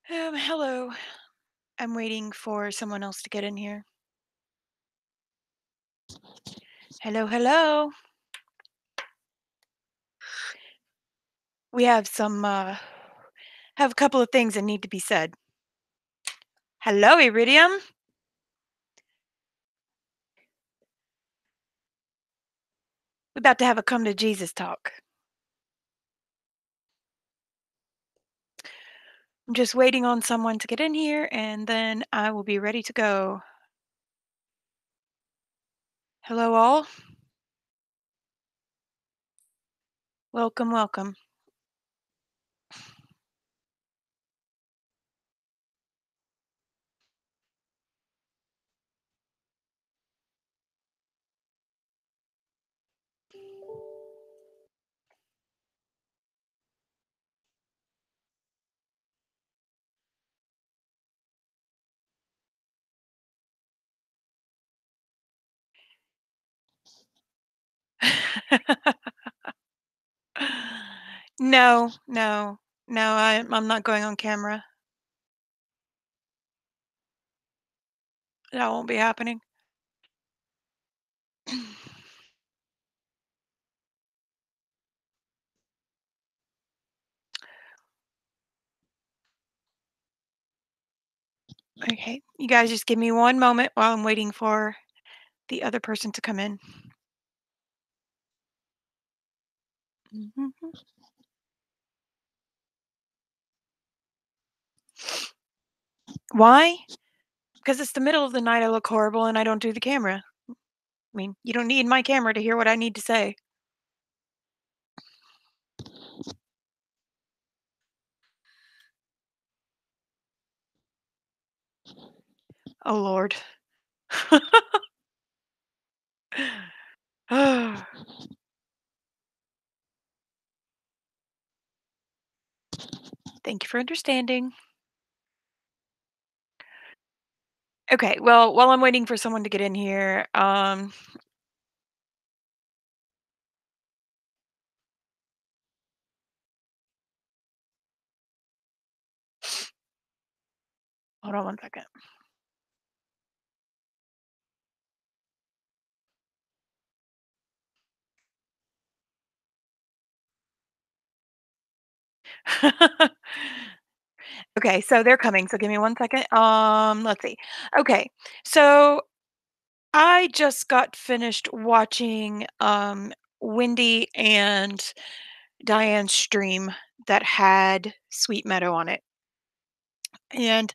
Hello. I'm waiting for someone else to get in here. Hello, hello. We have a couple of things that need to be said. Hello, Iridium. We're about to have a come to Jesus talk. I'm just waiting on someone to get in here and then I will be ready to go. Hello, all. Welcome, welcome. No, no, no, I'm not going on camera. That won't be happening. Okay, you guys just give me one moment while I'm waiting for the other person to come in. Mhm. Why? Because it's the middle of the night, I look horrible and I don't do the camera. I mean, you don't need my camera to hear what I need to say. Oh, Lord. Thank you for understanding. Okay, well, while I'm waiting for someone to get in here, hold on one second. Okay, so they're coming, so give me one second. Let's see. Okay, so I just got finished watching Wendy and Diane's stream that had Sweet Meadow on it. And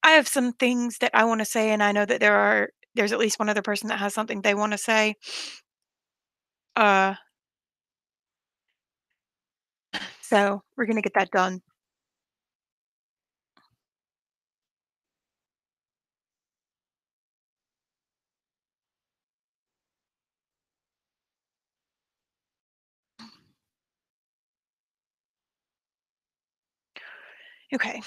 I have some things that I want to say, and I know that there's at least one other person that has something they want to say. Uh, so we're gonna get that done. Okay.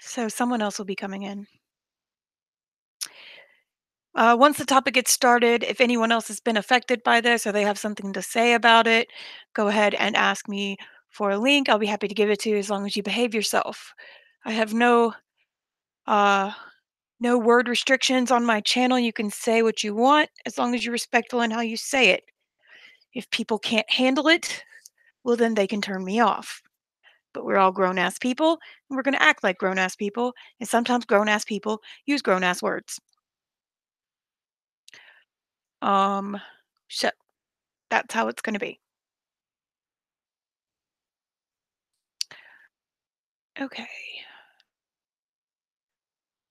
So someone else will be coming in. Once the topic gets started, if anyone else has been affected by this or they have something to say about it, go ahead and ask me for a link. I'll be happy to give it to you as long as you behave yourself. I have uh, no word restrictions on my channel. You can say what you want as long as you're respectful in how you say it. If people can't handle it, well, then they can turn me off. But we're all grown ass people, and we're going to act like grown ass people. And sometimes grown ass people use grown ass words. Um, so that's how it's going to be. Okay,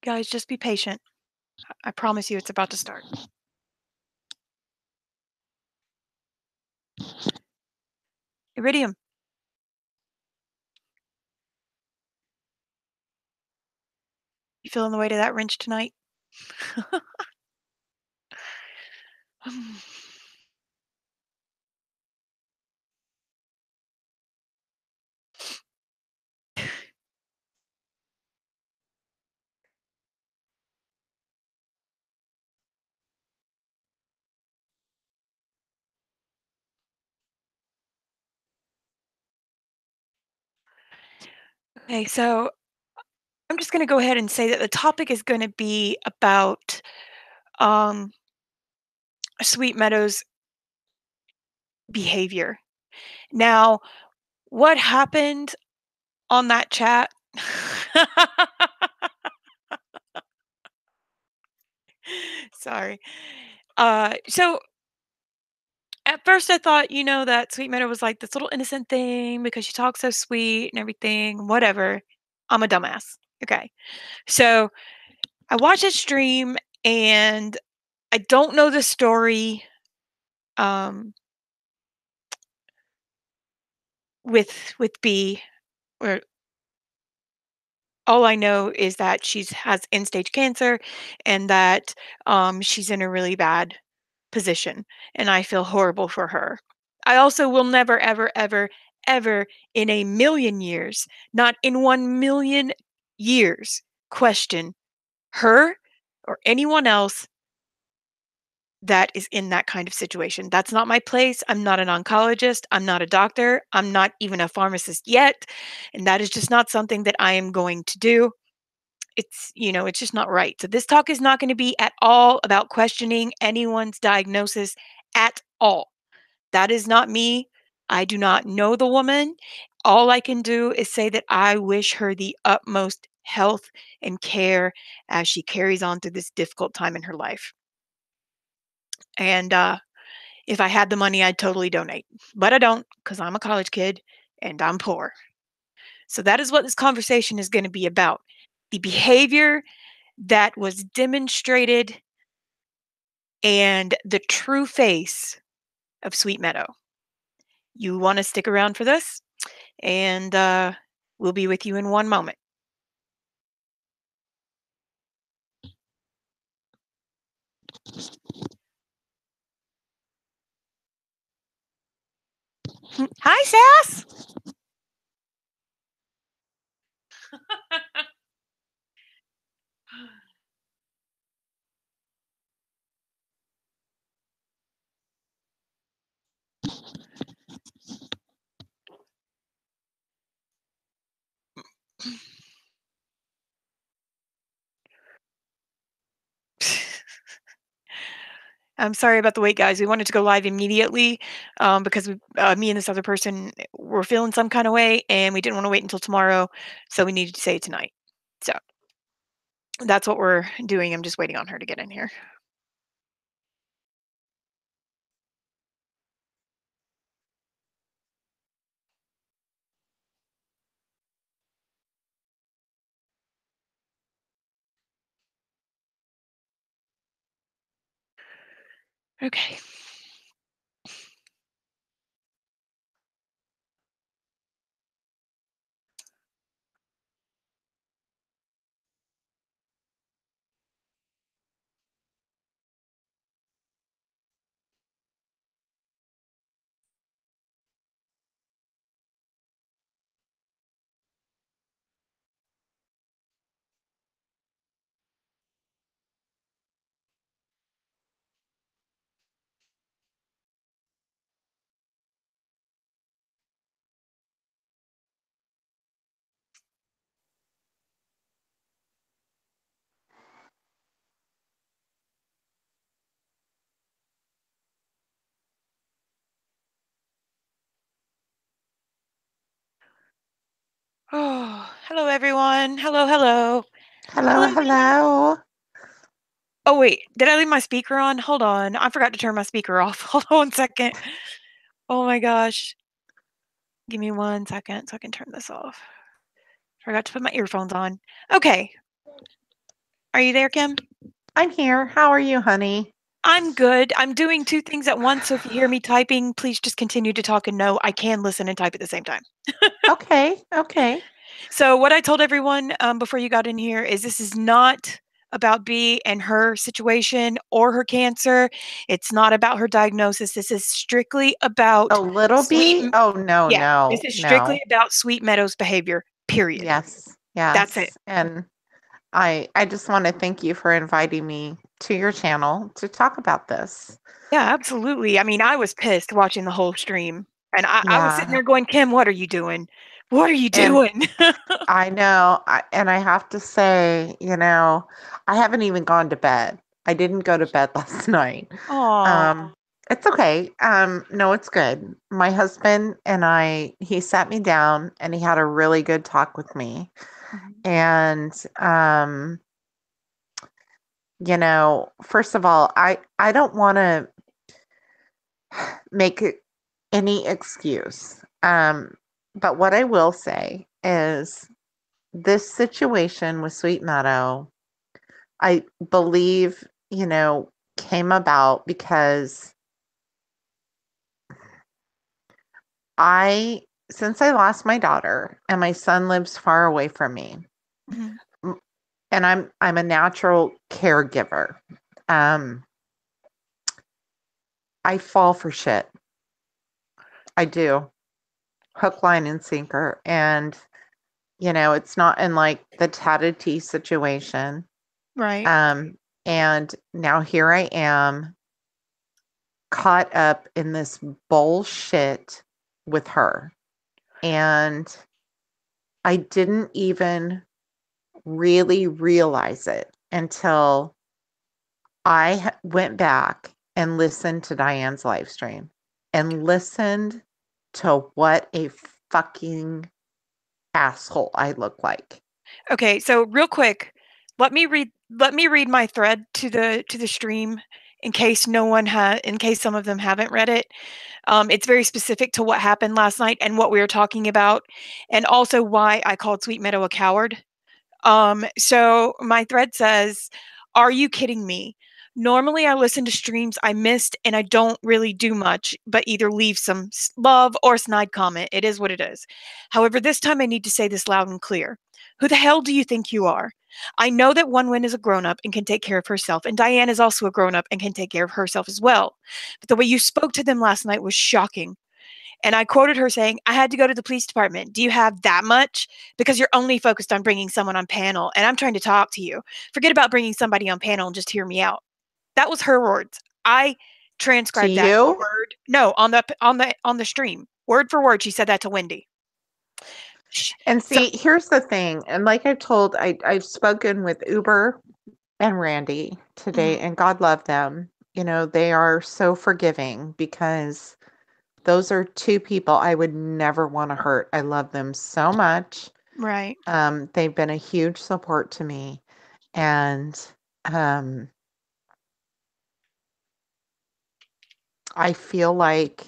guys, just be patient. I promise you, it's about to start. Iridium, you feeling the weight of that wrench tonight? Okay, so I'm just going to go ahead and say that the topic is going to be about um, Sweet Meadow's behavior. Now, what happened on that chat? Sorry. So at first I thought, that Sweet Meadow was like this little innocent thing because she talks so sweet and everything, whatever. I'm a dumbass. Okay. So I watched a stream and I don't know the story um with B, or all I know is that she's has end stage cancer and that she's in a really bad position, and I feel horrible for her. I also will never, ever, ever, ever in a million years, not in 1 million years, question her or anyone else that is in that kind of situation. That's not my place. I'm not an oncologist. I'm not a doctor. I'm not even a pharmacist yet. And that is just not something that I am going to do. It's just not right. So this talk is not going to be at all about questioning anyone's diagnosis at all. That is not me. I do not know the woman. All I can do is say that I wish her the utmost health and care as she carries on through this difficult time in her life. And if I had the money, I'd totally donate. But I don't because I'm a college kid and I'm poor. So that is what this conversation is going to be about. The behavior that was demonstrated and the true face of Sweet Meadow. You want to stick around for this? And we'll be with you in one moment. Hi, Sass. I'm sorry about the wait, guys. We wanted to go live immediately because me and this other person were feeling some kind of way, and we didn't want to wait until tomorrow, so we needed to say it tonight. So that's what we're doing. I'm just waiting on her to get in here. Okay. Oh, hello, everyone. Hello, hello. Hello, Hello, Wendy. hello. Oh, wait. Did I leave my speaker on? Hold on. I forgot to turn my speaker off. Hold on 1 second. Oh my gosh. Give me 1 second so I can turn this off. Forgot to put my earphones on. Okay. Are you there, Kim? I'm here. How are you, honey? I'm good. I'm doing two things at once. So if you hear me typing, please just continue to talk and know I can listen and type at the same time. Okay, okay. So, what I told everyone before you got in here is this is not about B and her situation or her cancer. It's not about her diagnosis. This is strictly A about little bee? Oh, no, yeah, this no, is strictly no. about Sweet Meadow's behavior, period. Yes, That's it. yes. And I just want to thank you for inviting me to your channel to talk about this. Yeah, absolutely. I mean, I was pissed watching the whole stream. And I was sitting Yeah. there going, Kim, what are you doing? What are you And doing? I know, and I have to say, I haven't even gone to bed. I didn't go to bed last night. Oh. Um, it's okay. No, it's good. My husband and he sat me down and he had a really good talk with me. And first of all, I don't want to make any excuse. But what I will say is this situation with Sweet Meadow, I believe, came about because since I lost my daughter and my son lives far away from me, Mhm. m- and I'm a natural caregiver. Um, I fall for shit. I do. Hook, line, and sinker. And, it's not in like the tatted tea situation. Right. Um, and now here I am caught up in this bullshit with her. And I didn't even really realize it until I went back and listened to Diane's live stream and listened to what a fucking asshole I look like. Okay, so real quick, let me read my thread to the stream in case some of them haven't read it. It's very specific to what happened last night and what we were talking about, and also why I called Sweet Meadow a coward. So my thread says, "Are you kidding me? Normally I listen to streams I missed and I don't really do much, but either leave some love or snide comment. It is what it is. However, this time I need to say this loud and clear. Who the hell do you think you are? I know that One Win is a grown up and can take care of herself, and Diane is also a grown up and can take care of herself as well. But the way you spoke to them last night was shocking. And I quoted her saying, I had to go to the police department. Do you have that much? Because you're only focused on bringing someone on panel. And I'm trying to talk to you. Forget about bringing somebody on panel and just hear me out. That was her words. I To transcribed that you? word. No, on the stream. Word for word, she said that to Wendy. And So see, here's the thing. And like I've spoken with Uber and Randy today, mhm, and God love them. They are so forgiving because those are two people I would never want to hurt. I love them so much. right. They've been a huge support to me. And um, I feel like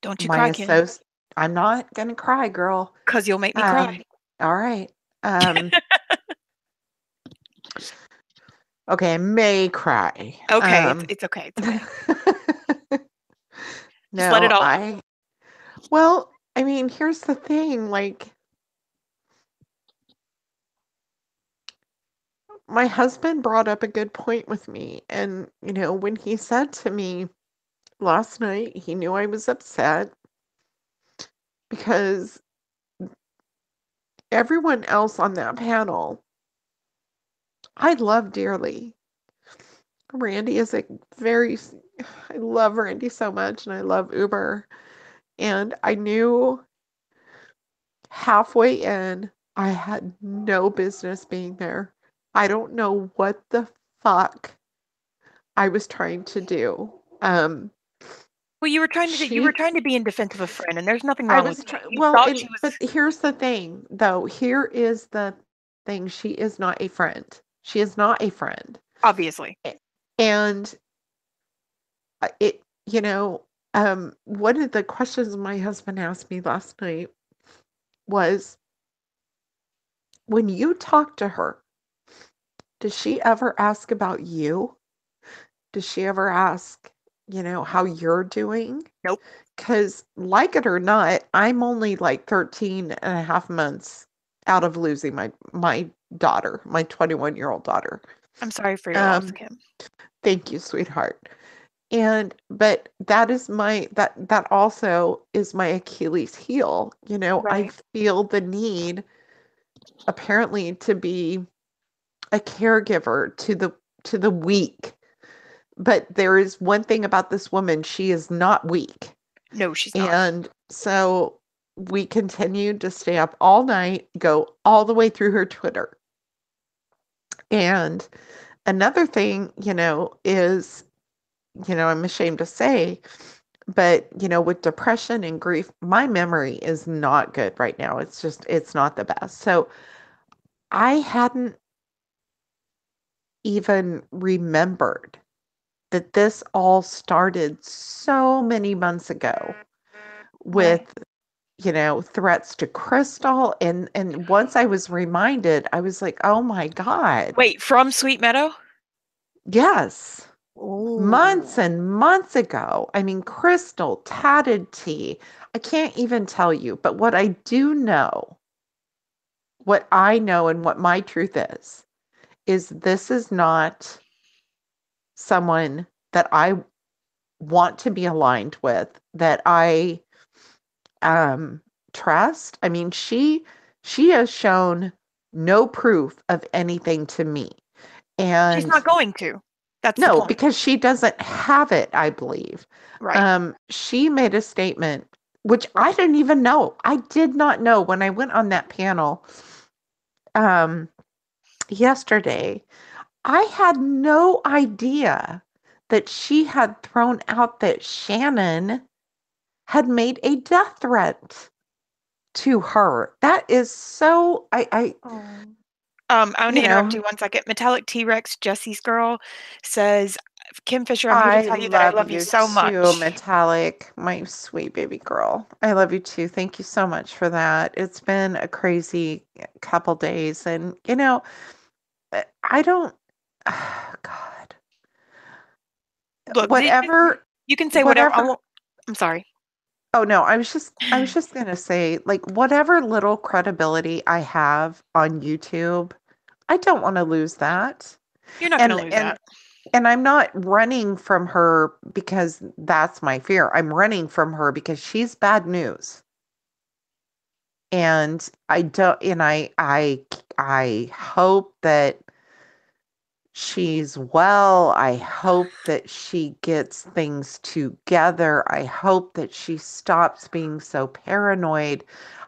Don't you my cry, Kim, associate, I'm not going to cry, girl. because you'll make me cry. Um, all right. Um, okay, I may cry. Okay, it's okay. It's okay. Just let it No, all out. well, I mean, here's the thing. Like, my husband brought up a good point with me. And, when he said to me last night, he knew I was upset because everyone else on that panel, I love dearly. Randy is a very, I love Randy so much, and I love Uber. And I knew halfway in, I had no business being there. I don't know what the fuck I was trying to do. Well, you were She, trying to be in defense of a friend, and there's nothing I wrong with was that. trying, You well, thought she was but here's the thing, though. Here is the thing. She is not a friend. She is not a friend. obviously. A- And it, one of the questions my husband asked me last night was, when you talk to her, does she ever ask about you? Does she ever ask, how you're doing? Nope. Because, like it or not, I'm only like 13 and a half months out of losing my daughter, my 21-year-old daughter. I'm sorry for your loss, Um, Kim. Thank you, sweetheart. But that is that also is my Achilles heel. I Right. feel the need apparently to be a caregiver to the, weak. But there is one thing about this woman, she is not weak. No, she's not. And so we continued to stay up all night, go all the way through her Twitter. And another thing, is, I'm ashamed to say, but, with depression and grief, my memory is not good right now. It's not the best. So I hadn't even remembered that this all started so many months ago Right. with, threats to Crystal. And once I was reminded, I was like, oh my God, Wait, from Sweet Meadow? yes. Months Oh. and months ago. I mean, Crystal, tatted tea. I can't even tell you, but what I know and what my truth is this is not someone that I want to be aligned with, that I um trust. I mean, she has shown no proof of anything to me. She's And not going to. That's the no, point. because she doesn't have it, I believe. Right. She made a statement, which I didn't even know. I did not know when I went on that panel um, yesterday. I had no idea that she had thrown out that Shannon had made a death threat to her. That is so, Oh. I want you to interrupt know, you 1 second. Metallic T-Rex, Jesse's girl, says, Kim Fisher, I'm here to I tell you that I love love you you so too, much. Metallic, my sweet baby girl. I love you too. Thank you so much for that. It's been a crazy couple days, and I don't. God, Look, whatever, you can say whatever. I whatever. won't. I'm sorry. Oh no, I was just gonna say, like, whatever little credibility I have on YouTube, I don't want to lose that. You're not going And to lose and that. and I'm not running from her because that's my fear. I'm running from her because she's bad news. And I hope that she's well. I hope that she gets things together. I hope that she stops being so paranoid.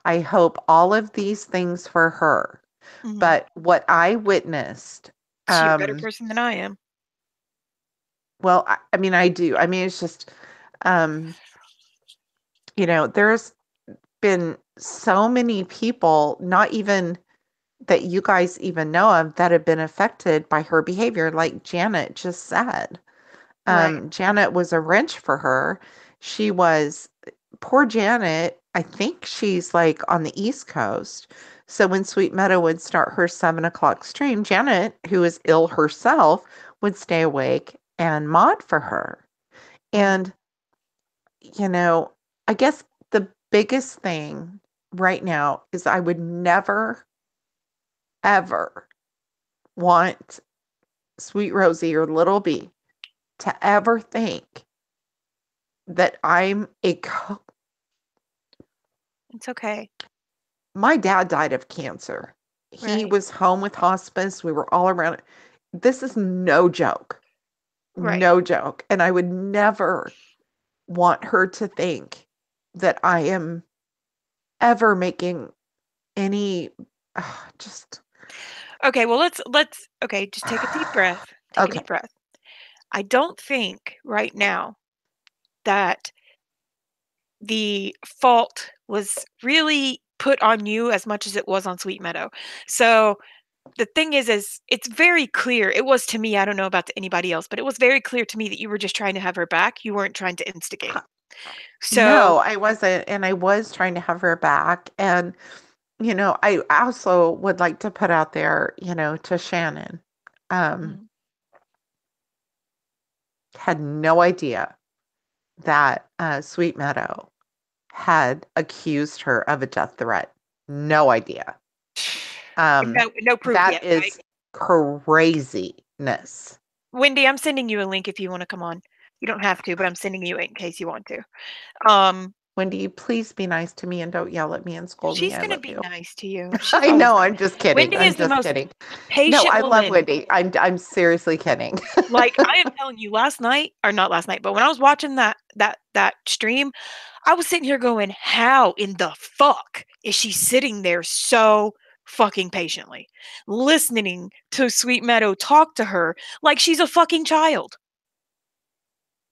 I hope all of these things for her. Hmm. But what I witnessed, You're a better um, person than I am. well, I mean, I do. I mean, it's just, um, there's been so many people, not even that you guys even know of, that have been affected by her behavior, like Janet just said. Right. Janet was a wrench for her. She was, poor Janet, I think she's like on the East Coast. So when Sweet Meadow would start her 7 o'clock stream, Janet, who is ill herself, would stay awake and mod for her. Mm. And, you know, I guess the biggest thing right now is I would never, ever want Sweet Rosie or Little B to ever think that I'm a It's okay. my dad died of cancer. He Right. was home with hospice. We were all around it. This is no joke. Right. No joke. And I would never want her to think that I am ever making any just Okay. Well, let's. Okay. Just take a deep breath. Take a okay. deep breath. I don't think right now that the fault was really put on you as much as it was on Sweet Meadow. So the thing is it's very clear. It was to me. I don't know about to anybody else, but it was very clear to me that you were just trying to have her back. You weren't trying to instigate. So No, I wasn't. And I was trying to have her back. And, I also would like to put out there, to Shannon, um, mm, had no idea that Sweet Meadow had accused her of a death threat. No idea. Um, no proof that yet, right? is craziness. Wendy, I'm sending you a link if you want to come on. You don't have to, but I'm sending you it in case you want to. Wendy, please be nice to me and don't yell at me and scold me. She's I gonna love be you. nice to you. She's I always know, nice. I'm just kidding. Wendy I'm is the just most kidding. No, patient I love woman. Wendy. I'm seriously kidding. Like, I am telling you, last night or not last night, but when I was watching that stream, I was sitting here going, "How in the fuck is she sitting there so fucking patiently, listening to Sweet Meadow talk to her like she's a fucking child?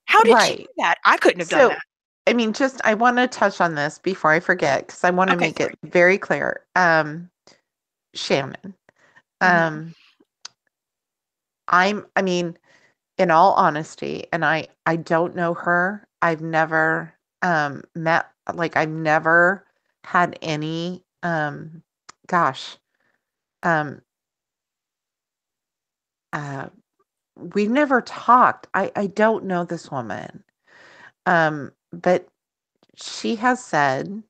How did she Right. do that? I couldn't have done So, that." I mean, just I want to touch on this before I forget because I want to Okay, make sorry. it very clear. Shannon, Mhm, um, I mean, in all honesty, and I don't know her. I've never met like I've never had any gosh, um uh we've never talked. I don't know this woman. But she has said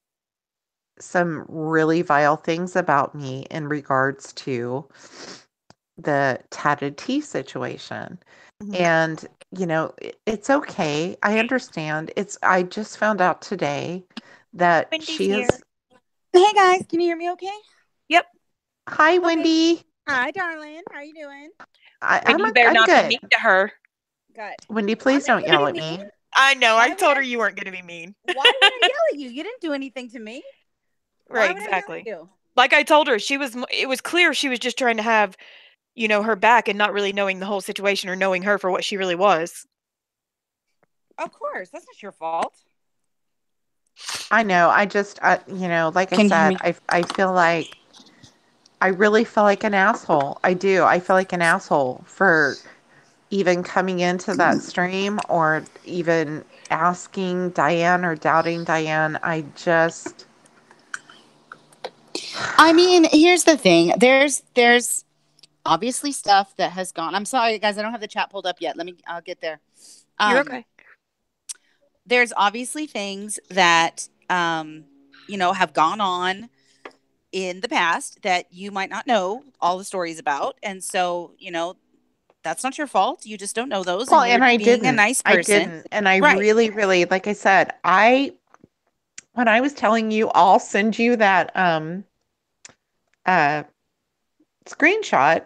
some really vile things about me in regards to the tatted tea situation. mhm. And, it's okay. I understand. I just found out today that Wendy's she here. is. Hey guys, can you hear me okay? Yep. Hi, Okay. Wendy. Hi, darling. How you doing? Wendy, you better I'm not be good. mean to her. Good. Wendy, I'm please don't not gonna yell be at mean. me. I know, I Why would told her I you weren't gonna be mean. why would I yell at you? You didn't do anything to me. Right, Why would I yell at exactly. you? Like I told her, it was clear she was just trying to have, her back and not really knowing the whole situation or knowing her for what she really was. Of course. That's not your fault. I know. I just, like I Can you hear said, me? I feel like I really feel like an asshole. I do. I feel like an asshole for even coming into that stream or even asking Diane or doubting Diane. I just, I mean, here's the thing. There's obviously stuff that has gone. I'm sorry, guys. I don't have the chat pulled up yet. I'll get there. You're Um, okay. there's obviously things that have gone on in the past that you might not know all the stories about. And so, that's not your fault. You just don't know those well, and you're and I being a didn't. nice I person. didn't. And I Right. really, really, like I said, when I was telling you, I'll send you that uh, screenshot.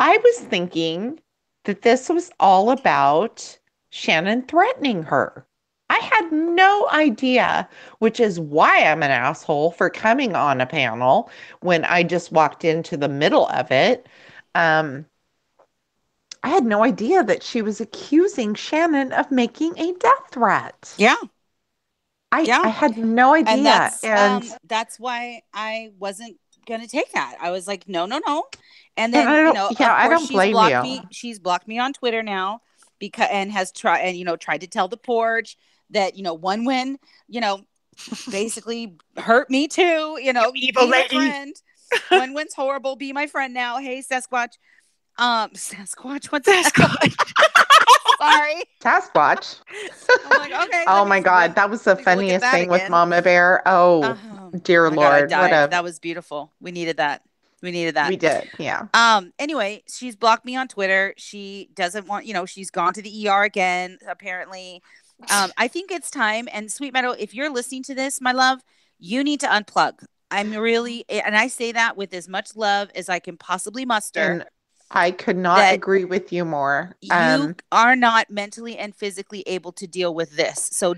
I was thinking that this was all about Shannon threatening her. I had no idea, which is why I'm an asshole for coming on a panel when I just walked into the middle of it. Um, I had no idea that she was accusing Shannon of making a death threat. Yeah. I Yeah. had no And idea. And that's why I wasn't going to take that. I was like, no, no, no. And and then, yeah, of I course don't blame you. she's blocked me on Twitter now because, and has tried, and, tried to tell the porch that, one win, you know, basically hurt me too, You evil be my lady. friend. One win's horrible. Be my friend now. Hey, Sasquatch. Sasquatch, what's that? Sasquatch. Sorry. Sasquatch. I'm like, okay, Oh my God, that was the let me look at funniest that thing with again. Mama Bear. Oh, Oh dear my God, I Lord, what died. a That was beautiful. We needed that. We needed that. we did. Yeah. Anyway, she's blocked me on Twitter. She doesn't want, she's gone to the ER again, apparently. I think it's time. And Sweet Meadow, if you're listening to this, my love, you need to unplug. I'm really, and I say that with as much love as I can possibly muster, And I could not that agree with you more. you are not mentally and physically able to deal with this. So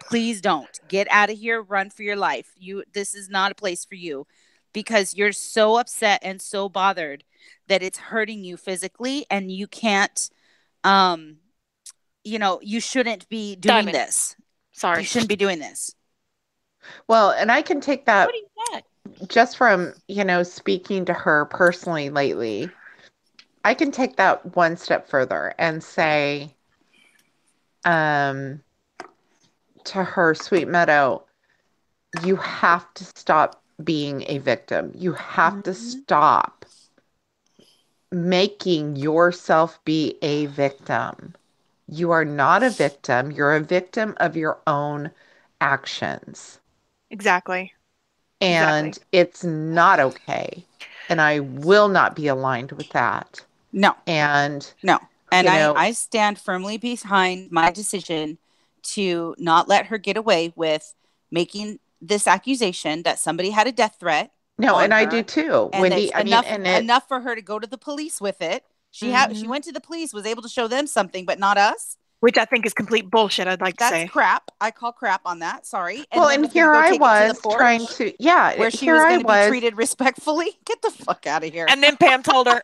please don't get out of here, run for your life. This is not a place for you because you're so upset and so bothered that it's hurting you physically and you can't, um, you shouldn't be doing Diamond. this. You Sorry. shouldn't be doing this. well, and I can take that What is that? just from, speaking to her personally lately. I can take that one step further and say, um, to her, Sweet Meadow, you have to stop being a victim. You have to Mhm. stop making yourself be a victim. You are not a victim. You're a victim of your own actions. Exactly. And Exactly. it's not okay. And I will not be aligned with that. No, And, no. And you know, I stand firmly behind my decision to not let her get away with making this accusation that somebody had a death threat No, on and I do her, too, and Wendy. that's I mean, enough for her to go to the police with it. She Mhm. went to the police, was able to show them something, but not us. Which I think is complete bullshit, I'd like to That's say. crap. I call crap on that. Sorry. And well, then and was going to here go I take it to the was trying porch to, yeah, where she here was I going to be was. treated respectfully. Get the fuck out of here. And then Pam told her,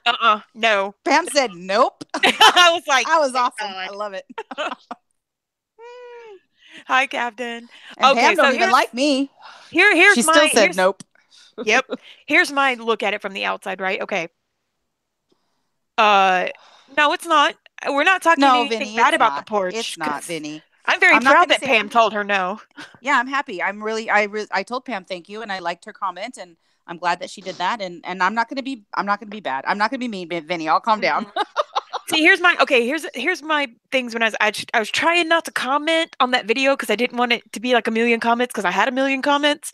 no. Pam said, nope. I was like, That was thank awesome. I God. love it. Hi, Captain. And Okay, Pam don't so even like me. here's She still my said nope. yep. Here's my look at it from the outside, right? Okay. Uh no, it's not. We're not talking No, anything Vinny, bad it's about the not. porch It's not, because Vinny. I'm very I'm not proud going to that say, Pam told her no. yeah, I'm happy. I told Pam thank you, and I liked her comment, and I'm glad that she did that. And I'm not going to be bad. I'm not going to be mean, Vinny. I'll calm down. Mhm. See, here's my things when I was trying not to comment on that video because I didn't want it to be like a million comments because I had a million comments.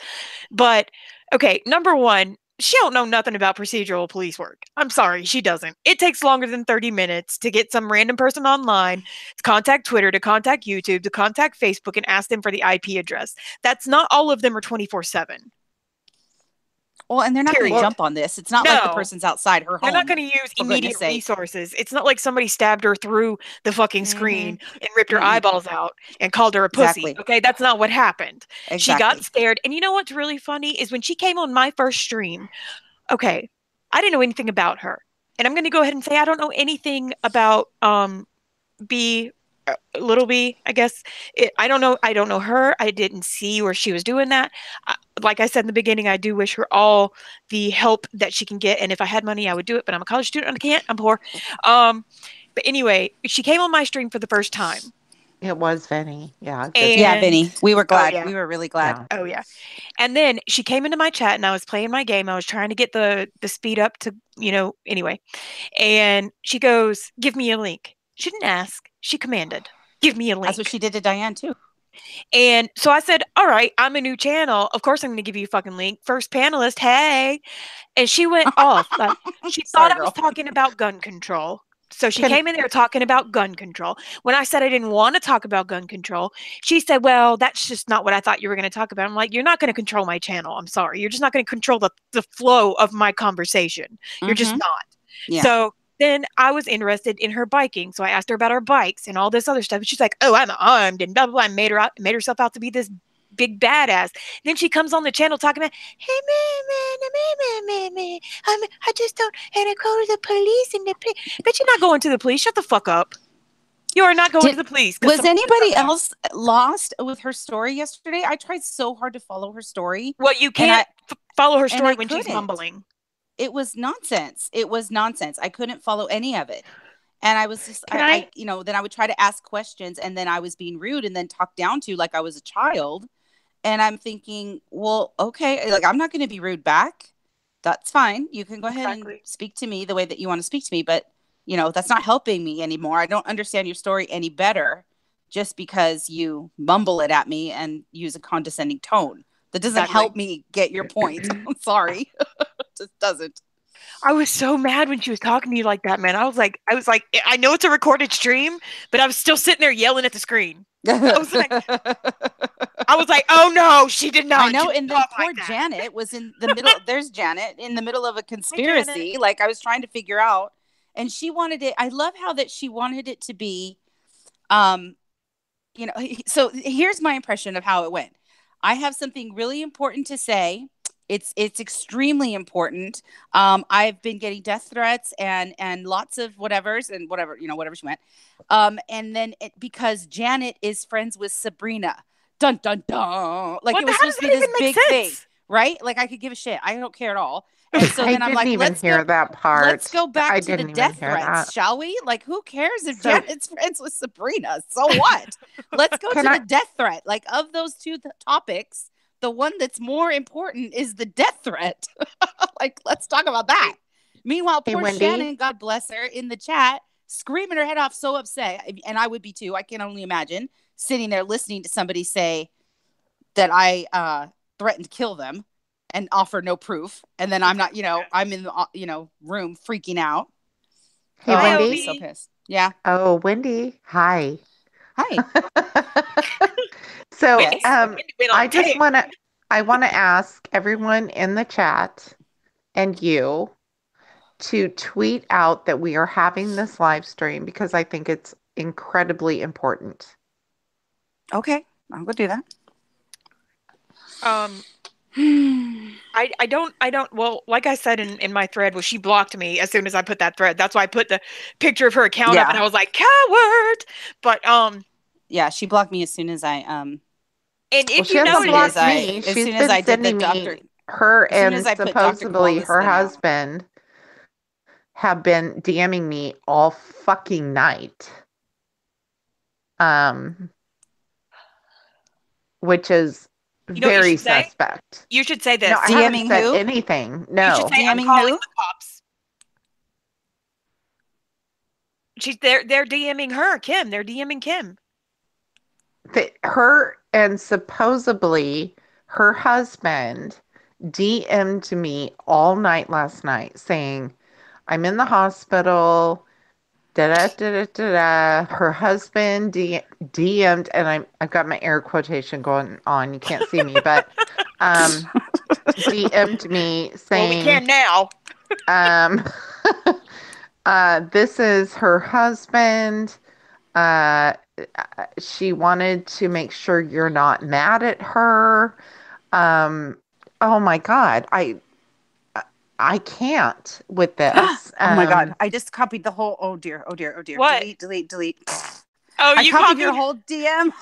But okay, number one, she don't know nothing about procedural police work. I'm sorry, she doesn't. It takes longer than 30 minutes to get some random person online to contact Twitter, to contact YouTube, to contact Facebook and ask them for the IP address. That's not all of them are 24/7. Well, and they're not going to Period. Well, jump on this. It's not like the No. person's outside her They're not home, going to use for goodness immediate sake. resources. It's not like somebody stabbed her through the fucking Mm-hmm. screen and ripped her Mm-mm. eyeballs out and called her a pussy. Exactly. Okay, that's not what happened. She got Exactly. scared. And you know what's really funny is when she came on my first stream, okay, I didn't know anything about her. And I'm going to go ahead and say I don't know anything about B little B, I guess. I don't know her. I didn't see where she was doing that. Like I said in the beginning, I do wish her all the help that she can get, and if I had money I would do it, but I'm a college student and I can't. I'm poor. Um but anyway, she came on my stream for the first time. it was Vinny. Yeah, good Yeah, thing. And Vinny. We were oh glad. yeah. We were really glad. Yeah. Oh yeah. And then she came into my chat and I was playing my game. I was trying to get the speed up to, anyway. And she goes, "Give me a link." She didn't ask. She commanded, "Give me a That's what link." she did to Diane, too. And so I said, "All right, I'm a new channel. Of course I'm going to give you a fucking link. First panelist, hey." And she went off. Like she thought Sorry, I was girl. talking about gun control. So she Can came in there talking about gun control. When I said I didn't want to talk about gun control, she said, "Well, that's just not what I thought you were going to talk about." I'm like, "You're not going to control my channel. I'm sorry. You're just not going to control the flow of my conversation. You're just Mm-hmm. not." Yeah. So then I was interested in her biking. So I asked her about her bikes and all this other stuff. And she's like, "Oh, I'm armed," and blah, blah, blah. And made herself out to be this big badass. Then she comes on the channel talking about, "Hey, man, I just don't want to go to the police and the police." But you're not going to the police. Shut the fuck up. You are not going to Did the police. Was anybody else lost with her story yesterday? I tried so hard to follow her story, Well, you and can't follow her and story I when she's couldn't. mumbling. It was nonsense. It was nonsense. I couldn't follow any of it. And I was just, can I then I would try to ask questions, and then I was being rude and then talked down to like I was a child. And I'm thinking, well, okay, like I'm not going to be rude back. That's fine. You can go ahead and Exactly. speak to me the way that you want to speak to me, but that's not helping me anymore. I don't understand your story any better just because you mumble it at me and use a condescending tone. That doesn't Exactly. help me get your point. I'm sorry. It just doesn't. I was so mad when she was talking to you like that, man. I was like, I know it's a recorded stream, but I was still sitting there yelling at the screen. I was like, oh no, she did not. I She know. didn't And then talk poor like that. Janet was in the middle. There's Janet in the middle of a Hey, Janet. conspiracy. Like I was trying to figure out, and she wanted it. I love how that she wanted it to be, um, so here's my impression of how it went. I have something really important to say. It's extremely important. I've been getting death threats and lots of whatevers and whatever she went. And then because Janet is friends with Sabrina. Dun dun dun. Like What it the? was How supposed does to be that this even make big thing, sense? right? Like I could give a shit. I don't care at all. And so I then I'm didn't like, even hear that let's part. go back I to the didn't even death hear threats, that. shall we? Like, who cares if So Janet's friends with Sabrina? So what? Let's go can to I the death threat. Like, of those two topics, the one that's more important is the death threat. Like, let's talk about that. Meanwhile, hey poor Wendy? Shannon, God bless her, in the chat, screaming her head off, so upset. And I would be too. I can only imagine sitting there listening to somebody say that I threatened to kill them and offer no proof. And then I'm not, I'm in the, room freaking out. Hey Oh, Hi, I would be Wendy? so Obi. pissed. Yeah. Oh, Wendy. Hi. Hi. So, Wendy, Yes. Wendy went I on just tape. want to ask everyone in the chat and you to tweet out that we are having this live stream because I think it's incredibly important. Okay. I'm gonna do that. Um, I don't well, like I said in my thread, well, she blocked me as soon as I put that thread. That's why I put the picture of her account up and Yeah. I was like, coward. But Yeah. She blocked me as soon as I and Well, if she you hasn't blocked notice, me. as She's soon as been I did the sending doctor, me her as soon as and I put Dr. supposedly Koala's her thing out. husband have been DMing me all fucking night. Um, which is you know what you very should say? suspect. You should say No, I this. haven't DMing said who? anything. You should say, No. I'm DMing calling who? the cops. They're DMing her, Kim. They're DMing Kim. Her and supposedly her husband DM'd me all night last night saying, I'm in the hospital. Da da da da da. Her husband DM'd, and I've got my air quotation going on. You can't see me, but DM'd me Well, we saying, can now. um, this is her husband. Uh, she wanted to make sure you're not mad at her. Um, oh my God, I can't with this. Oh my God. I just copied the whole. Oh dear. Oh dear. Oh dear. What? Delete, delete, delete. Oh, I you copied your copied. whole DM.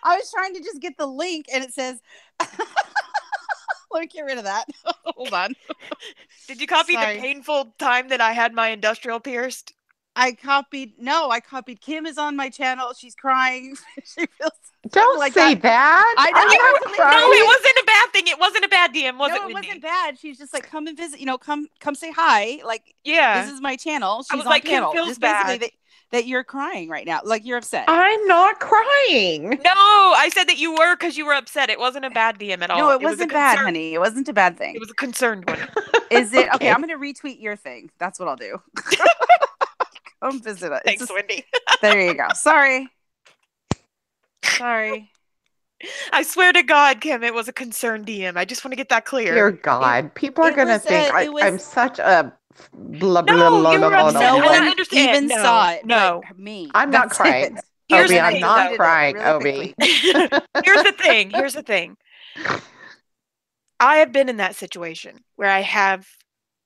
I was trying to just get the link and it says, let me get rid of that. Hold on. Did you copy the Sorry. painful time that I had my industrial pierced? I copied Kim is on my channel. She's crying. She feels Don't like say that. that. I know I'm you not have to leave. No, crying. it wasn't a bad thing. It wasn't a bad DM, was it, No, it Wendy? wasn't bad. She's just like, come and visit, come say hi. Like, this Yeah. is my channel. I She's was on like, Kim panel. feels Just basically bad. that you're crying right now. Like you're upset. I'm not crying. No, I said that you were because you were upset. It wasn't a bad DM at No, all. it It was a wasn't bad, concern. honey. It wasn't a bad It thing. was a concerned one. Is it okay? I'm Okay. gonna retweet your thing. That's what I'll do. Come visit it. It's Thanks, just, Wendy. there you go. Sorry. Sorry. I swear to God, Kim, it was a concerned DM. I just want to get that Dear clear. God, people are It going to was think it I'm was such a blah, blah, No, blah, you blah, were blah, blah, upset, no and blah. I one understand. even No, saw it but no. me. I'm not That's it. crying. Here's Obi, the And I I'm thing, not deleted though. it crying, really Obi. quickly. Here's the thing. Here's the thing. I have been in that situation where I have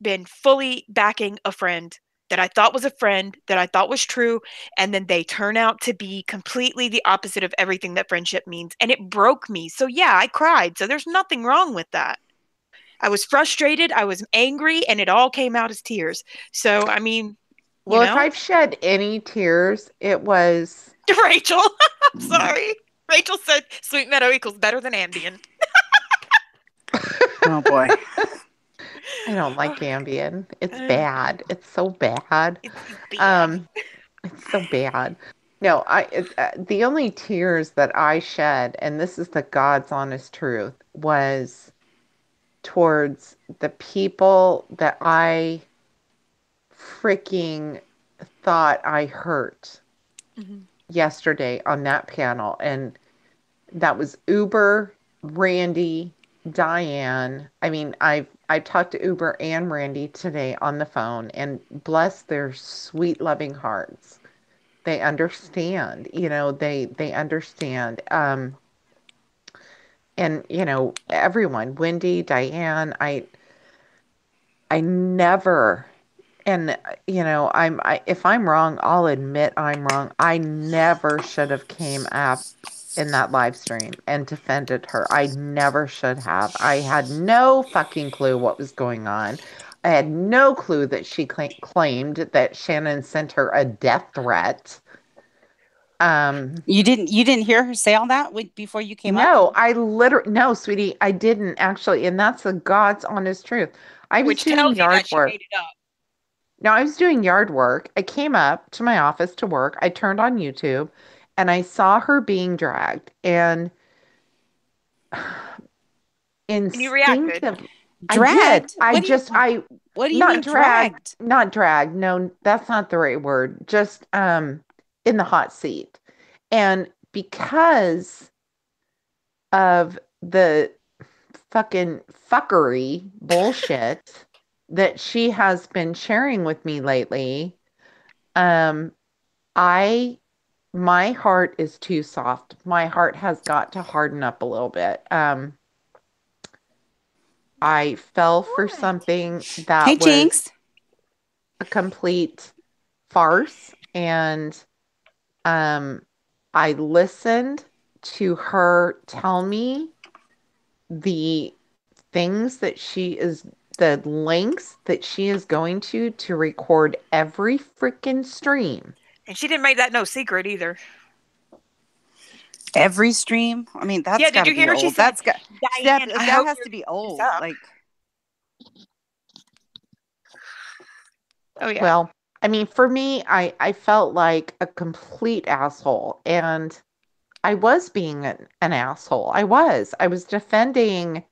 been fully backing a friend that I thought was a friend, that I thought was true, and then they turn out to be completely the opposite of everything that friendship means. And it broke me. So, yeah, I cried. So, there's nothing wrong with that. I was frustrated, I was angry, and it all came out as tears. So, I mean, you Well, if know, I've shed any tears, it was. Rachel, I'm sorry. Rachel said Sweet Meadow equals better than Ambien. Oh boy. I don't like Ambien. It's bad. It's so bad. It's bad. Um, it's so bad. No, the only tears that I shed, and this is the God's honest truth, was towards the people that I freaking thought I hurt Mhm. yesterday on that panel. And that was Uber, Randy, Diane. I mean, I've talked to Uber and Randy today on the phone, and bless their sweet, loving hearts. They understand, they understand. And everyone, Wendy, Diane, I never, and if I'm wrong, I'll admit I'm wrong. I never should have came up in that live stream and defended her. I never should have. I had no fucking clue what was going on. I had no clue that she claimed that Shannon sent her a death threat. You didn't hear her say all that before you came up? No, no, sweetie, I didn't actually, and that's the God's honest truth. I was Which doing tells you yard that she work. made it up. No, I was doing yard work. I came up to my office to work. I turned on YouTube and I saw her being dragged. And And you reacted. instinctive, I did. Dragged? What do you Not mean dragged, dragged? not dragged. No, that's not the right word. Just, in the hot seat. And because of the fucking fuckery bullshit that she has been sharing with me lately, um, I my heart is too soft. My heart has got to harden up a little bit. I fell for What? something Hey, that was Jinx. a complete farce, and um, I listened to her tell me the things that the lengths that she is going to record every freaking stream. And she didn't make that no secret either. Every stream. I mean, Yeah, that's got did to you be hear? She old. said, That's got "Diane, I that hope has you're to be this old. up." Like, Oh yeah. Well, I mean, for me, I felt like a complete asshole, and I was being an asshole. I was defending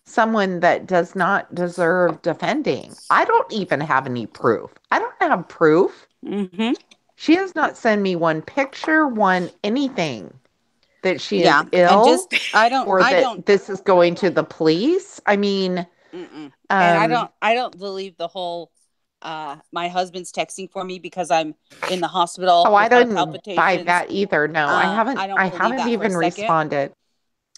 someone that does not deserve defending. I don't even have any proof. I don't have proof. mm-hmm. She has not sent me one picture, one anything that she is Yeah, and ill just or I that don't, this is going to the police. I mean, mm-mm. And um, I don't believe the whole. My husband's texting for me because I'm in the hospital oh, I with heart don't buy palpitations. that either. No, I don't I believe haven't that for a even second. responded.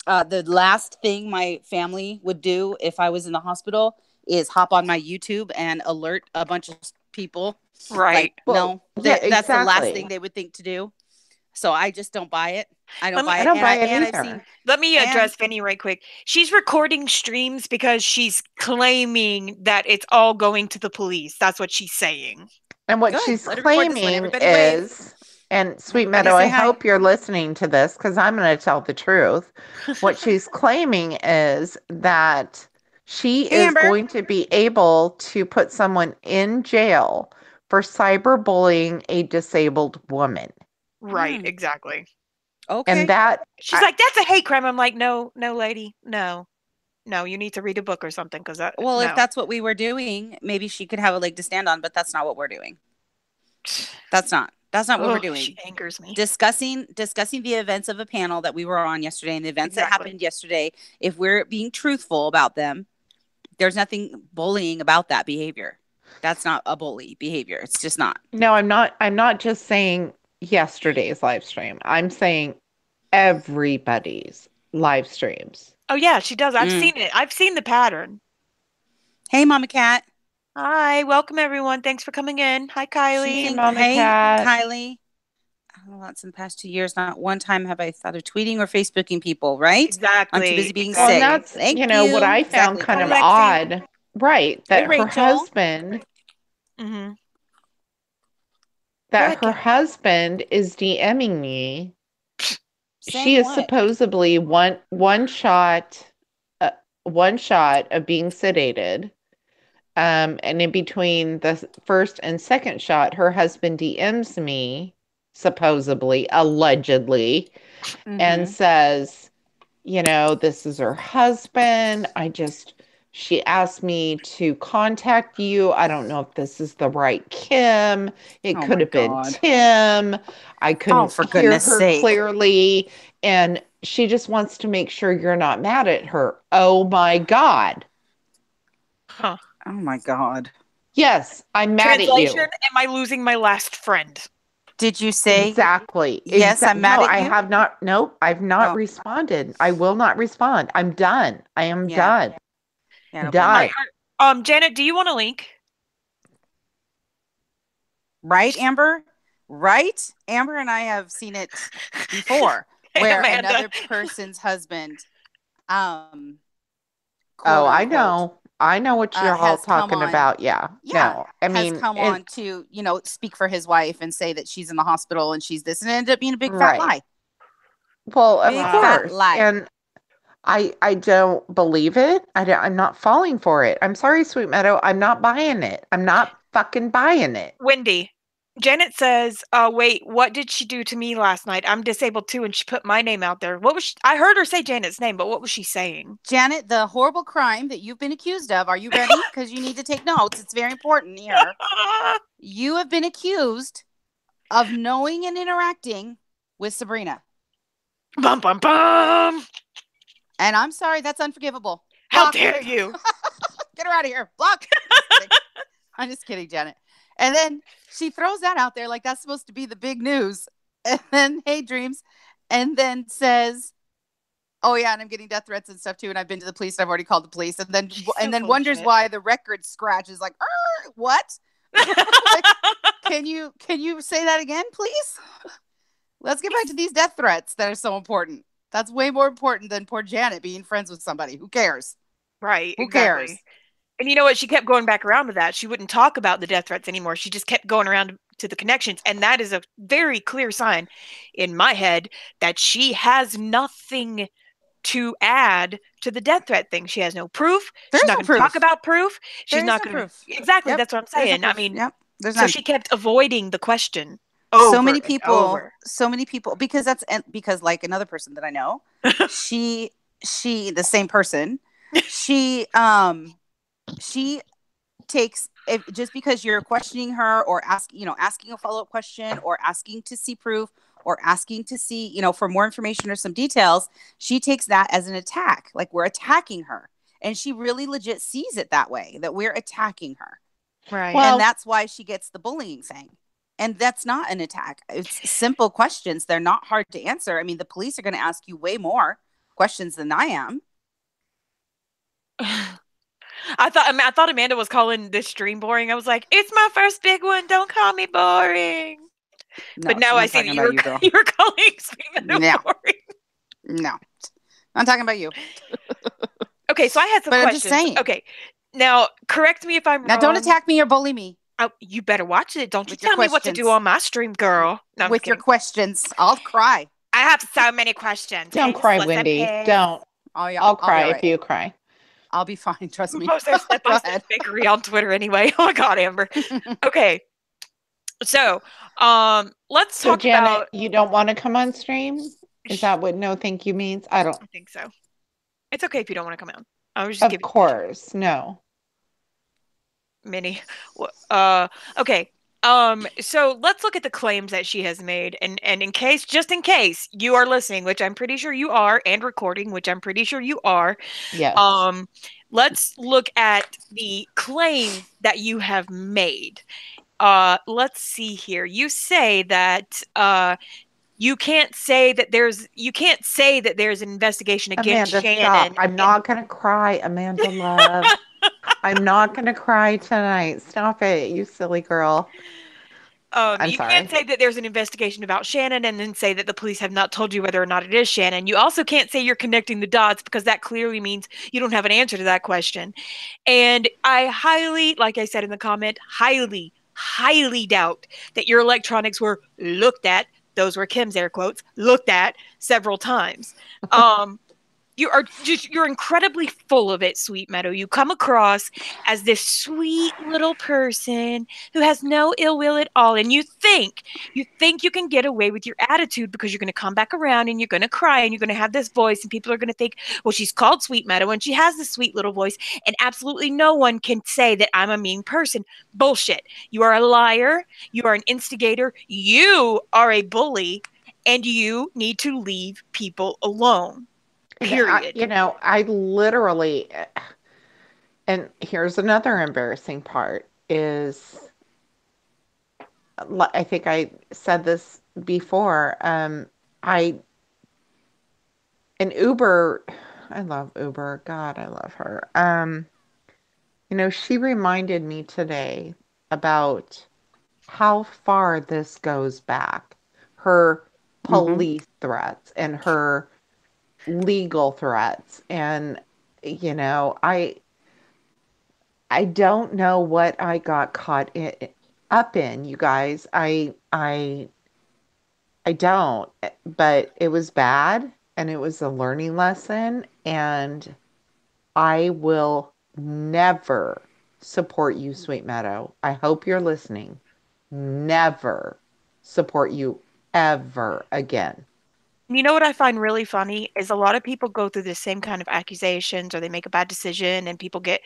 The last thing my family would do if I was in the hospital is hop on my YouTube and alert a bunch of people. Right. Like, Well, no, yeah, that's the last exactly. thing they would think to do. So I just don't buy it. I don't Let me I buy it, don't buy it and I've seen either. let me and address Vinny right quick. She's recording streams because she's claiming that it's all going to the police. That's what she's saying. And what good. she's Let her record this one. claiming Everybody wave. is, and Sweet Everybody Meadow, I say hi. hope you're listening to this because I'm going to tell the truth. What she's claiming is that she Hey, is Amber. going to be able to put someone in jail for cyberbullying a disabled woman. Right, exactly. And Okay. that, She's I, like, "That's a hate crime." I'm like, "No, no, lady. No. No, you need to read a book or something because that Well, if no." that's what we were doing, maybe she could have a leg to stand on, but that's not what we're doing. That's not what we're Oh, doing. she angers me. Discussing the events of a panel that we were on yesterday and the events that Exactly. happened yesterday. If we're being truthful about them, there's nothing bullying about that behavior. That's not a bully behavior. It's just not. no, I'm not just saying yesterday's live stream. I'm saying everybody's live streams. Oh, yeah, she does. I've Mm. seen it. I've seen the pattern. Hey, Mama Cat. Hi, welcome everyone. Thanks for coming in. Hi, She Hey, Kylie. thinks, Mama hey, Cat. Kylie. Oh, that's in the past 2 years. Not one time have I thought of tweeting or Facebooking people, right? I'm too busy Exactly. being Well, and sick. Exactly. that's, Thank what you. I found Exactly, kind Hi, of Kylie. Lexi. odd, right? Hey, Rachel. Mm-hmm. Go That ahead, her Kat. husband is DMing me. She Saying is what? supposedly uh, one shot of being sedated. And in between the first and second shot, her husband DMs me, supposedly, allegedly, and Mm-hmm. says, this is her husband. She asked me to contact you. I don't know if this is the right Kim. It Oh could my have been God. Tim. I Oh, couldn't for hear goodness her sake. clearly. And she just wants to make sure you're not mad at her. Oh my God. Huh. Oh my God. Yes, I'm mad at Translation, you. am I losing my last friend? Did you say, Exactly. yes, I'm No, mad at I you? have not. Nope, I've not Oh, responded. I will not respond. I'm done. I am yeah. done. Yeah, I don't blame All you. right. Done. Janet, do you want a link? Right, Amber? Right? Amber and I have seen it before Hey, where Amanda. another person's husband, um, Oh, quote I unquote, know. I know what you're all has come talking on, about. Yeah. yeah, No, I has mean, come on to, speak for his wife and say that she's in the hospital and she's this, and it ended up being a big fat right. lie. Well, of Big fat Wow. course. lie. And I don't believe it. I'm not falling for it. I'm sorry, Sweet Meadow. I'm not buying it. I'm not fucking buying it. Wendy. Janet says, wait, what did she do to me last night? I'm disabled too, and she put my name out there. What was I heard her say Janet's name, but what was she saying? Janet, the horrible crime that you've been accused of, are you ready? Because you need to take notes. It's very important here. You have been accused of knowing and interacting with Sabrina. Bum, bum, bum. And I'm sorry, that's unforgivable. How Block. dare you? Get her out of here. Block. I'm just kidding, Janet. And then she throws that out there like that's supposed to be the big news. And then, hey, dreams. And then says, oh yeah, and I'm getting death threats and stuff too. And I've been to the police. And I've already called the police. And then She's so full of wonders shit. why the record scratch is like, what? Like, can you say that again, please? Let's get back to these death threats that are so important. That's way more important than poor Janet being friends with somebody. Who cares? Right, Who cares? exactly. And you know what? She kept going back around to that. She wouldn't talk about the death threats anymore. She just kept going around to the connections. And that is a very clear sign in my head that she has nothing to add to the death threat thing. She has no proof. She's There's not no going to talk proof. about proof. She's There is not no going to. proof. Exactly. Yep. That's what I'm There's no saying. I proof. mean, Yep. There's so none. she kept avoiding the question So over many and people, over. because like another person that I know, she the same person, she takes, if just because you're questioning her or asking a follow-up question or asking to see proof or asking to see, for more information or some details, she takes that as an attack, like we're attacking her. And she really legit sees it that way, that we're attacking her. Right. And Well, that's why she gets the bullying thing. And that's not an attack. It's simple questions. They're not hard to answer. I mean, the police are going to ask you way more questions than I am. I thought Amanda was calling this stream boring. I was like, it's my first big one. Don't call me boring. No, But now she's I not see talking that about you, girl. you were calling Sweet Meadow No. boring. No, I'm talking about you. Okay, so I had some But I'm questions. just saying. Okay, now correct me if I'm Now, wrong. don't attack me or bully me Oh, you better watch it. Don't you with your tell me what to do questions. on my stream, girl. No, I'm With just your kidding. questions. I'll cry. I have so many questions. don't cry, Wendy. Don't. Oh, yeah, I'll I'll be cry all if right. you cry. I'll be fine. Trust Who me. posts their step by Go step ahead. bakery on Twitter anyway? Oh my god, Amber. Okay, so let's So, talk Janet, about. you don't want to come on stream? Is that what no thank you means? I don't. I think so. It's okay if you don't want to come out. I was just Of giving course, no. Minnie. Okay. So let's look at the claims that she has made, and just in case you are listening, which I'm pretty sure you are, and recording, which I'm pretty sure you are. Yes. Let's look at the claims that you have made. Let's see here. You say that you can't say that there's an investigation against Amanda, Shannon. stop. I'm not going to cry, Amanda love. I'm not going to cry tonight. Stop it, you silly girl. I'm You can't sorry. say that there's an investigation about Shannon and then say that the police have not told you whether or not it is Shannon. You also can't say you're connecting the dots because that clearly means you don't have an answer to that question. And I highly, like I said in the comment, highly, highly doubt that your electronics were looked at. Those were Kim's air quotes, looked at several times. You're incredibly full of it, Sweet Meadow. You come across as this sweet little person who has no ill will at all, and you think you can get away with your attitude because you're going to come back around and you're going to cry and you're going to have this voice, and people are going to think, well, she's called Sweet Meadow and she has this sweet little voice, and absolutely no one can say that I'm a mean person. Bullshit. You are a liar. You are an instigator. You are a bully, and you need to leave people alone. Period. I literally, and here's another embarrassing part is, I think I said this before. I an Uber, I love Uber. God, I love her. She reminded me today about how far this goes back. Her police threats and her legal threats. And, I don't know what I got caught up in, you guys. I don't, but it was bad and it was a learning lesson, and I will never support you, Sweet Meadow. I hope you're listening. Never support you ever again. You know what I find really funny is a lot of people go through the same kind of accusations or they make a bad decision and people get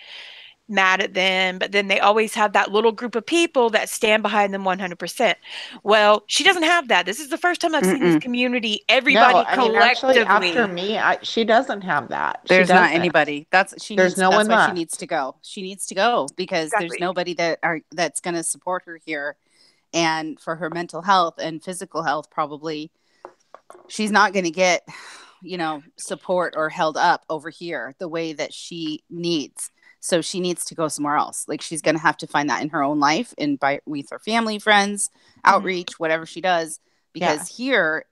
mad at them, but then they always have that little group of people that stand behind them 100%. Well, she doesn't have that. This is the first time I've seen this Mm-mm. community, No, everybody I mean, actually, after collectively. me, she doesn't have that. She There's not doesn't. anybody. There's no That's one why she left. needs to go. She needs to go because there's Exactly. nobody that's going to support her here. And for her mental health and physical health, probably she's not going to get, support or held up over here the way that she needs. So she needs to go somewhere else. Like she's going to have to find that in her own life and with her family, friends, Mhm. outreach, whatever she does. Yeah. Because here,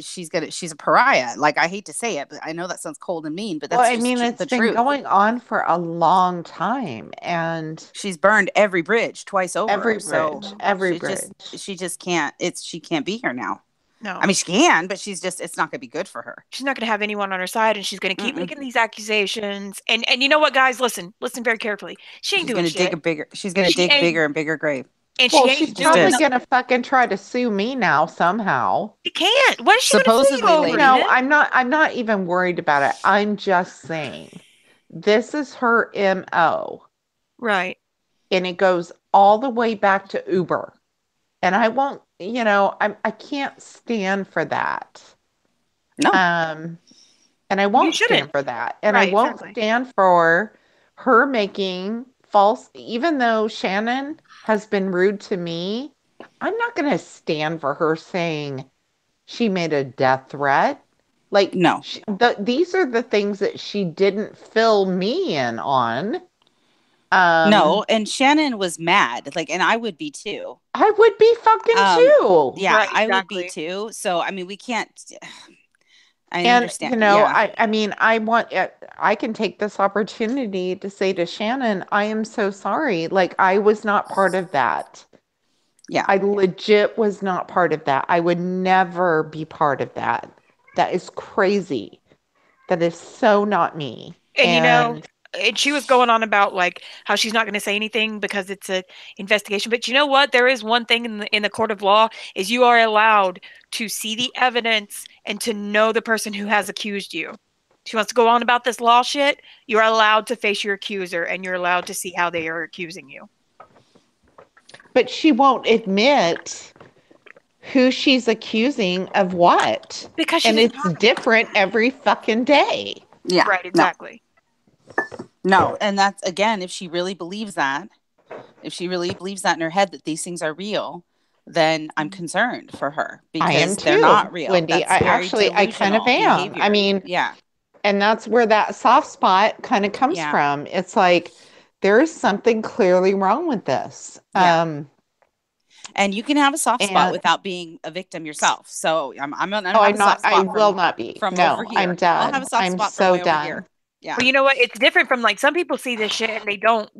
she's a pariah. Like I hate to say it, but I know that sounds cold and mean, but Well, that's I just mean, it's the been truth. going on for a long time, and She's burned every bridge twice over. So every bridge. she just can't. She can't be here now. I No. mean, she can, but it's not going to be good for her. She's not going to have anyone on her side, and she's going to keep Mm-mm. making these accusations. And you know what, guys? Listen very carefully. She ain't She's doing going to dig shit. a bigger. She's going to She dig ain't, bigger and bigger grave. and Well, she she's ain't Just doing probably is. gonna fucking try to sue me now somehow. She can't. What is she going to say Supposedly, over lady. No, it? I'm not even worried about it. I'm just saying this is her MO, Right. and it goes all the way back to Uber. And I won't, I can't stand for that. No, Um, and I You won't shouldn't. stand for that. And I Right. won't Exactly. stand for her making false, even though Shannon has been rude to me, I'm not going to stand for her saying she made a death threat. Like, no, these are the things that she didn't fill me in on. no. Um, And Shannon was mad. Like, and I would be too. I would be fucking Um, too. yeah, Right. I would be Exactly. too. So, I mean, we can't. I And, understand. Yeah, I mean, I can take this opportunity to say to Shannon, I am so sorry. Like, I was not part of that. yeah. I legit was not part of that. I would never be part of that. That is crazy. That is so not me. And And and she was going on about like how she's not going to say anything because it's a investigation. But you know what? There is one thing in the court of law is you are allowed to see the evidence and to know the person who has accused you. She wants to go on about this law shit. You're allowed to face your accuser and you're allowed to see how they are accusing you. but she won't admit who she's accusing of what. Because she And doesn't it's have to. different every fucking day. Yeah. Right, No, exactly. no. And that's, again, if she really believes that, if she really believes that in her head that these things are real, then I'm concerned for her I am because they're too, not real. Wendy. That's very I kind of delusional am. I behavior. mean, Yeah. and that's where that soft spot kind of comes Yeah. from. It's like there is something clearly wrong with this. Yeah. And you can have a soft spot And without being a victim yourself. So I'm gonna oh, have I'm a not, soft I spot will not be. from over No, I'm here. I'll have done. a soft I'm spot from so way over done. here. Yeah. Well, you know what? It's different from like some people see this shit and they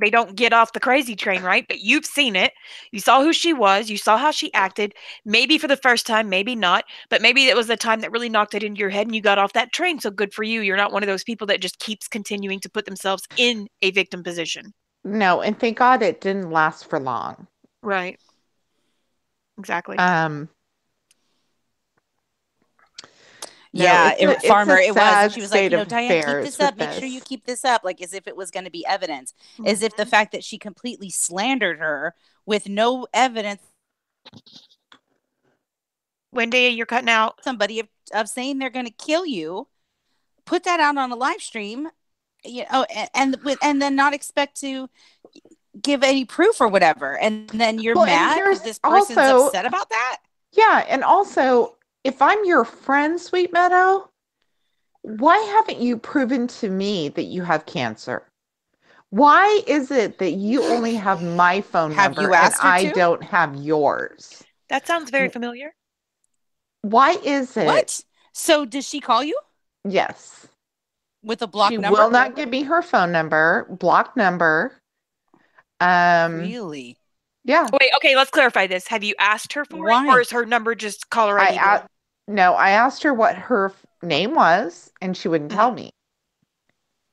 don't get off the crazy train, right? But you've seen it. You saw who she was, you saw how she acted, maybe for the first time, maybe not, but maybe it was the time that really knocked it into your head and you got off that train. So good for you. You're not one of those people that just keeps continuing to put themselves in a victim position. No, and thank God it didn't last for long. Right. Exactly. Um, no, Yeah, it's a farmer, it was. And sad she was like, state of Diane, keep affairs this up. with Make sure you this. keep this up. Like as if it was going to be evidence, as if the Mhm. fact that she completely slandered her with no evidence, Wendy, you're cutting out. somebody of saying they're going to kill you, put that out on a live stream, and then not expect to give any proof or whatever. And then you're Well, and mad here's that this person's also, upset about that. yeah, and also, if I'm your friend, Sweet Meadow, why haven't you proven to me that you have cancer? Why is it that you only have my phone Have number you and asked her I to? don't have yours? That sounds very familiar. Why is it? What? So does she call you Yes. with a She blocked number? will not give me her phone number, blocked number. Really? Yeah. Wait, okay, let's clarify this. Have you asked her for it or Why? is her number just caller I ID blocked? no, I asked her what her name was and she wouldn't tell Mhm. me.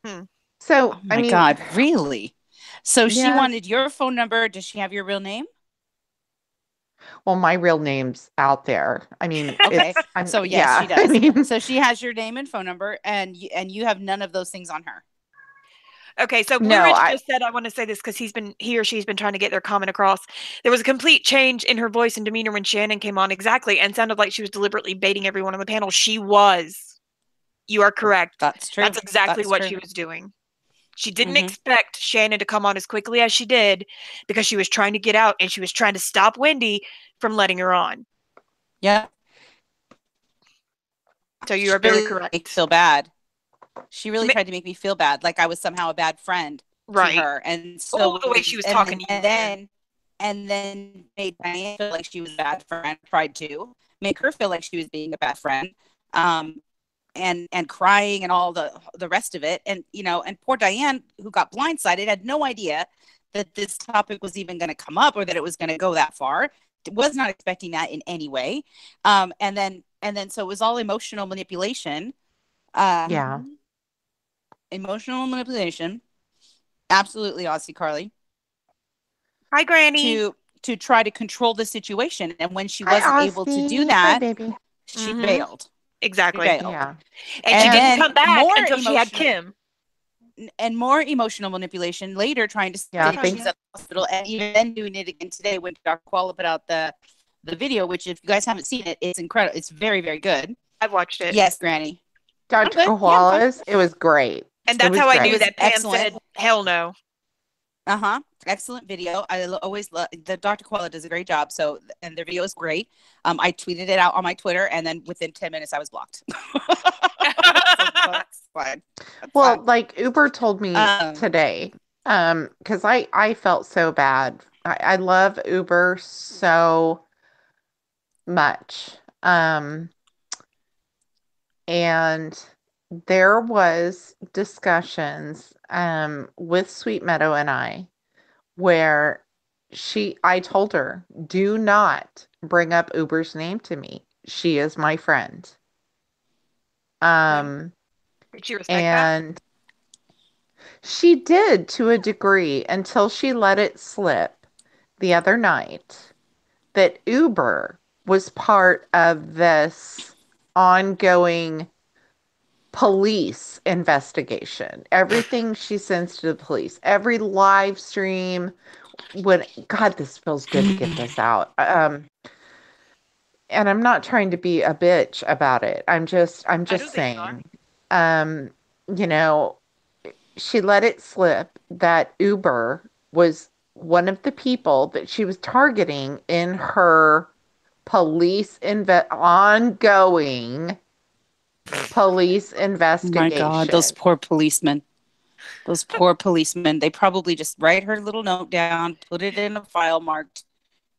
Hmm. So, Oh I my mean, God, really? So she yes. wanted your phone number. Does she have your real name? Well, my real name's out there. I mean, Okay. So yes, yeah. she I does. mean, So she has your name and phone number, and you have none of those things on her. Okay, so Blue No, Ridge just said, I want to say this because he or she's been trying to get their comment across. There was a complete change in her voice and demeanor when Shannon came on, exactly, and sounded like she was deliberately baiting everyone on the panel. She was. You are correct. That's true. That's exactly That's what true. she was doing. She didn't expect Shannon to come on as quickly as she did because she was trying to get out and she was trying to stop Wendy from letting her on. Yeah. So you are very correct. Make me feel bad. She really tried to make me feel bad, like I was somehow a bad friend to her, and so the way she was talking to you, and then made Diane feel like she was a bad friend. Tried to make her feel like she was being a bad friend, and crying and all the rest of it, and and poor Diane, who got blindsided, had no idea that this topic was even going to come up or that it was going to go that far. Was not expecting that in any way, and then so it was all emotional manipulation. yeah. Emotional manipulation. Absolutely, Aussie Carly. Hi, Granny. To try to control the situation. And when she Hi, wasn't able to do that, hi, baby. she bailed. Exactly. She bailed. Yeah. And she didn't come back until she had Kim. And more emotional manipulation later, trying to say she's at the hospital, and even then doing it again today when Dr. Koala put out the video, which if you guys haven't seen it, it's incredible. It's very, very good. I've watched it. Yes, Granny. Dr. Koala's, it was great. And that's how I knew that Pam said, hell no. Excellent video. I always love the Dr. Koala does a great job. So, and their video is great. I tweeted it out on my Twitter, and then within 10 minutes, I was blocked. That's fine. Well, like Uber told me today, because I felt so bad. I love Uber so much. And there was discussions with Sweet Meadow and I where I told her, do not bring up Uber's name to me. She is my friend. Did she respect and that? She did to a degree until she let it slip the other night that Uber was part of this ongoing police investigation. Everything she sends to the police, every live stream, God, this feels good to get this out. And I'm not trying to be a bitch about it. I'm just saying, she let it slip that Uber was one of the people that she was targeting in her ongoing police investigation. Oh my God, those poor policemen. Those poor policemen. They probably just write her little note down, put it in a file marked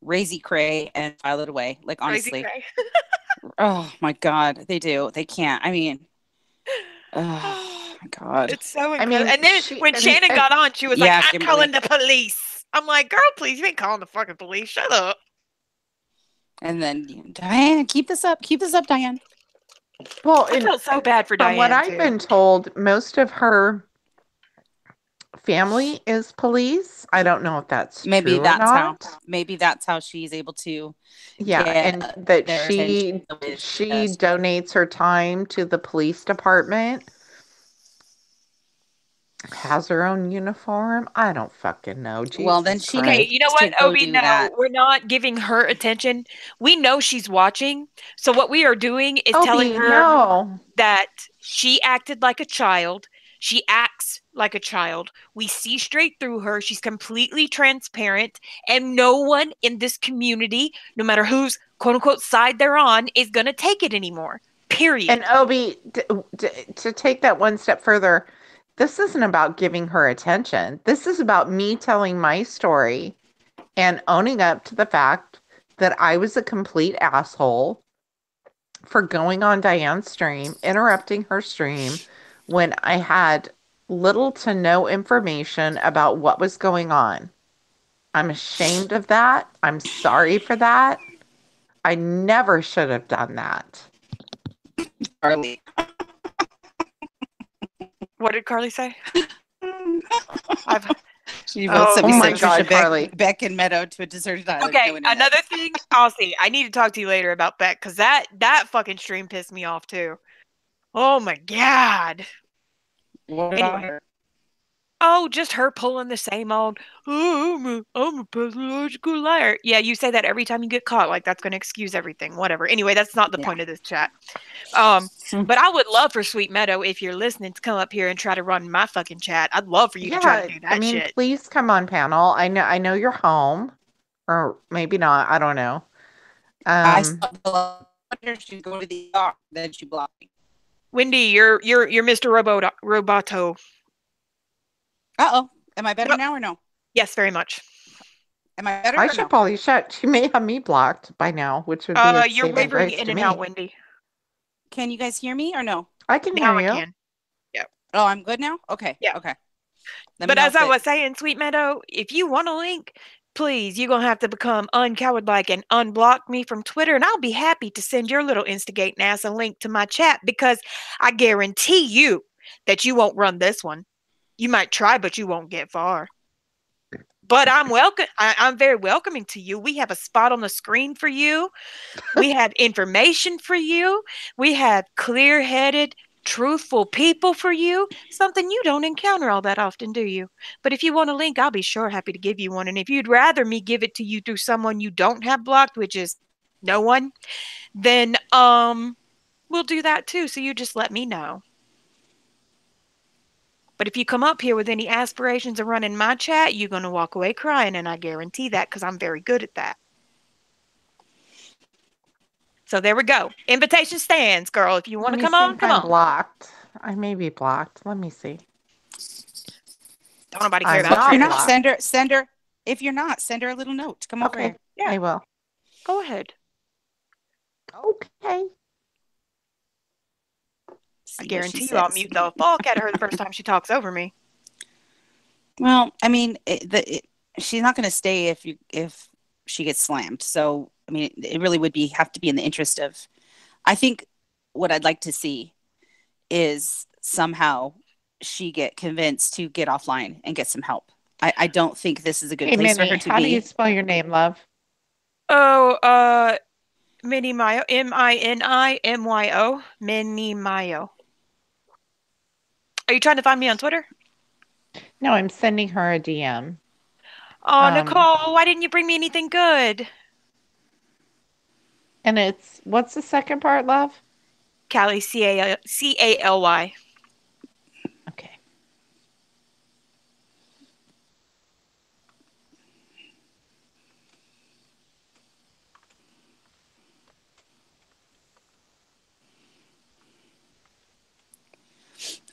Razy Cray, and file it away. Like, honestly. Oh my God, they do. They can't. I mean, oh my God. It's so incredible. And then when Shannon got on, she was like, I'm calling the police. I'm like, girl, please, you ain't calling the fucking police. Shut up. And then, Diane, keep this up. Keep this up, Diane. Well, I felt so bad for Diane. From what I've been told, most of her family is police. I don't know if that's true or not. Maybe that's how she's able to. Yeah, and that she donates her time to the police department. Has her own uniform. I don't fucking know. Jesus well, then she. Okay, you know what, Obi? No, we're not giving her attention. We know she's watching. So what we are doing is telling her that she acted like a child. She acts like a child. We see straight through her. She's completely transparent, and no one in this community, no matter whose quote unquote side they're on, is going to take it anymore. Period. And Obi, to take that one step further. This isn't about giving her attention. This is about me telling my story and owning up to the fact that I was a complete asshole for going on Diane's stream, interrupting her stream when I had little to no information about what was going on. I'm ashamed of that. I'm sorry for that. I never should have done that. Carly. What did Carly say? She votes my God, Carly. Beck and Meadow to a deserted island. Okay, another thing, Aussie, I need to talk to you later about Beck, because that fucking stream pissed me off too. Oh my God. What about her? Oh, just her pulling the same old, "Oh, I'm a pathological liar." Yeah, you say that every time you get caught, like that's gonna excuse everything, whatever. Anyway, that's not the Yeah. point of this chat. Um, Hmm. but I would love for Sweet Meadow, if you're listening, to come up here and try to run my fucking chat. I'd love for you to try to Yeah, do I that mean, shit. please come on panel. I know you're home, or maybe not. I don't know. I Um, saw the letter, she's going to the ER, then she blocked me. Wendy, you're Mr. Roboto. Uh-oh. Am I better Nope. now or no? Yes, very much. Am I better I or should no? probably shut. She may have me blocked by now, which would be a You're saving wavering grace in to and out, me. Wendy. Can you guys hear me or no? I can Now hear I you. can. Yep. Oh, I'm good now? Okay. Yeah. Okay. Let me But know as if I it. was saying, Sweet Meadow, if you want a link, please, you're going to have to become uncowardlike and unblock me from Twitter, and I'll be happy to send your little instigating ass a link to my chat because I guarantee you that you won't run this one. You might try, but you won't get far. But I'm welcome. I'm very welcoming to you. We have a spot on the screen for you. We have information for you. We have clear headed, truthful people for you. Something you don't encounter all that often, do you? But if you want a link, I'll be sure happy to give you one. And if you'd rather me give it to you through someone you don't have blocked, which is no one, then we'll do that too. So you just let me know. But if you come up here with any aspirations of running my chat, you're going to walk away crying, and I guarantee that because I'm very good at that. So there we go. Invitation stands, girl. If you want Let to me come see on, if come I'm on. blocked. I may be blocked. Let me see. Don't nobody care I'm Well, about if you're not you. not, blocked. send her. If you're not, send her a little note to come over Okay, here. Yeah, I will. go ahead. Okay. I See what she guarantee you I'll says. mute the fuck out of her the first time she talks over me. Well, I mean, she's not going to stay if she gets slammed. So, I mean, it really would be have to be in the interest of. I think what I'd like to see is somehow she get convinced to get offline and get some help. I don't think this is a good Hey, place for Minnie, her to how do you be. spell your name, love? Oh, Minnie Mayo, Minimyo, Minnie Mayo. Are you trying to find me on Twitter? No, I'm sending her a DM. Oh, Um, Nicole, why didn't you bring me anything good? and it's what's the second part, love? Callie, Caly. Okay.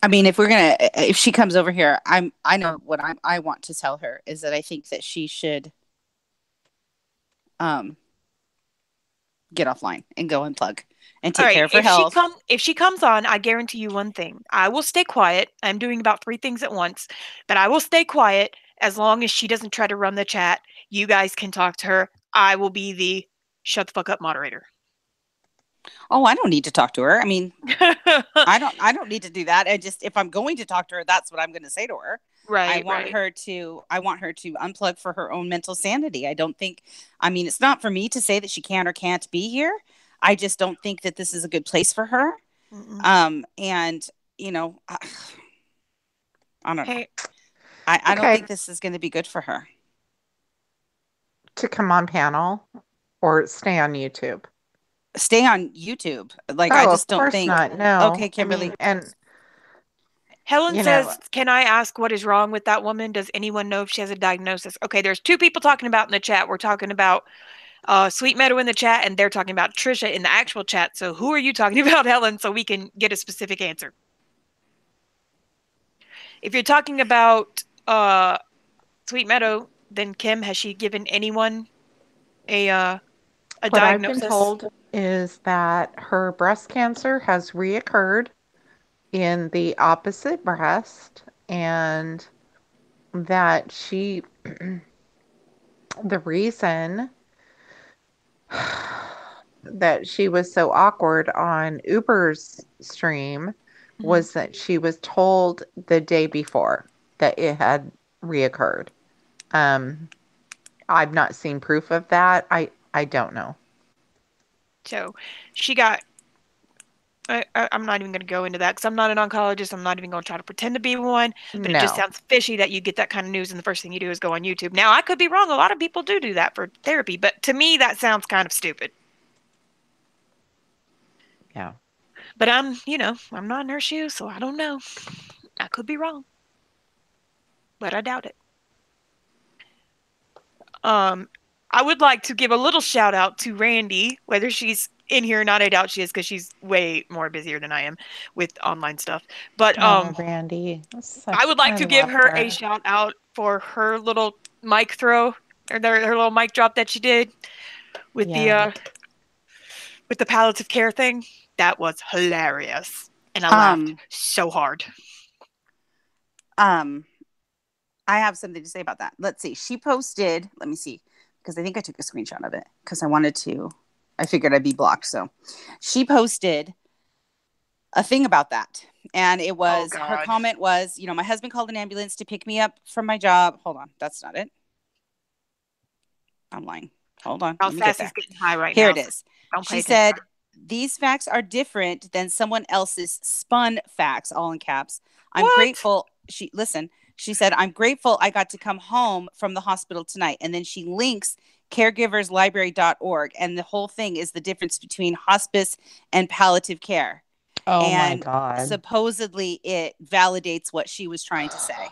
I mean, if she comes over here, I know what I want to tell her is that I think that she should um get offline and go unplug and All take right, care of her health. if she comes on, I guarantee you one thing. I will stay quiet. I'm doing about 3 things at once, but I will stay quiet as long as she doesn't try to run the chat. You guys can talk to her. I will be the shut the fuck up moderator. Oh, I don't need to talk to her. I mean, I don't need to do that. I just if I'm going to talk to her, that's what I'm going to say to her. Right, right. I want her to unplug for her own mental sanity. I don't think I mean, it's not for me to say that she can or can't be here. I just don't think that this is a good place for her. Mm-mm. And you know, I don't know. Hey, I don't Okay, think this is going to be good for her. to come on panel or stay on YouTube. Stay on YouTube. Like I Oh, of just don't course think not. No. okay, I mean, Kimberly. and Helen you know, says, "Can I ask what is wrong with that woman? Does anyone know if she has a diagnosis?" Okay, there's two people talking about in the chat. We're talking about Sweet Meadow in the chat, and they're talking about Trisha in the actual chat. So who are you talking about, Helen, so we can get a specific answer? If you're talking about Sweet Meadow, then Kim, has she given anyone a what I've been diagnosis? told is that her breast cancer has reoccurred in the opposite breast and that the reason that she was so awkward on Uber's stream Mhm. was that she was told the day before that it had reoccurred. Um, I've not seen proof of that. I don't know. So she got I'm not even going to go into that because I'm not an oncologist. I'm not even going to try to pretend to be one. But it just No. sounds fishy that you get that kind of news and the first thing you do is go on YouTube. Now, I could be wrong. A lot of people do that for therapy. But to me, that sounds kind of stupid. Yeah. But I'm not in her shoes, so I don't know. I could be wrong, but I doubt it. Um, I would like to give a little shout out to Randy, whether she's in here or not. I doubt she is because she's way more busier than I am with online stuff. But Oh, Randy. I would like I to give love her a her. shout out for her little mic throw or her little mic drop that she did with Yeah. the palliative care thing. That was hilarious, and I laughed Um, so hard. um, I have something to say about that. Let's see. She posted, let me see, because I think I took a screenshot of it because I figured I'd be blocked. So she posted a thing about that. And it Oh was, her God. comment was, my husband called an ambulance to pick me up from my job. Hold on. That's not it. I'm lying. Hold on. Oh, Let me get Sassy's there. getting high right Here now, it so is. don't pay She attention to said, her. these facts are different than someone else's spun facts, all in caps. I'm What? grateful. She said, I'm grateful I got to come home from the hospital tonight. And then she links caregiverslibrary.org. And the whole thing is the difference between hospice and palliative care. Oh my And God. supposedly it validates what she was trying to say.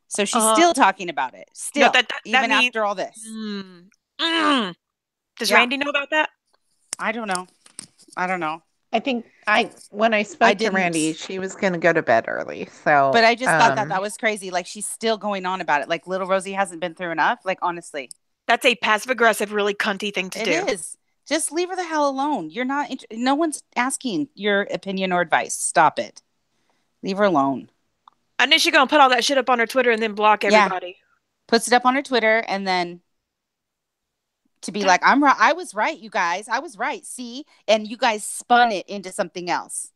So she's Uh, still talking about it, no, still, that even means. after all this. Mm, mm. Does Yeah, Randy know about that? I don't know. I don't know. I think when I I spoke to Randy, didn't. she was going to go to bed early. But So, I just thought that was crazy. Like, she's still going on about it. Like, little Rosie hasn't been through enough. Like, honestly, That's a passive aggressive, really cunty thing to it do. is. Just leave her the hell alone. You're not, no one's asking your opinion or advice. Stop it. Leave her alone. And then she's gonna put all that shit up on her Twitter and then block Yeah. everybody. Puts it up on her Twitter and then to be like, I'm right. I was right, you guys. I was right. See? And you guys spun it into something else.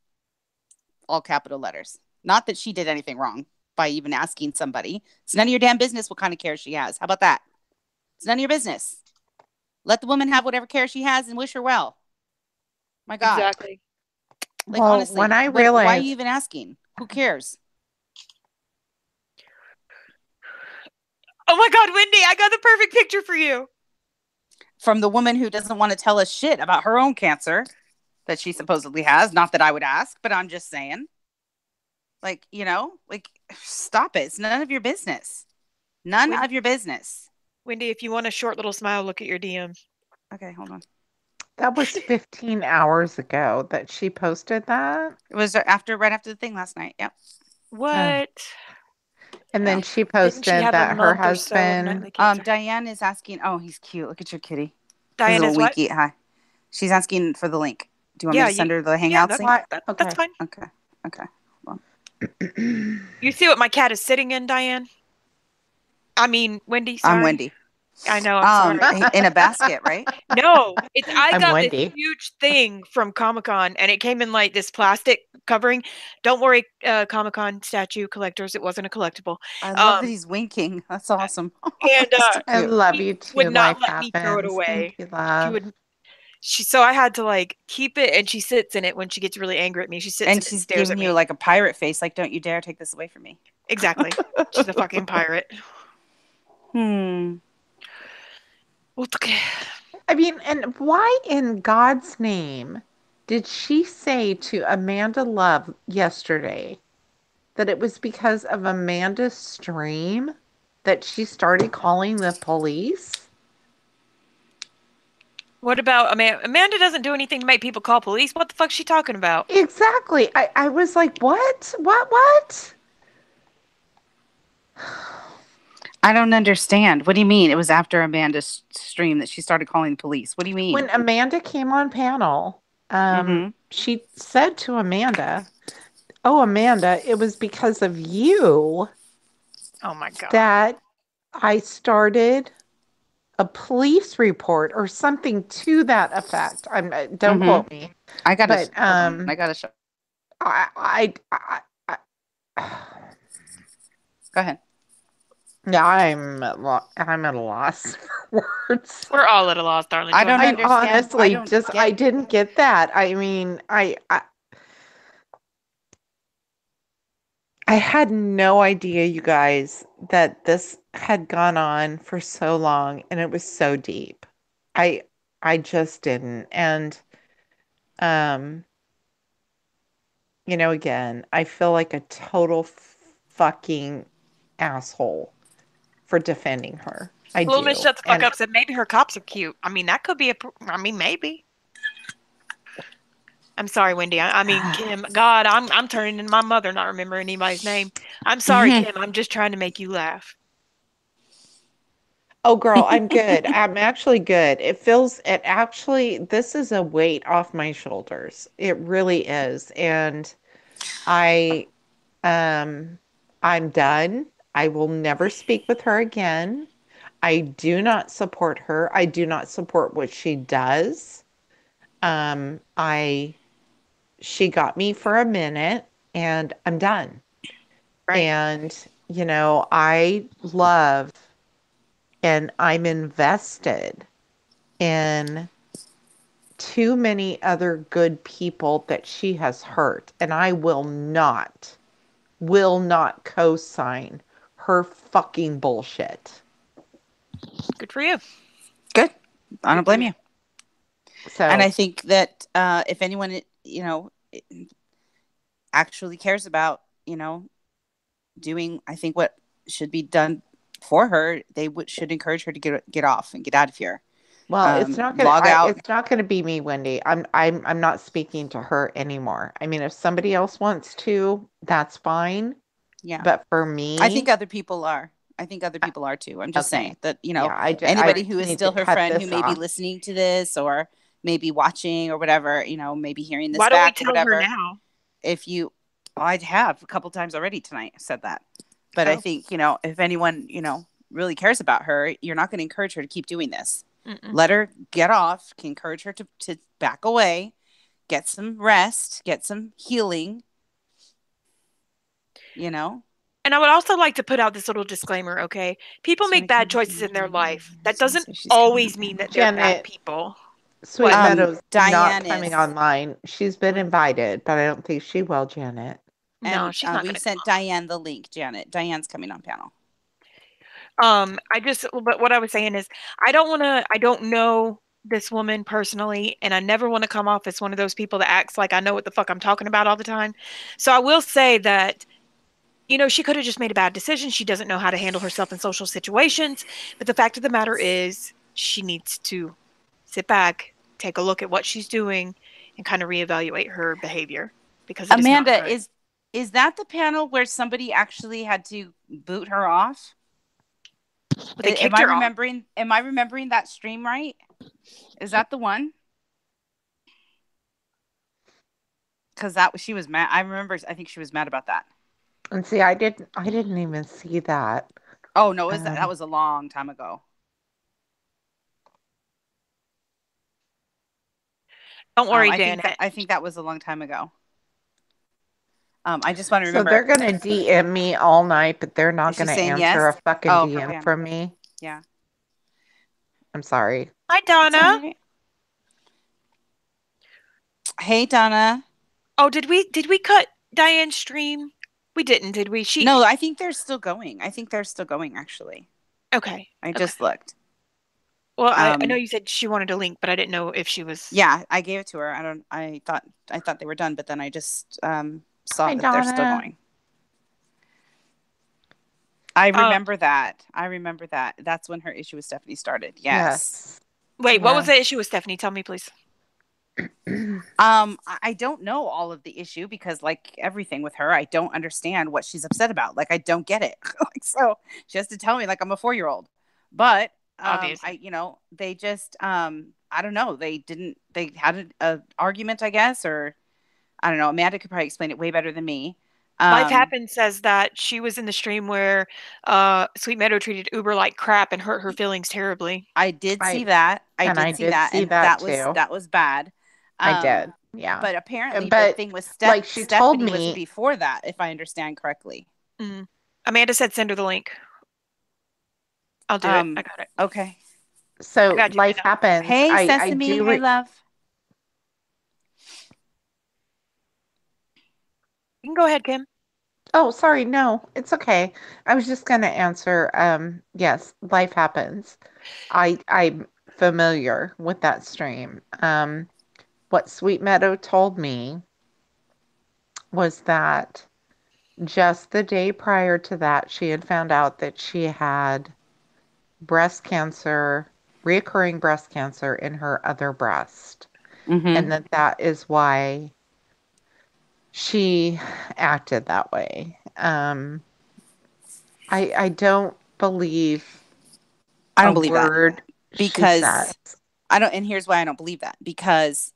All capital letters. Not that she did anything wrong by even asking somebody. It's none of your damn business what kind of care she has. How about that? It's none of your business. Let the woman have whatever care she has and wish her well. My God. Exactly. Like, well, when honestly, I why are you realized, even asking? Who cares? Oh my God, Wendy, I got the perfect picture for you. From the woman who doesn't want to tell us shit about her own cancer that she supposedly has. Not that I would ask, but I'm just saying. Like, like, stop it. It's none of your business. None of your business. Wendy, if you want a short little smile, look at your DMs. Okay, hold on. that was 15 hours ago that she posted that. It was right after the thing last night. Yep. What? And Yeah. then she Didn't she posted have a that her month or so of husband, nightly cancer? Diane is asking. Oh, he's cute. Look at your kitty. Diane His is little what? winky. Hi. She's asking for the link. Do you want me Yeah, to send her the yeah, Hangouts that's link? what? that's Okay. fine. Okay. Okay. Hold You see what my cat is sitting in, Diane? I mean, Wendy, on. I'm sorry. Wendy. I know, I'm sorry. In a basket, right? No, I I'm got this Wendy. huge thing from Comic-Con and it came in like this plastic covering. Don't worry, Comic-Con statue collectors, it wasn't a collectible. I love that Um, he's winking. That's awesome. and That's so I cute. love she you would too. not Life let me throw it happens. Thank away. you, She love. would so I had to like keep it and she sits in it when she gets really angry at me. She sits in And it and she's stares at giving you me. like a pirate face. Like, don't you dare take this away from me. Exactly. She's a fucking pirate. Hmm. Okay. I mean, and why in God's name did she say to Amanda Love yesterday that it was because of Amanda's stream that she started calling the police? What about Amanda? Amanda doesn't do anything to make people call police. What the fuck's she talking about? Exactly. I was like, what? What? I don't understand. What do you mean? It was after Amanda's stream that she started calling the police. What do you mean? When Amanda came on panel, Mm-hmm. she said to Amanda, "Oh, Amanda, it was because of you Oh my God. that I started a police report or something to that effect." Don't Mm-hmm. quote me, I gotta but hold on. I gotta show. I Go ahead. yeah, I'm at a loss for words. We're all at a loss, darling. I Go don't ahead. I understand. honestly I I get. didn't get that. I mean, I I had no idea, you guys, that this had gone on for so long and it was so deep. I I just didn't. And um, again, I feel like a total fucking asshole for defending her. I Little Miss do. shut the fuck And up said maybe her cops are cute. I mean, that could be I mean, maybe. I'm sorry, Wendy. I mean, Kim. God, I'm turning into my mother, not remember anybody's name. I'm sorry, Mhm. Kim. I'm just trying to make you laugh. oh girl, I'm good. I'm actually good. It actually, this is a weight off my shoulders. It really is. And I um I'm done. I will never speak with her again. I do not support her. I do not support what she does. I She got me for a minute and I'm done. Right. And I love and I'm invested in too many other good people that she has hurt, and I will not co-sign her fucking bullshit. Good for you. Good. I don't Good for blame you. you. And So, I think that if anyone, actually cares about, doing, I think what should be done for her, they should encourage her to get off and get out of here. well, it's not gonna Log out. it's not gonna be me, Wendy. I'm not speaking to her anymore. I mean, if somebody else wants to, that's fine. Yeah. But for I think me, other people are. I think other uh, people are too. I'm just okay. saying that, Yeah, I anybody just who is need to still her cut friend who this may be off. listening to this or maybe watching or whatever, maybe hearing this Why don't we back or tell her whatever. now? If you, I'd have a couple times already tonight said that. But I Oh. think, if anyone, really cares about her, you're not going to encourage her to keep doing this. Mm-mm. Let her get off, encourage her to back away, get some rest, get some healing, you know? And I would also like to put out this little disclaimer, okay? People Sorry, make bad Kim. choices in their life. I That was going to doesn't say she's coming on always mean that panel. they're bad Janet, people. Sweet What? Meadow's not Diane coming is. online. She's been invited, but I don't think she will, Janet. No, And she's not we going to sent Diane the link, Janet. Diane's coming on panel. but what I was saying is, I don't know this woman personally, and I never want to come off as one of those people that acts like I know what the fuck I'm talking about all the time. So I will say that, she could have just made a bad decision. She doesn't know how to handle herself in social situations. But the fact of the matter is, she needs to sit back, take a look at what she's doing, and kind of reevaluate her behavior because it is not Amanda, good. is that the panel where somebody actually had to boot her off? But they Am kicked I her off. remembering? Am I remembering that stream right? Is that the one? Because she was mad. I remember. I think she was mad about that. And see, I didn't even see that. Oh no, that Um, was a long time ago. Don't worry, I think that Janet. was a long time ago. I just want to so remember. they're gonna DM me all night, but they're not Is she gonna saying answer a yes? fucking Oh, for DM panel. from me. Yeah, I'm sorry. Hi, it's all Donna. right. Hey, Donna. Oh, did we cut Diane's stream? We didn't, did we? No, I think they're still going. Actually. Okay. I Okay. just looked. Well, I know you said she wanted a link, but I didn't know if she was. Yeah, I gave it to her. I thought they were done, but then I just saw Hi, that they're still Donna. going. I Uh, remember that. That's when her issue with Stephanie started. Yes. Yes. Wait, what was the Yes. issue with Stephanie? Tell me, please. I don't know all of the issue because, like everything with her, I don't understand what she's upset about. Like, I don't get it. Like, so she has to tell me like I'm a 4-year-old. But Obviously. they just I don't know. They had a argument, I guess, or I don't know. Amanda could probably explain it way better than me. Life Um, Happens says that she was in the stream where Sweet Meadow treated Uber like crap and hurt her feelings terribly. I did I see that. and I did see And that too. that was bad. I Um, did. Yeah. but apparently the But thing with like she told Stephanie was me, before that, if I understand correctly. Mm. Amanda said send her the link. I'll do it. I got it. Okay. I so got you, life Meadow. happens. Hey, I Sesame. do Hey, love. You can go ahead, Kim. Oh, sorry. No, it's okay. I was just going to answer. Yes, life happens. I'm familiar with that stream. What Sweet Meadow told me was that just the day prior to that, she had found out that she had breast cancer, reoccurring breast cancer in her other breast, Mm-hmm. and that is why she acted that way. I don't believe I a don't believe that word she says. because I don't, and here's why I don't believe that. Because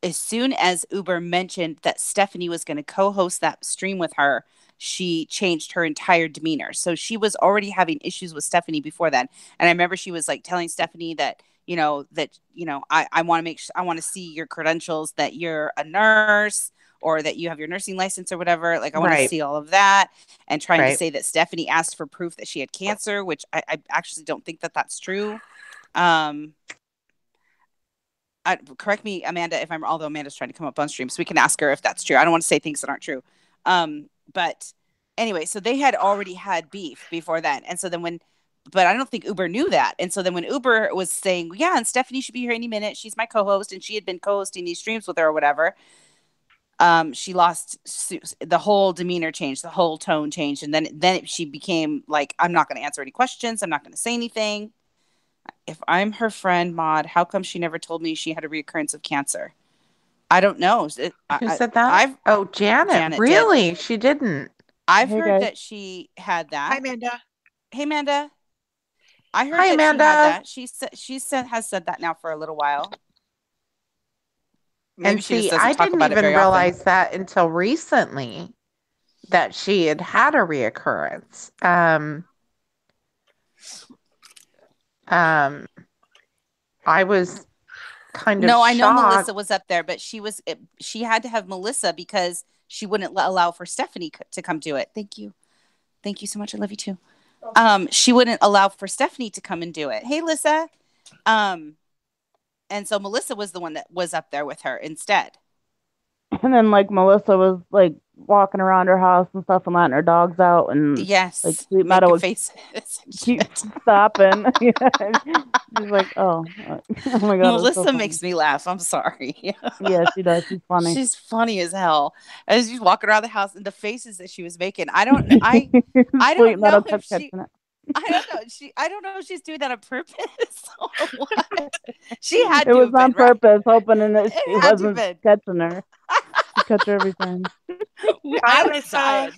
as soon as Uber mentioned that Stephanie was going to co-host that stream with her, she changed her entire demeanor. So she was already having issues with Stephanie before then. And I remember she was like telling Stephanie that, I want to I want to see your credentials, that you're a nurse or that you have your nursing license or whatever. Like, I want to Right, see all of that, and trying to right. say that Stephanie asked for proof that she had cancer, which I actually don't think that that's true. Um, correct me, Amanda, if I'm, although Amanda's trying to come up on stream, so we can ask her if that's true. I don't want to say things that aren't true. But anyway, so they had already had beef before then. And so then but I don't think Uber knew that. And so then when Uber was saying, yeah, and Stephanie should be here any minute, she's my co-host, and she had been co-hosting these streams with her or whatever, she lost the whole demeanor changed, the whole tone changed. And then she became like, I'm not going to answer any questions. I'm not going to say anything. If I'm her friend, Maud, how come she never told me she had a reoccurrence of cancer? I don't know. Who said that? I've Oh, Janet. Janet did. Really? She didn't. I've Hey heard guys. that she had Hi, that. Amanda. Hey, Amanda. I heard Hi, that she had Amanda. that. She has said that now for a little while. And Maybe she just see, I doesn't talk didn't about it even very often. realize that until recently that she had had a reoccurrence. Um, I was kind of No, I know Melissa shocked. was up there, but she had to have Melissa because she wouldn't allow for Stephanie to come do it. Thank you. Thank you so much. I love you too. She wouldn't allow for Stephanie to come and do it. Hey, Lissa. Um, and so Melissa was the one that was up there with her instead. And then like Melissa was like walking around her house and stuff and letting her dogs out, and Yes, like Sweet Meadow making would faces. keep stopping. Yeah. She's like, oh my god, it's so Melissa funny. makes me laugh. I'm sorry. Yeah, she does. She's funny. She's funny as hell. As she's walking around the house and the faces that she was making. I don't Sweet Meadow know if kept catching it. I don't know if she's doing that on purpose or what. She had It to was have on been, right? purpose, hoping that she It had to have wasn't been. catching her. She catch her every time. Hi, I was Lisa. dying.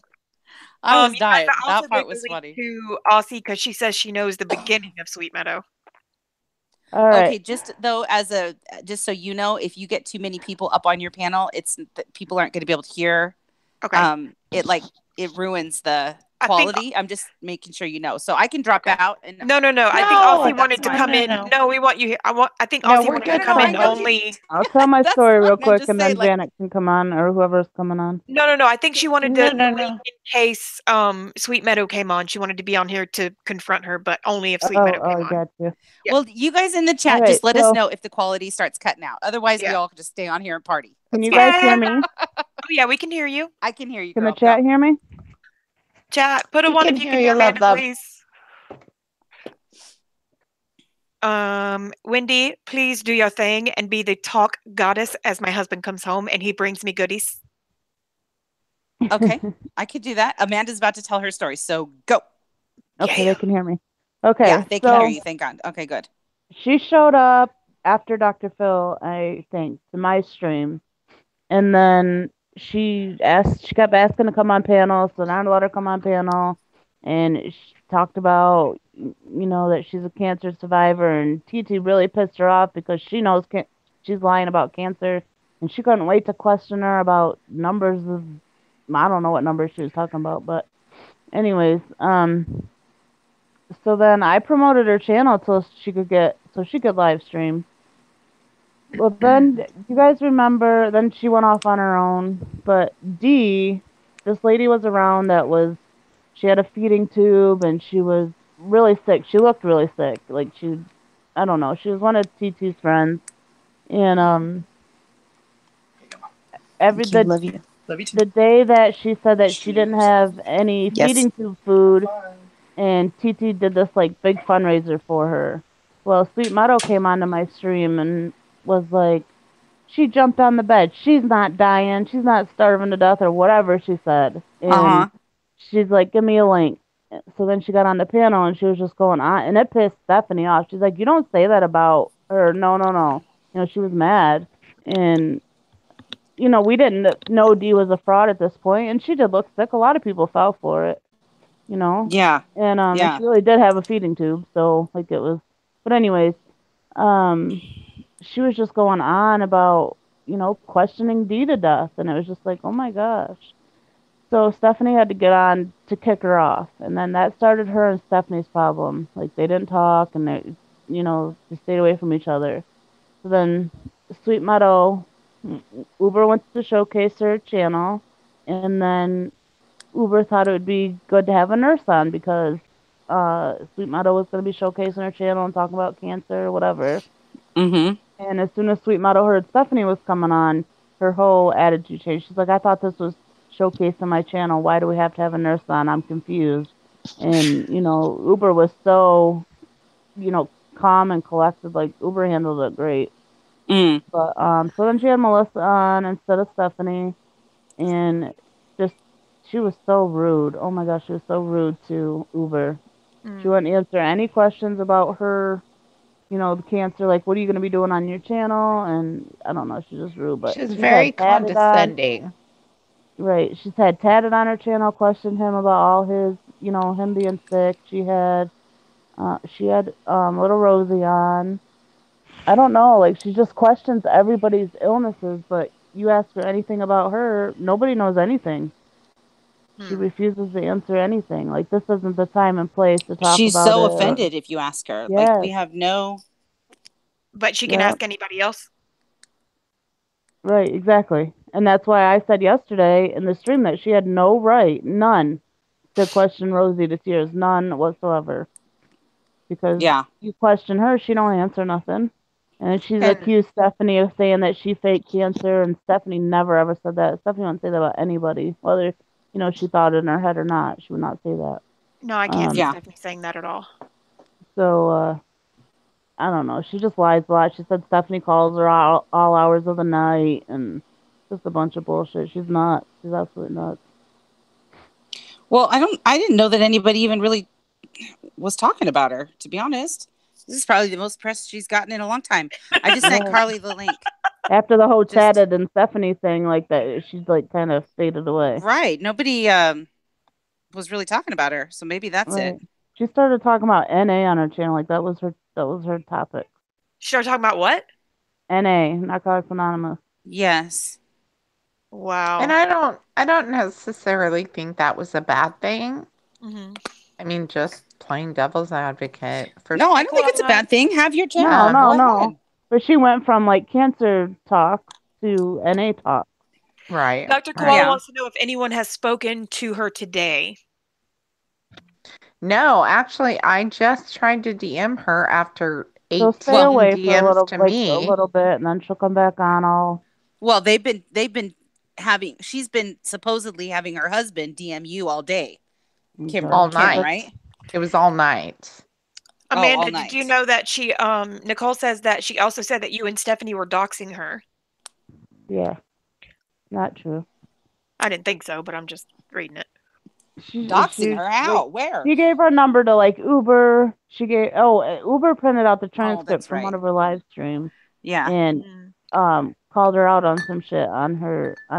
I was You dying. guys, I also That part gave the was link funny. to Aussie because she says she knows the beginning of Sweet Meadow. All right. Okay, just so you know, if you get too many people up on your panel, people aren't going to be able to hear. Okay. It ruins the I think quality. I'm just making sure you know. So I can drop okay. out and No. I think No, Aussie wanted to fine. come in. No, we want you here. I think No, Aussie we're wanted good to come for in I know only. I'll tell my that's story fine. real I'm quick, just and saying, then like, Janet can come on, or whoever's coming on. No. I think she wanted No, the no, link no. in case Sweet Meadow came on. She wanted to be on here to confront her, but only if Sweet Oh, Meadow came I on. got you. Yeah. well, you guys in the chat, All right, just let us so- know if the quality starts cutting out. Otherwise, we Yeah. all can just stay on here and party. Can That's you fine. guys hear me? Oh yeah, we can hear you. I can hear you, Can the girl. chat Go. hear me? Chat, put a We one can if you hear can you, hear love, Amanda, love. please. Wendy, please do your thing and be the talk goddess as my husband comes home and he brings me goodies. Okay, I could do that. Amanda's about to tell her story, so go. Okay, Yeah. they can hear me. Okay, Yeah, they can so hear you. Thank God. Okay, good. she showed up after Dr. Phil, I think, to my stream, and then she kept asking to come on panel, so now I let her come on panel, and she talked about, that she's a cancer survivor, and TT really pissed her off because she knows she's lying about cancer, and she couldn't wait to question her about numbers of, I don't know what numbers she was talking about, but anyways, so then I promoted her channel so she could live stream. Well, then you guys remember? Then she went off on her own. But this lady was around she had a feeding tube and she was really sick. She looked really sick. Like I don't know. She was one of TT's friends, and Thank you. Love you. the day that she said that she didn't have any Yes. feeding tube food, and TT did this like big fundraiser for her. Well, Sweet Meadow came onto my stream and was like, she jumped on the bed. She's not dying. She's not starving to death or whatever she said. And she's like, give me a link. So then she got on the panel and she was just going on, and it pissed Stephanie off. She's like, you don't say that about her. No, no, no. You know, she was mad. And you know, we didn't know Dee was a fraud at this point, and she did look sick. A lot of people fell for it, you know. Yeah. And she really did have a feeding tube, so like it was. But anyways, she was just going on about, you know, questioning Dee to death, and it was just like, oh my gosh. So Stephanie had to get on to kick her off, and then that started her and Stephanie's problem. Like they didn't talk, and they, you know, they stayed away from each other. So then Sweet Meadow, Uber went to showcase her channel, and then Uber thought it would be good to have a nurse on because Sweet Meadow was going to be showcasing her channel and talking about cancer or whatever. Mm-hmm. And as soon as Sweet Meadow heard Stephanie was coming on, her whole attitude changed. She's like, I thought this was showcasing my channel. Why do we have to have a nurse on? I'm confused. And, you know, Uber was so, you know, calm and collected. Like, Uber handled it great. But so then she had Melissa on instead of Stephanie, and just she was so rude. Oh my gosh, she was so rude to Uber. She wouldn't answer any questions about her, you know, the cancer. Like, what are you going to be doing on your channel? And I don't know, she's just rude. But She's she's very had tatted on. condescending. Right, she's had tatted on her channel, questioned him about all his, you know, him being sick. She had little Rosie on. I don't know, like she just questions everybody's illnesses, but you ask her anything about her, nobody knows anything. She refuses to answer anything. Like this isn't the time and place to talk She's about so it. offended if you ask her. Like Yes, we have no. But she can yep, ask anybody else. right, exactly. And that's why I said yesterday in the stream that she had no right, none, to question Rosie to tears, none whatsoever. Because Yeah. you question her, she don't answer nothing. And she's And accused Stephanie of saying that she faked cancer, and Stephanie never ever said that. Stephanie wouldn't say that about anybody, whether you know she thought it in her head or not. She would not say that. No, I can't see Um, Yeah. Stephanie saying that at all. so I don't know. She just lies a lot. She said Stephanie calls her all hours of the night, and just a bunch of bullshit. She's nuts. She's absolutely nuts. Well, I didn't know that anybody even really was talking about her, to be honest. This is probably the most press she's gotten in a long time. I just sent Right. Carly the link. After the whole Just chatted and Stephanie thing like that, she's like kind of faded away. right. Nobody was really talking about her, so maybe that's Right. it. She started talking about NA on her channel. Like that was her topic. She started talking about what? NA, Narcotics Anonymous. Yes. Wow. I don't necessarily think that was a bad thing. Mm-hmm. I mean, just playing devil's advocate for No, I don't think it's a bad thing. Have your channel. No, Go ahead. But she went from like cancer talk to NA talk. right, Dr. Koala right. wants to know if anyone has spoken to her today. No, actually, I just tried to DM her after So stay 18 away for DMs to a me. little bit, and then she'll come back on all. Well, they've been having. She's been supposedly having her husband DM you all day. All Kim, night. right? It was all night. Amanda, all did you night. know that she Nicole says that she also said that you and Stephanie were doxing her? Yeah, not true. I didn't think so, but I'm just reading it. Doxing her? How? Where? She gave her number to like Uber. Uber printed out the transcript that's from one right. of her live streams Yeah. and called her out on some shit on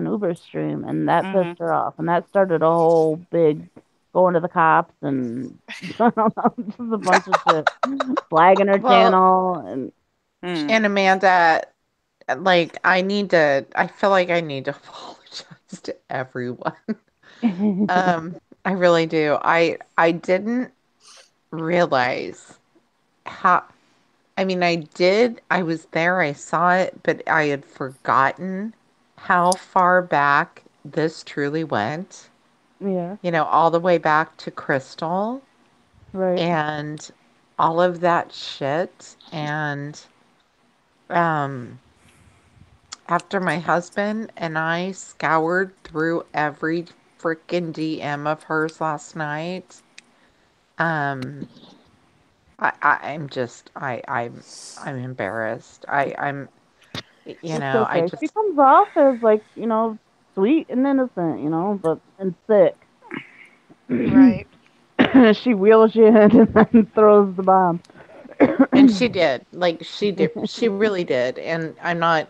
Uber's stream, and that pissed her off, and that started a whole big going to the cops and I don't know, just a bunch of shit, flagging her channel and Amanda, like I feel like I need to apologize to everyone. I really do. I didn't realize how, I mean, I was there, I saw it, but I had forgotten how far back this truly went. Yeah. You know, all the way back to Crystal. Right. And all of that shit. And after my husband and I scoured through every freaking DM of hers last night. Um, I'm just, I'm embarrassed. It's I okay. She just, comes off as like, sweet and innocent, but and sick. Right. She wheels you in and then throws the bomb. and she did, she really did. And I'm not,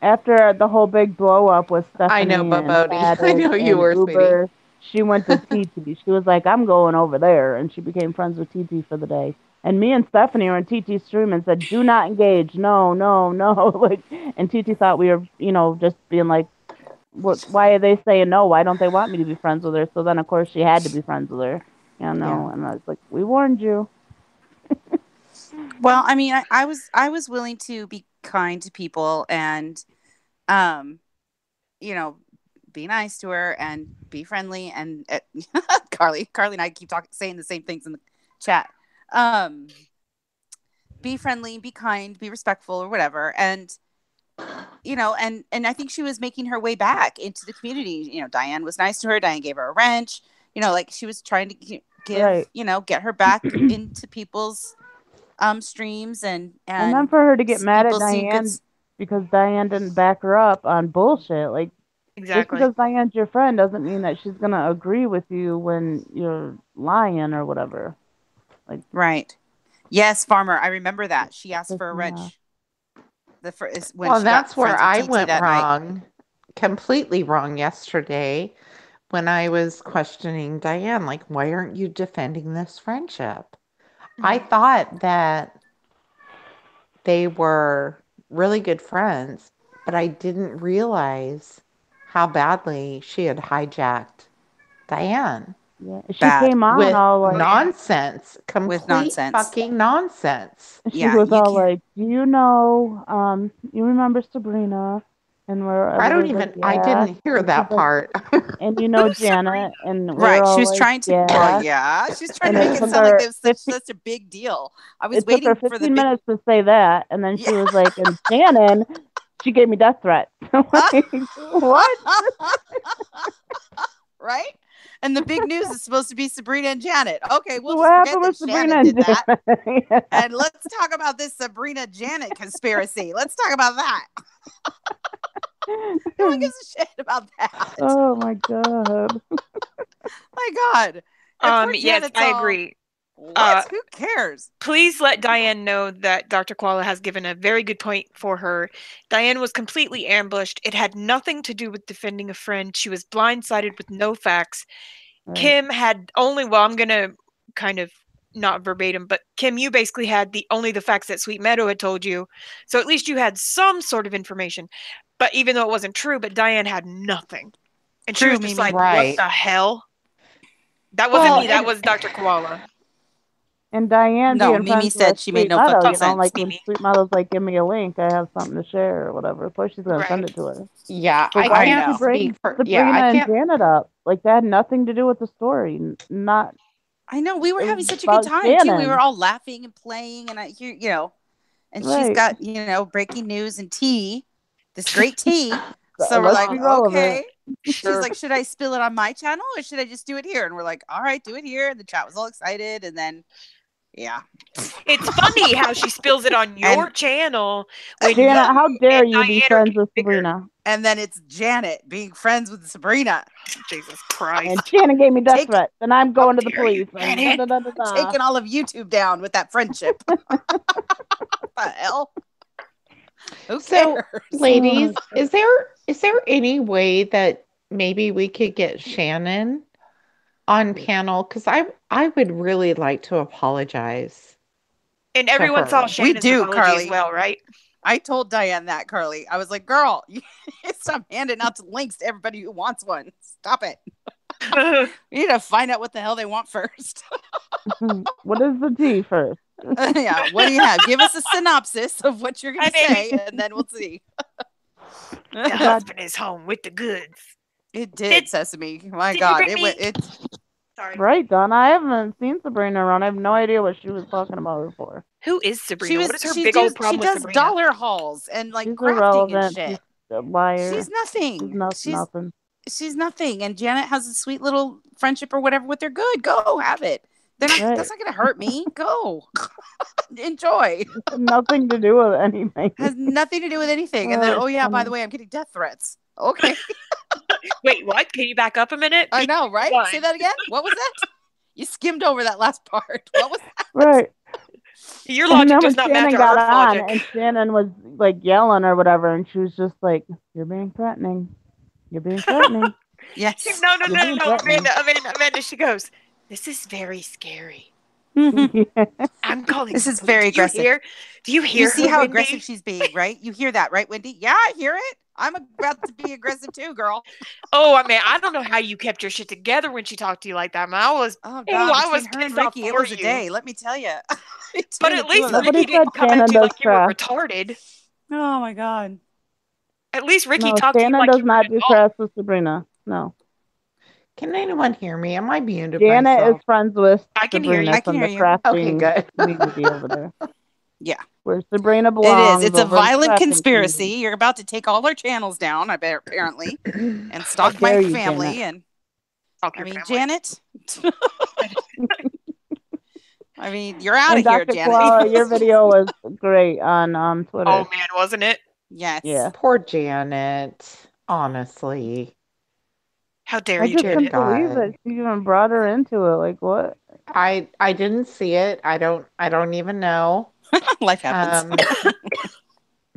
After the whole big blow up with I know, Stephanie and Bodhi, I Paddock know you and were, sweetie. Uber, she went to TT. She was like, I'm going over there. And she became friends with TT for the day. And me and Stephanie were in TT's stream and said, do not engage. No, no, no. Like, and TT thought we were, just being like, why are they saying no? Why don't they want me to be friends with her? So then, of course, she had to be friends with her. Yeah. And I was like, we warned you. Well, I mean, I was willing to be kind to people and, um, be nice to her and be friendly. And Carly and I keep saying the same things in the chat. Be friendly, be kind, be respectful, or whatever. And and I think she was making her way back into the community. Diane was nice to her. Diane gave her a wrench. Like she was trying to give, Right. get her back into people's streams And then and for her to get mad at people seeing good. Diane because Diane didn't back her up on bullshit, like, just Exactly. because Diane's your friend doesn't mean that she's gonna agree with you when you're lying or whatever. Like, Right. Yes, Farmer. I remember that. She asked for a yeah. wrench. The first when Well, she got that's where friends with I TT went that night. wrong, completely wrong yesterday when I was questioning Diane, like, why aren't you defending this friendship? I Mhm. thought that they were really good friends, but I didn't realize how badly she had hijacked Diane Yeah. She Bad came on with all Oh like, yeah. nonsense, with complete nonsense. fucking nonsense. she Yeah, was you all can't. like, do you remember Sabrina? And where everybody's like, I yeah. didn't hear And she's that like, part. and Who's Sabrina? Janet, and we were Right. She all was like, trying to. Well, yeah. yeah. She's trying And to it make it took sound like her there was fifteen. such a big deal. I was It took her waiting for the 15 big. minutes to say that, and then Yeah. she was like, and Shannon, she gave me death threats. I'm like, what? Right. And the big news is supposed to be Sabrina and Janet. Okay, we'll So what just forget happened that with Sabrina Shannon and did that. Janet? Yeah. And let's talk about this Sabrina Janet conspiracy. Let's talk about that. No one gives a shit about that. Oh my god. My God. And poor Yes, Janet's I all, agree. what? Who cares? Please let Diane know that Dr. Koala has given a very good point for her. Diane was completely ambushed. It had nothing to do with defending a friend. She was blindsided with no facts. Right. Kim had only, well, I'm going to kind of not verbatim, but Kim, you basically had the facts that Sweet Meadow had told you. So at least you had some sort of information. But even though it wasn't true, but Diane had nothing. And she True, was just Mimi. like, what Right. the hell? That wasn't Well, me. That and was Dr. Koala. And Diane No, being Mimi friends with said she made Sweet no Meadow, fucking Talking sense. like when Mimi. Sweet Meadow's like, give me a link, I have something to share or whatever. Of course she's gonna send Right. it to her. yeah, But I why I did can't you know. speak bring for, yeah, Sabrina I and can't, Janet up? Like that had nothing to do with the story. Not I know. We were it was having such a good about time too. We were Shannon. all laughing and playing, and I hear, and she's Right. got, breaking news and tea, this great tea. So we're Let's like, be Oh, relevant. okay. She's sure. like, should I spill it on my channel or should I just do it here? And we're like, all right, do it here. And the chat was all excited. And then, yeah. It's funny how she spills it on your And channel when you Janet, how dare and you be Diane are friends getting with bigger. Sabrina? and then it's Janet being friends with Sabrina, Jesus And Christ. Shannon gave me death Take, threats, and I'm How going to the dare you, police. And da Janet? da da da da. taking all of YouTube down with that friendship. What the hell? Who so cares? ladies, is there any way that maybe we could get Shannon on panel? Because I would really like to apologize And to everyone saw her. We Shannon's do, apology as Carly. well, right? I told Diane that, Carly. I was like, girl, you stop handing out links to everybody who wants one. Stop it. You need to find out what the hell they want first. What is the tea first? Yeah. What do you have? Give us a synopsis of what you're going to I say, and then we'll see. The husband is home with the goods. It did, Did, Sesame. My did you God. bring me? Sorry. Right, Donna. I haven't seen Sabrina around. I have no idea what she was talking about before. Who is Sabrina? What is her big old She problem with does Sabrina? dollar hauls and like She's crafting and irrelevant. shit. She's a liar. She's nothing. Nothing. She's nothing. And Janet has a sweet little friendship or whatever with her. Good, go have it. That's not going to hurt me. Go. Enjoy. Nothing to do with anything. Has nothing to do with anything. And then, by the way, I'm getting death threats. Okay. Wait, what? Can you back up a minute? I know, right? Say that again. What was that? You skimmed over that last part. What was that? Right. Your logic does not match our logic. And Shannon was like yelling or whatever, and she was just like, "You're being threatening. You're being threatening." Yes. No, Amanda. She goes, "This is very scary." I'm calling. This is very aggressive. Do you hear? You see how Wendy? aggressive she's being, right? You hear that, right, Wendy? Yeah, I hear it. I'm about to be aggressive too, girl. Oh, I mean, I don't know how you kept your shit together when she talked to you like that. Man, I was. Oh God, I was her and Ricky. It was a day. Let me tell you. But at least Ricky didn't come at you like you were retarded. Oh my God. At least Ricky talked to you Shannon like does not do crass with Sabrina. No. Can anyone hear me? Am I muted? Janet is friends with hear Sabrina you. from the crafting community over there. Yeah. Where Sabrina belongs. It is. It's a violent conspiracy. Community. You're about to take all our channels down, I bet, apparently, and stalk my family. Janet. And Janet. I mean, you're out of here, Janet. Koala, your video was great on Twitter. Oh man, wasn't it? Yes. Yeah. Poor Janet. Honestly. How dare you? I just couldn't believe that she even brought her into it. Like what? I didn't see it. I don't even know. Life happens.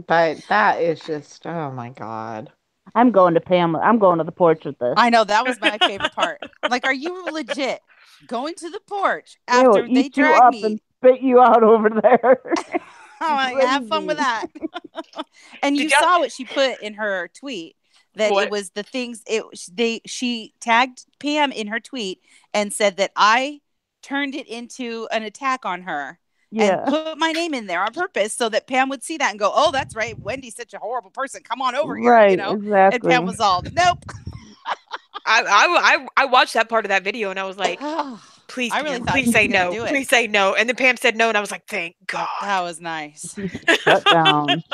But that is just, oh my God. I'm going to Pamela. I'm going to the porch with this. I know, that was my favorite part. Like, are you legit going to the porch after they drag me and spit you out over there? Have fun with that. And you saw what she put in her tweet. That it was the things she tagged Pam in her tweet and said that I turned it into an attack on her and put my name in there on purpose so that Pam would see that and go, "Oh, that's right. Wendy's such a horrible person. Come on over here." Right, you know? exactly. And Pam was all, "Nope." I watched that part of that video and I was like, "Please, I really Pam, thought please say no. Please say no." And then Pam said no, and I was like, "Thank God." That was nice. Shut down.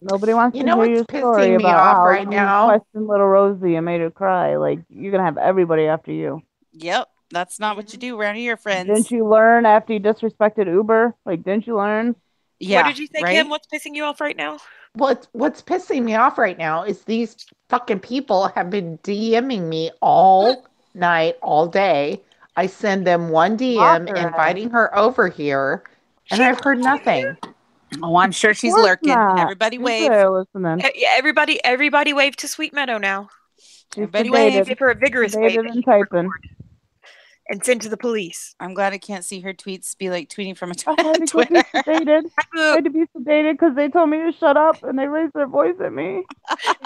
Nobody wants to hear your story about how you questioned little Rosie and made her cry. Like, you're gonna have everybody after you. Yep, that's not what you do around here, friends. Didn't you learn after you disrespected Uber? Like, didn't you learn? Yeah. What did you say, Kim? What's pissing you off right now? What's pissing me off right now is these fucking people have been DMing me all night, all day. I send them one DM inviting her over here, and I've heard nothing. Oh, I'm sure she's lurking. Everybody wave. Everybody wave to Sweet Meadow now. Everybody wave. Give her a vigorous wave and typing. And send to the police. I'm glad I can't see her tweets be like tweeting from a Twitter. I had to be sedated because they told me to shut up and they raised their voice at me.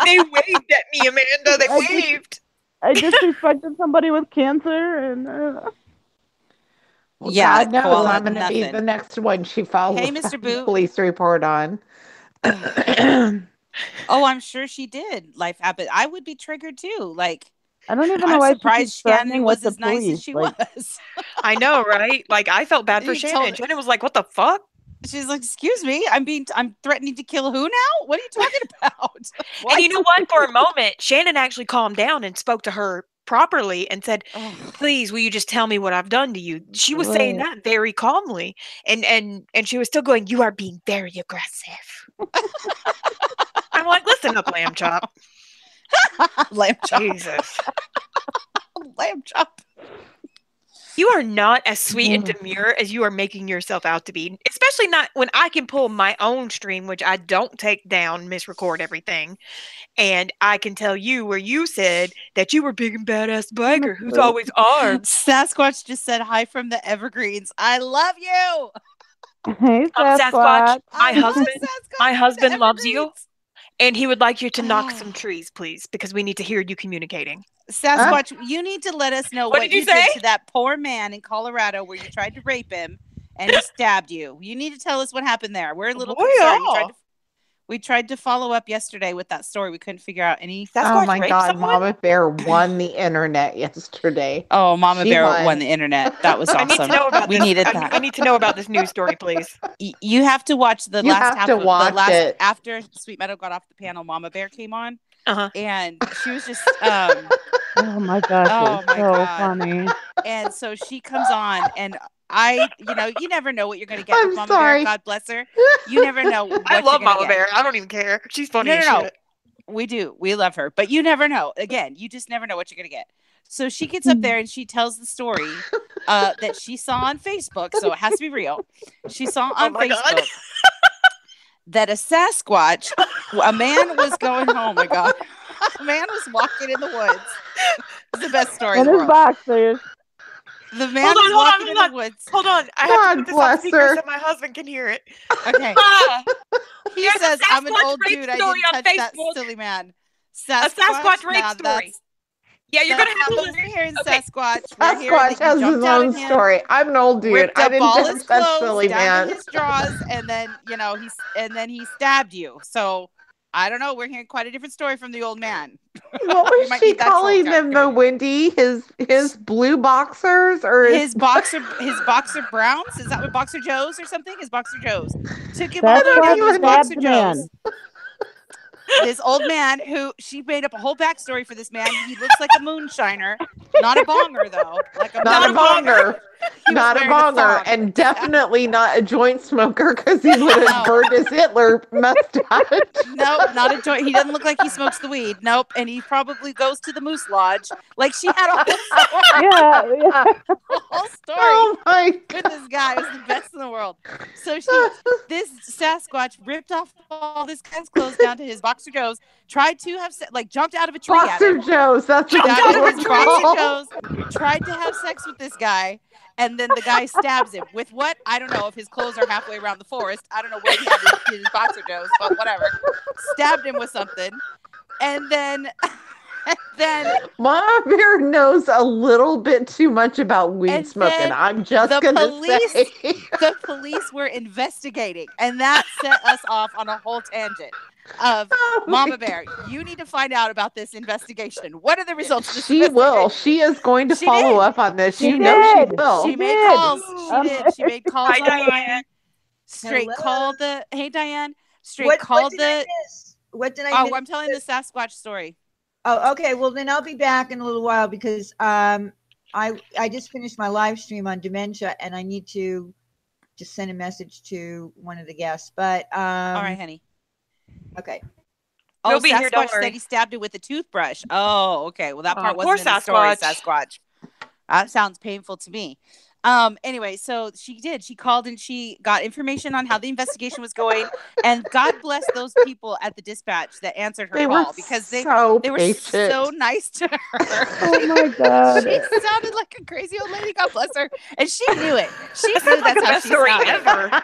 They waved at me, Amanda. They waved. I disrespected somebody with cancer and. Well, yeah, God knows I'm going to be the next one she files a police report on. Oh, I'm sure she did. Life happened. I would be triggered too. Like, I don't even know why surprised Shannon was as nice as she was. I know, right? Like, I felt bad for Shannon. Shannon was like, "What the fuck?" She's like, "Excuse me, I'm threatening to kill who now? What are you talking about?" And you know what? For a moment, Shannon actually calmed down and spoke to her properly and said, "Please, will you just tell me what I've done to you?" She was saying that very calmly, and she was still going, "You are being very aggressive." I'm like, "Listen up, lamb chop." Lamb chop. Jesus. Lamb chop. You are not as sweet and demure as you are making yourself out to be. Especially not when I can pull my own stream, which I don't take down, misrecord everything. And I can tell you where you said that you were big and badass biker who's always armed. Sasquatch just said hi from the Evergreens. I love you. Hey, Sasquatch. My husband loves you. And he would like you to knock some trees, please, because we need to hear you communicating. Sasquatch, you need to let us know what you did to that poor man in Colorado where you tried to rape him and he stabbed you. You need to tell us what happened there. We're a little concerned. We tried to follow up yesterday with that story. We couldn't figure out any. Oh Sasquatch my raped God, someone? Mama Bear won the internet yesterday. Oh, Mama She Bear won. won the internet. That was I need to awesome. know about We this. needed I that. need to know about this news story, please. You have to watch the You last have half to of the watch last it. after Sweet Meadow got off the panel. Mama Bear came on, Uh-huh. and she was just Oh my gosh, it oh was my so God. funny. And so she comes on, and you never know what you're going to get I'm with Mama sorry. Bear. God bless her. You never know what I you're love going to Mama get. Bear. I don't even care. She's funny as No. shit. We do. We love her. But you never know. Again, you just never know what you're going to get. So she gets up there and she tells the story that she saw on Facebook. So it has to be real. She saw on my Facebook God. that a Sasquatch, a man was going, oh my God. A man was walking in the woods. It's the best story in And the his world. boxers. The man was walking in the woods. Hold on. I have to God put this on bless speaker her. so my husband can hear it. Okay. Ah, He there's a says, I'm an Sasquatch old rape dude. I story didn't on touch that Facebook. silly man. A Sasquatch rape Now story. Yeah, you're gonna have to we're listen. hearing Okay. Sasquatch. We're hearing Sasquatch that you has his jumped out own at him, story. I'm an old dude. ripped I up didn't all touch his that clothes silly down man. to his drawers, and then he stabbed you. So I don't know. We're hearing quite a different story from the old man. What We was might she need that troll calling them though, detector. Wendy? His blue boxers or His boxer Browns? Is that what Boxer Joe's or something? His Boxer Joe's. Took him all the way down to his even- Boxer stabbed man. Joe's. This old man who she made up a whole backstory for this man. He looks like a moonshiner, not a bonger though. Like a not a bonger. He was Not a wearing bonger, thong. and definitely not a joint smoker because he would have No. burned his Hitler mustache. Nope, not a joint. He doesn't look like he smokes the weed. Nope, and he probably goes to the Moose Lodge. Like she had a whole story. Yeah. A whole story. Oh my With God. this guy. It was the best in the world. So this Sasquatch ripped off all this guy's clothes down to his Boxer Joe's, tried to have jumped out of a tree at Boxer him. Joe's. That's what Jumped out they of were his Boxer called. Joe's, tried to have sex with this guy, and then the guy stabs him with what? I don't know if his clothes are halfway around the forest. I don't know where he had his Boxer Joe's, but whatever. Stabbed him with something. And then Mama Bear knows a little bit too much about weed And smoking. then I'm just the gonna police- say. the police were investigating, and that set us off on a whole tangent of Oh my Mama Bear. You need to find out about this investigation. What are the results of this She will. investigation? She is going to She follow did. up on this. She You know she did. will. She made did. calls. She did. She made calls Hi, online. Diane. Straight Hello. called the. Hey, Diane. Straight What called did I the. miss? What did I miss? Oh, I'm telling the Sasquatch story. Oh, okay. Well, then I'll be back in a little while because I just finished my live stream on dementia and I need to just send a message to one of the guests. But All right, honey. okay. Oh, We'll be here, don't Sasquatch worry. said he stabbed it with a toothbrush. Oh, okay. Well, that part poor wasn't in the story, Sasquatch. Sasquatch. That sounds painful to me. Anyway, so she did. She called and she got information on how the investigation was going. And God bless those people at the dispatch that answered her They call were because they so were patient. so nice to her. Oh my God. She sounded like a crazy old lady. God bless her. And she knew it. She That knew sounds like that's the how best she story sounded. ever.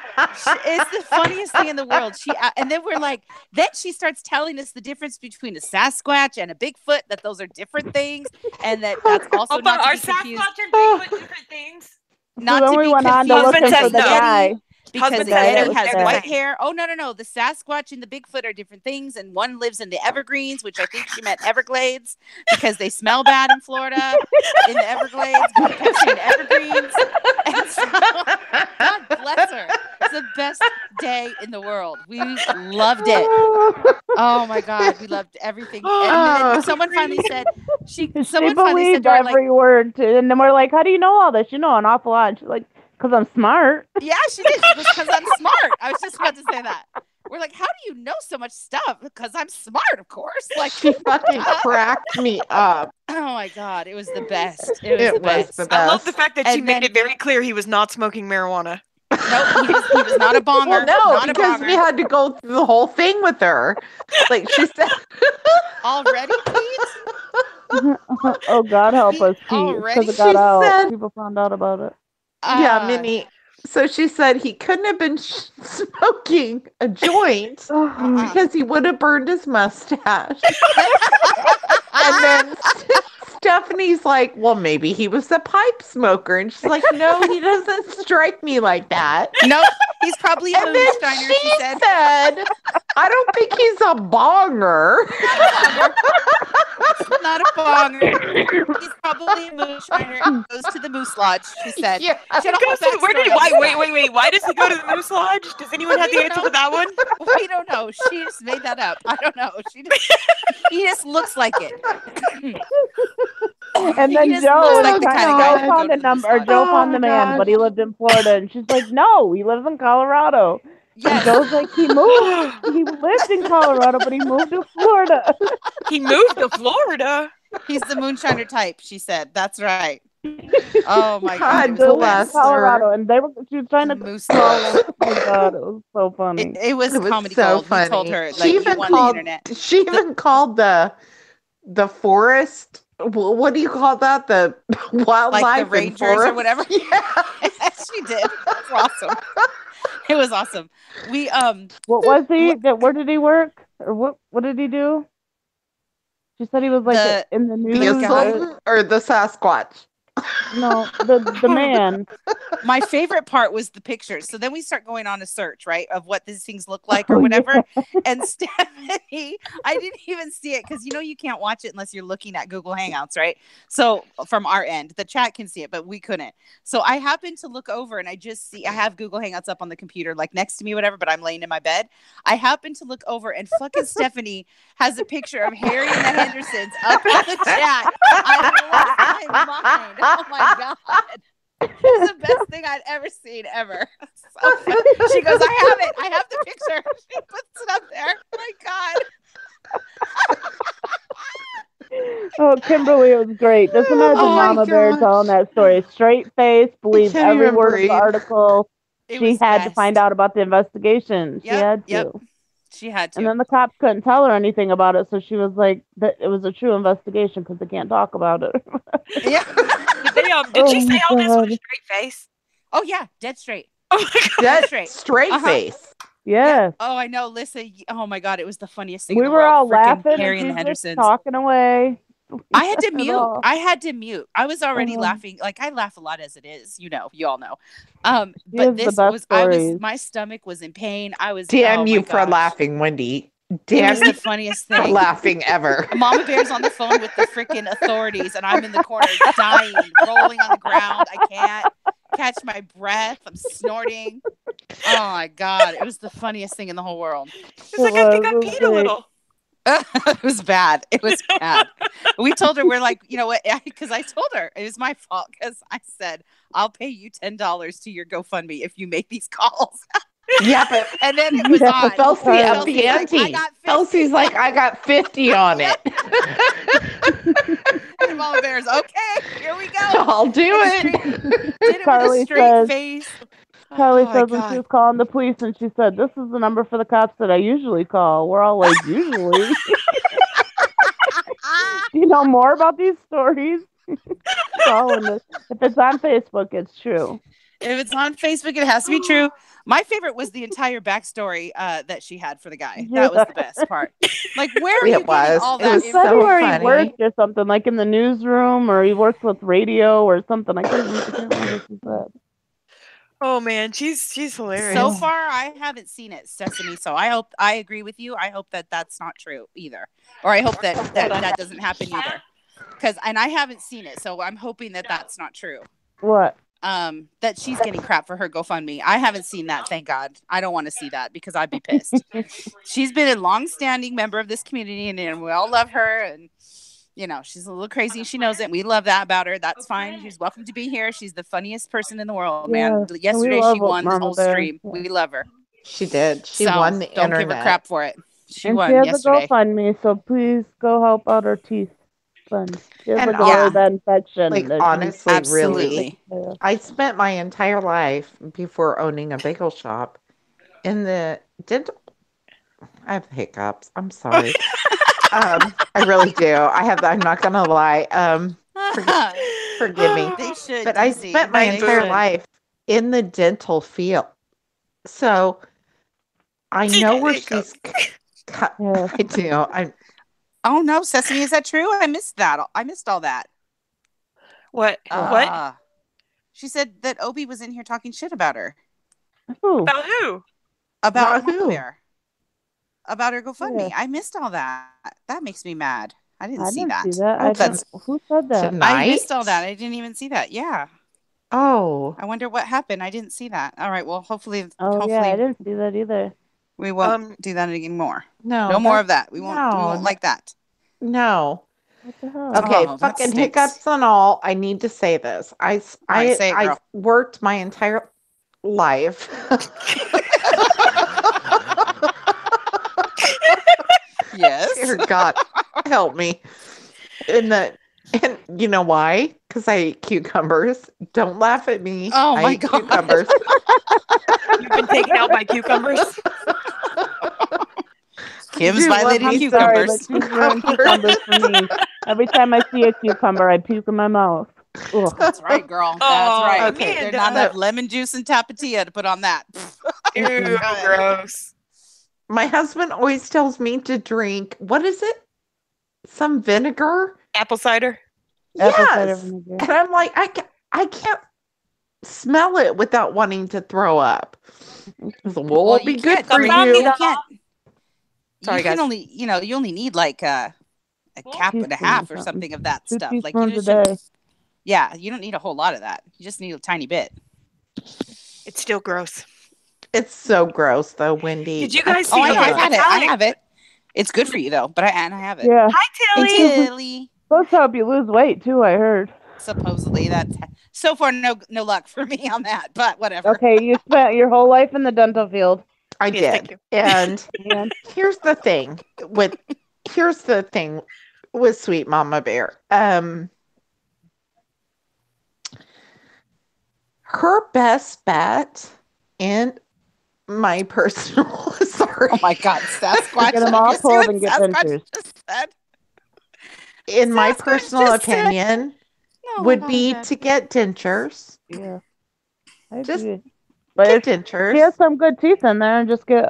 It's the funniest thing in the world. And then we're like, then she starts telling us the difference between a Sasquatch and a Bigfoot, that those are different things, and that's also Oh, but not to are be confused. Sasquatch and Bigfoot different things? Not So then to we be went on to confused Husband looking because for says the the no. guy. because Husband the says that Yeti was has dead. white hair. Oh no! The Sasquatch and the Bigfoot are different things, and one lives in the Evergreens, which I think she meant Everglades, because they smell bad in Florida, in the Everglades. But I kept saying Evergreens, and so God bless her. It's the best day in the world. We loved it. Oh my God, we loved everything. And then someone finally said, She someone finally said believed to her, like, every word. And then we're like, how do you know all this? You know an awful lot. And she's like, because I'm smart. yeah, she did. She goes, because I'm smart. I was just about to say that. We're like, how do you know so much stuff? Because I'm smart, of course. Like, She fucking cracked me up. oh my God, it was the best. It was It the was best. the I love best. the fact that she And made then- it very clear he was not smoking marijuana. Nope, he was not a bonger. Well, no, not a because bonger. we had to go through the whole thing with her. Like she said. Already, Pete? Oh, God help us, Pete. Already? Because it got She out. said- People found out about it. Yeah, Minnie. So she said he couldn't have been smoking a joint because he would have burned his mustache. And then Stephanie Stephanie's like, well, maybe he was a pipe smoker. And she's like, no, he doesn't strike me like that. Nope, he's probably a And then moonshiner, she she said. said, I don't think he's a bonger. Not a bonger. He's probably a moonshiner and goes to the Moose Lodge, she said. Yeah. She had a whole Where did backstory on this. wait. Why does he go to the Moose Lodge? Does anyone have the answer to that one? We don't know. She just made that up. I don't know. He just looks like it. And then just Joe, looks like the kind of guy that Joe would found go a to the number, Moose or Joe Lodge. found the Oh, man, God. but he lived in Florida, and she's like, no, he lives in Colorado. And Yes. Joe's like, he lived in Colorado, but he moved to Florida. He moved to Florida. He's the moonshiner type, she said. That's right. Oh my God God. Joe It was lived the bless in best. Colorado, and she was trying The to Moose call Lodge. him. Oh my God, it was so funny. It was It was comedy so gold. We told funny. her, She like, you even won the called. internet. She even called the forest. What do you call that? The wildlife Like the and Rangers forest or whatever. Yeah. She did. It was awesome. It was awesome. We What was he? Where did he work? Or what did he do? She said he was like The in the The news. guy? or the Sasquatch. No, the man. my favorite part was the pictures. So then we start going on a search, right, of what these things look like or Oh, whatever. yeah. And Stephanie, I didn't even see it because you can't watch it unless you're looking at Google Hangouts, right? So from our end, the chat can see it, but we couldn't. So I happened to look over and I have Google Hangouts up on the computer, like next to me, whatever, but I'm laying in my bed. I happened to look over and fucking Stephanie has a picture of Harry and the Hendersons up in the chat. I lost my mind. Oh my God. It's the best thing I'd ever seen ever. So she goes, I have it. I have the picture. She puts it up there. Oh my God. Oh, Kimberly, it was great. Just imagine Oh my Mama Bear gosh. telling that story. Straight face, believed can't every even word of the breathe. article. It She was had to best. find out about the investigation. She had to. Yep. She had to. And then the cops couldn't tell her anything about it, so she was like, "That it was a true investigation because they can't talk about it." Yeah. Did she say all this with a God. straight face? Oh yeah, dead straight. Oh my God. Dead straight Uh-huh. face. Yes. Oh, I know. Listen. Oh my God, it was the funniest thing We in the were world. all Frickin' laughing, Harry and and the she was Hendersons. talking away. I had to At mute. all. I was already Uh-huh. laughing. Like I laugh a lot as it is, you all know. She has But the this best was stories. my stomach was in pain. I was Damn oh you my for gosh. laughing, Wendy. It Damn was you the funniest for thing. laughing ever. Mama Bear's on the phone with the freaking authorities, and I'm in the corner dying, rolling on the ground. I can't catch my breath. I'm snorting. Oh my God. It was the funniest thing in the whole world. It's like I think I peed a little. It was bad. It was bad. We told her, we're like, you know what? Because I told her it was my fault because I said, I'll pay you $10 to your GoFundMe if you make these calls. Yeah, but And then it was Yeah, on. Felsie up Chelsea's the like, ante. I got 50. Felsie's like, I got 50 on it. And Mama Bear's, okay, here we go. I'll do it. Did it Carly with a straight says- face. Charlie Oh my says when she God. was calling the police, and she said, "This is the number for the cops that I usually call." We're all like, "Usually?" Do you know more about these stories? If it's on Facebook, it's true. If it's on Facebook, it has to be true. My favorite was the entire backstory that she had for the guy. That was the best part. Like, where are you It was. getting all It that was He info? said so where he funny. worked or something, like in the newsroom, or he worked with radio or something. I can't remember what she said. Oh man, she's hilarious. So far, I haven't seen it, Sesame. So I agree with you. I hope that that's not true either, or I hope that doesn't happen either. And I haven't seen it, so I'm hoping that that's not true. What? That she's getting crap for her GoFundMe. I haven't seen that, thank God. I don't want to see that because I'd be pissed. She's been a long-standing member of this community, and we all love her. And she's a little crazy. She knows it. We love that about her. That's fine. She's welcome to be here. She's the funniest person in the world, man. Yes, Yesterday, we love she won the Mama whole Bear. stream. Yeah. We love her. She did. She So, won the don't internet. give her crap for it. She And won she has yesterday. a GoFundMe, so please go help out her teeth fund. She has And like a really bad infection. Like, that she honestly, needs to Absolutely. take care of. I spent my entire life before owning a bagel shop in the dental. I have hiccups. I'm sorry. I really do. I'm not gonna lie. Forgive me. They should. But I DC. spent my They entire should. life in the dental field, so I know where she's. Yeah. I do. Oh no, Sesame, is that true? I missed that. I missed all that. What? What? She said that Obi was in here talking shit about her. Who? About who? About About Mama who? Bear. About her GoFundMe. Yeah. I missed all that. That makes me mad. I didn't I see didn't that. see that. Oh, I that's don't. Who said that? I tonight. missed all that. I didn't even see that. Yeah. Oh, I wonder what happened. I didn't see that. All right. Well, hopefully Oh yeah, I didn't see that either. we won't do that anymore. no, No more that- of that. We won't no, like that. no. What the hell? Okay, Oh, that fucking stinks. hiccups and all. I need to say this. All right, say it, girl. worked my entire life. Yes. Dear God, help me. And you know why? Because I eat cucumbers. Don't laugh at me. Oh I my eat God. cucumbers. You've been taken out by cucumbers? Kim's Do love violating me I'm sorry, but cucumbers. she's ruined cucumbers for me. Every time I see a cucumber, I puke in my mouth. Ugh. That's right, girl. That's Oh, right. Okay. There's Amanda. not enough lemon juice and tapatilla to put on that. Ew, gross. My husband always tells me to drink, what is it? Some vinegar? Apple cider? Apple cider Yes. vinegar. And I'm like, I can't smell it without wanting to throw up. So, well, it'll be you good can't for drink- you. You can't. Sorry, you can guys. only, you only need like a cap and a half or something of that 2 stuff. Like you teaspoons a just day. yeah, you don't need a whole lot of that. You just need a tiny bit. It's still gross. It's so gross, though, Wendy. Did you guys Oh, see? I've Okay, had it. I Italian- have it. It's good for you though, but I have it. Yeah. Hi, Hey, Tilly. Tilly. Supposed to help you lose weight too, I heard. Supposedly that's so far no luck for me on that, but whatever. Okay, you spent your whole life in the dental field. I Yes, thank did. you. And And here's the thing with Sweet Mama Bear. Her best bet in my personal sorry. Oh my God, Sasquatch! Get 'em all You see pulled what and get Sasquatch dentures. just said? In my Sasquatch personal just said- opinion, No, would my be God. to get dentures. yeah, I Just agree. But Get if dentures. she has some good teeth in there and just get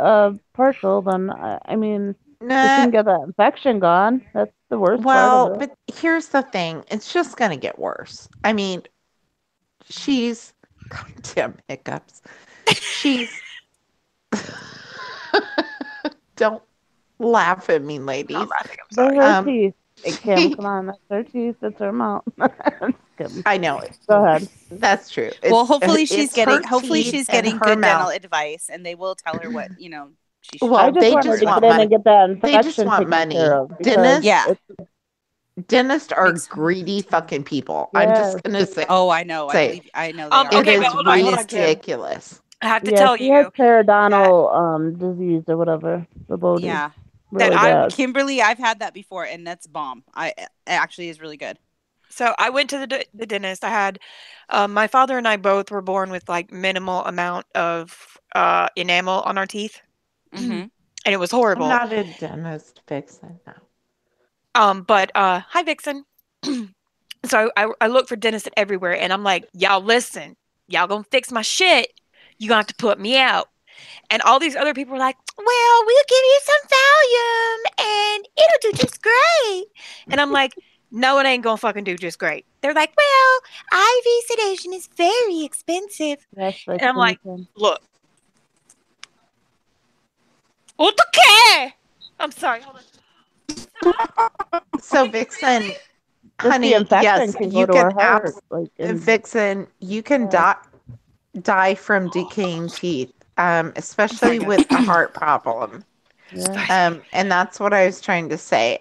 partial, then I mean, if you Nah, can get that infection gone, that's the worst well, part of it. but here's the thing. It's just going to get worse. I mean, she's goddamn hiccups. She's don't laugh at me, ladies. I'm laughing. I'm They're sorry. her teeth. Hey, Kim, come on, that's her teeth. That's her mouth. Kim, I know it. go ahead. That's true. Well, It's- hopefully it's she's her getting hopefully teeth she's and getting her good dental mouth. advice, and they will tell her what she should. Well, I just they want her just to want get in money. and get that They infection just want taken money. care of. because Dentists, Yeah. it's- dentists are Makes- greedy fucking people. I'm Yes. just gonna say Oh, I know. Say- I know they are. it Okay, is but hold on, hold on, Kim. ridiculous. I have to yeah, tell she has you periodontal disease or whatever. The body. Yeah, Really that I- bad. Kimberly, I've had that before, and that's bomb. It actually is really good. So I went to the dentist. I had my father and I both were born with like minimal amount of enamel on our teeth, Mm-hmm. and it was I'm horrible. not a dentist, Vixen. No. But hi Vixen. So I look for dentists everywhere, and I'm like, y'all listen, y'all gonna fix my shit. You gonna have to put me out. And all these other people were like, well, we'll give you some Valium, and it'll do just great. And I'm like, no, it ain't gonna fucking do just great. They're like, well, IV sedation is very expensive. Yes, And I'm like, Kim. look. Okay. I'm sorry. Hold on. So Vixen, Just honey, the infection yes, can you go to her can heart. Like, Vixen, you can die from decaying teeth, especially Sorry, with a heart problem. yeah. And that's what I was trying to say.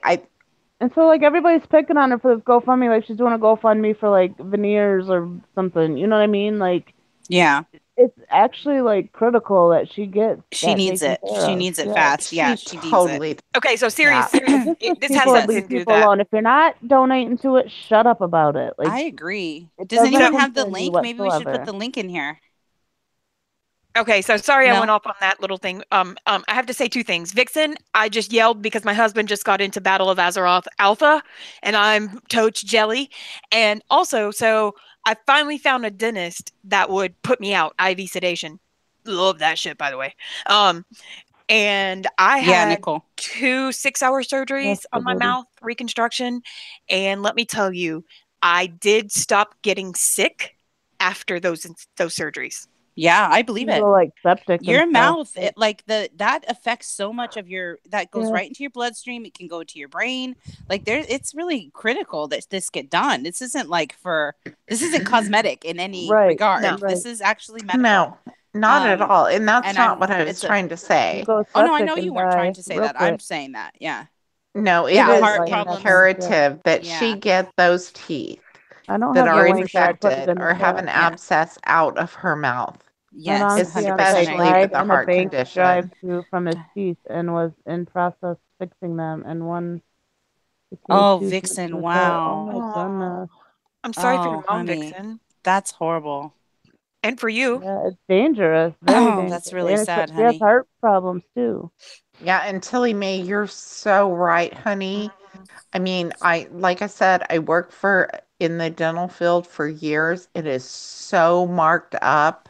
And so, like, everybody's picking on her for this GoFundMe. Like, she's doing a GoFundMe for, like, veneers or something. You know what I mean? Like, Yeah, it's actually, like, critical that she gets she that needs taken it. care She of. needs it Yeah. fast. Yeah, she needs it. totally. Okay, so serious. Yeah. serious. Just This has people nothing leave to do with people that. alone. If you're not donating to it, shut up about it. Like, I agree. it Does doesn't anyone have the concern you link? Maybe we should put whatsoever. the link in here. Okay, so sorry I No? went off on that little thing. I have to say two things. Vixen, I just yelled because my husband just got into Battle of Azeroth Alpha, and I'm Toach Jelly. And also, so I finally found a dentist that would put me out, IV sedation. Love that shit, by the way. And I Yeah, had Nicole. 2 6-hour surgeries That's on my the mouth, reconstruction, and let me tell you, I did stop getting sick after those surgeries. Yeah, I believe You it. go like septic. Your and mouth, stuff. that affects so much of that goes Yeah. right into your bloodstream. It can go to your brain. Like it's really critical that this get done. This isn't cosmetic in any Right. regard. No. Right. This is actually medical. No, not at all. And that's and not what I was it's a- trying to You say. go Oh no, I septic know you and weren't trying die to say real that. I'm quick. saying that. Yeah. No, it Yeah, is heart like problems. imperative that Yeah. she get those teeth I don't that have the are link, but I put it infected in the or have an chat. Yeah. abscess out of her mouth, My Yes, mom's 100%. fiance especially with died the in a heart bank condition. drive-through from his teeth and was in process fixing them, and one decayed Oh, tooth Vixen, missing a part. Oh wow. my goodness. I'm sorry for Oh, your mom, honey. Vixen. That's horrible. And for you. Yeah, it's dangerous. Very Oh, dangerous. that's really And sad, she has honey. heart problems too. Yeah, and Tilly Mae, you're so right, honey. I mean, like I said, I worked in the dental field for years. It is so marked up.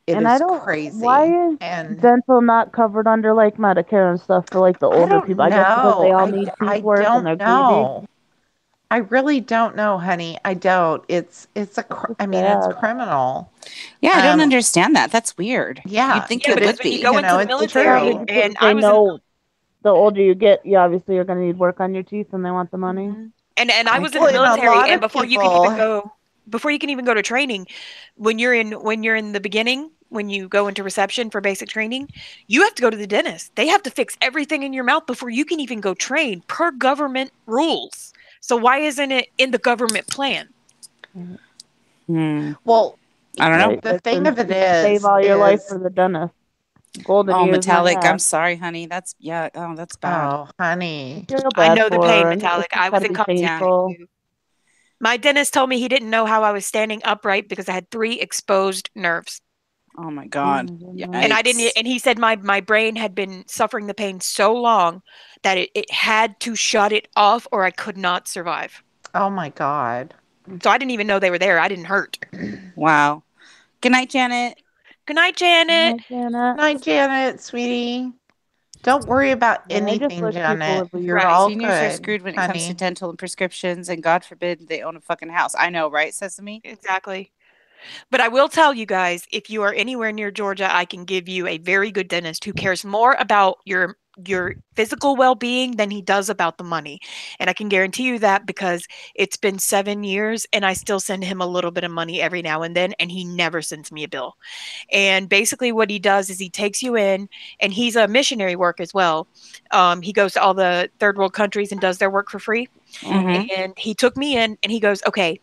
It And I is don't. crazy. Why is And dental not covered under like Medicare and stuff for like the I older don't people? I guess because they know. all need I teeth work and don't they're greedy. know. I really don't know, honey. I don't. I mean, it's Sad. criminal. Yeah, I don't Um, understand that. That's weird. Yeah, You'd think Yeah, it because would when you be. go into the it's It's military, probably true. because and they I was in know the older you get, you obviously are going to need work on your teeth, and they want the money. Mhm. And I I was in the Well, and a guess. military, lot and of people, before you can even go to training, when you're in the beginning, when you go into reception for basic training, you have to go to the dentist. They have to fix everything in your mouth before you can even go train per government rules. So why isn't it in the government plan? well, I don't know. Right? the It's thing of it save all your life is, for the dentist. Golden Oh, years and a Metallic. I'm half. sorry, honey. That's Oh, that's bad. oh, honey. I feel I bad know the for pain, her, and it's Metallic. just I got was to in be constant Yeah. pain painful. too. My dentist told me he didn't know how I was standing upright because I had 3 exposed nerves. Oh my Oh God. my goodness. And I didn't, Yikes. and he said my brain had been suffering the pain so long that it had to shut it off or I could not survive. Oh my God. So I didn't even know they were there. I didn't hurt. Wow. Good night, Janet. Good night, Janet. Hi, Janet. Night, Janet, sweetie. Don't worry about Yeah, I just anything, wish people Janet. would leave. You're Right. all Seniors are good, screwed when it comes to honey. dental and prescriptions, and God forbid they own a fucking house. I know, right, Sesame? Exactly. But I will tell you guys, if you are anywhere near Georgia, I can give you a very good dentist who cares more about your physical well-being than he does about the money. And I can guarantee you that because it's been 7 years and I still send him a little bit of money every now and then and he never sends me a bill. And basically what he does is he takes you in, and he's a missionary work as well. He goes to all the third world countries and does their work for free. Mm-hmm. And he took me in and he goes, okay,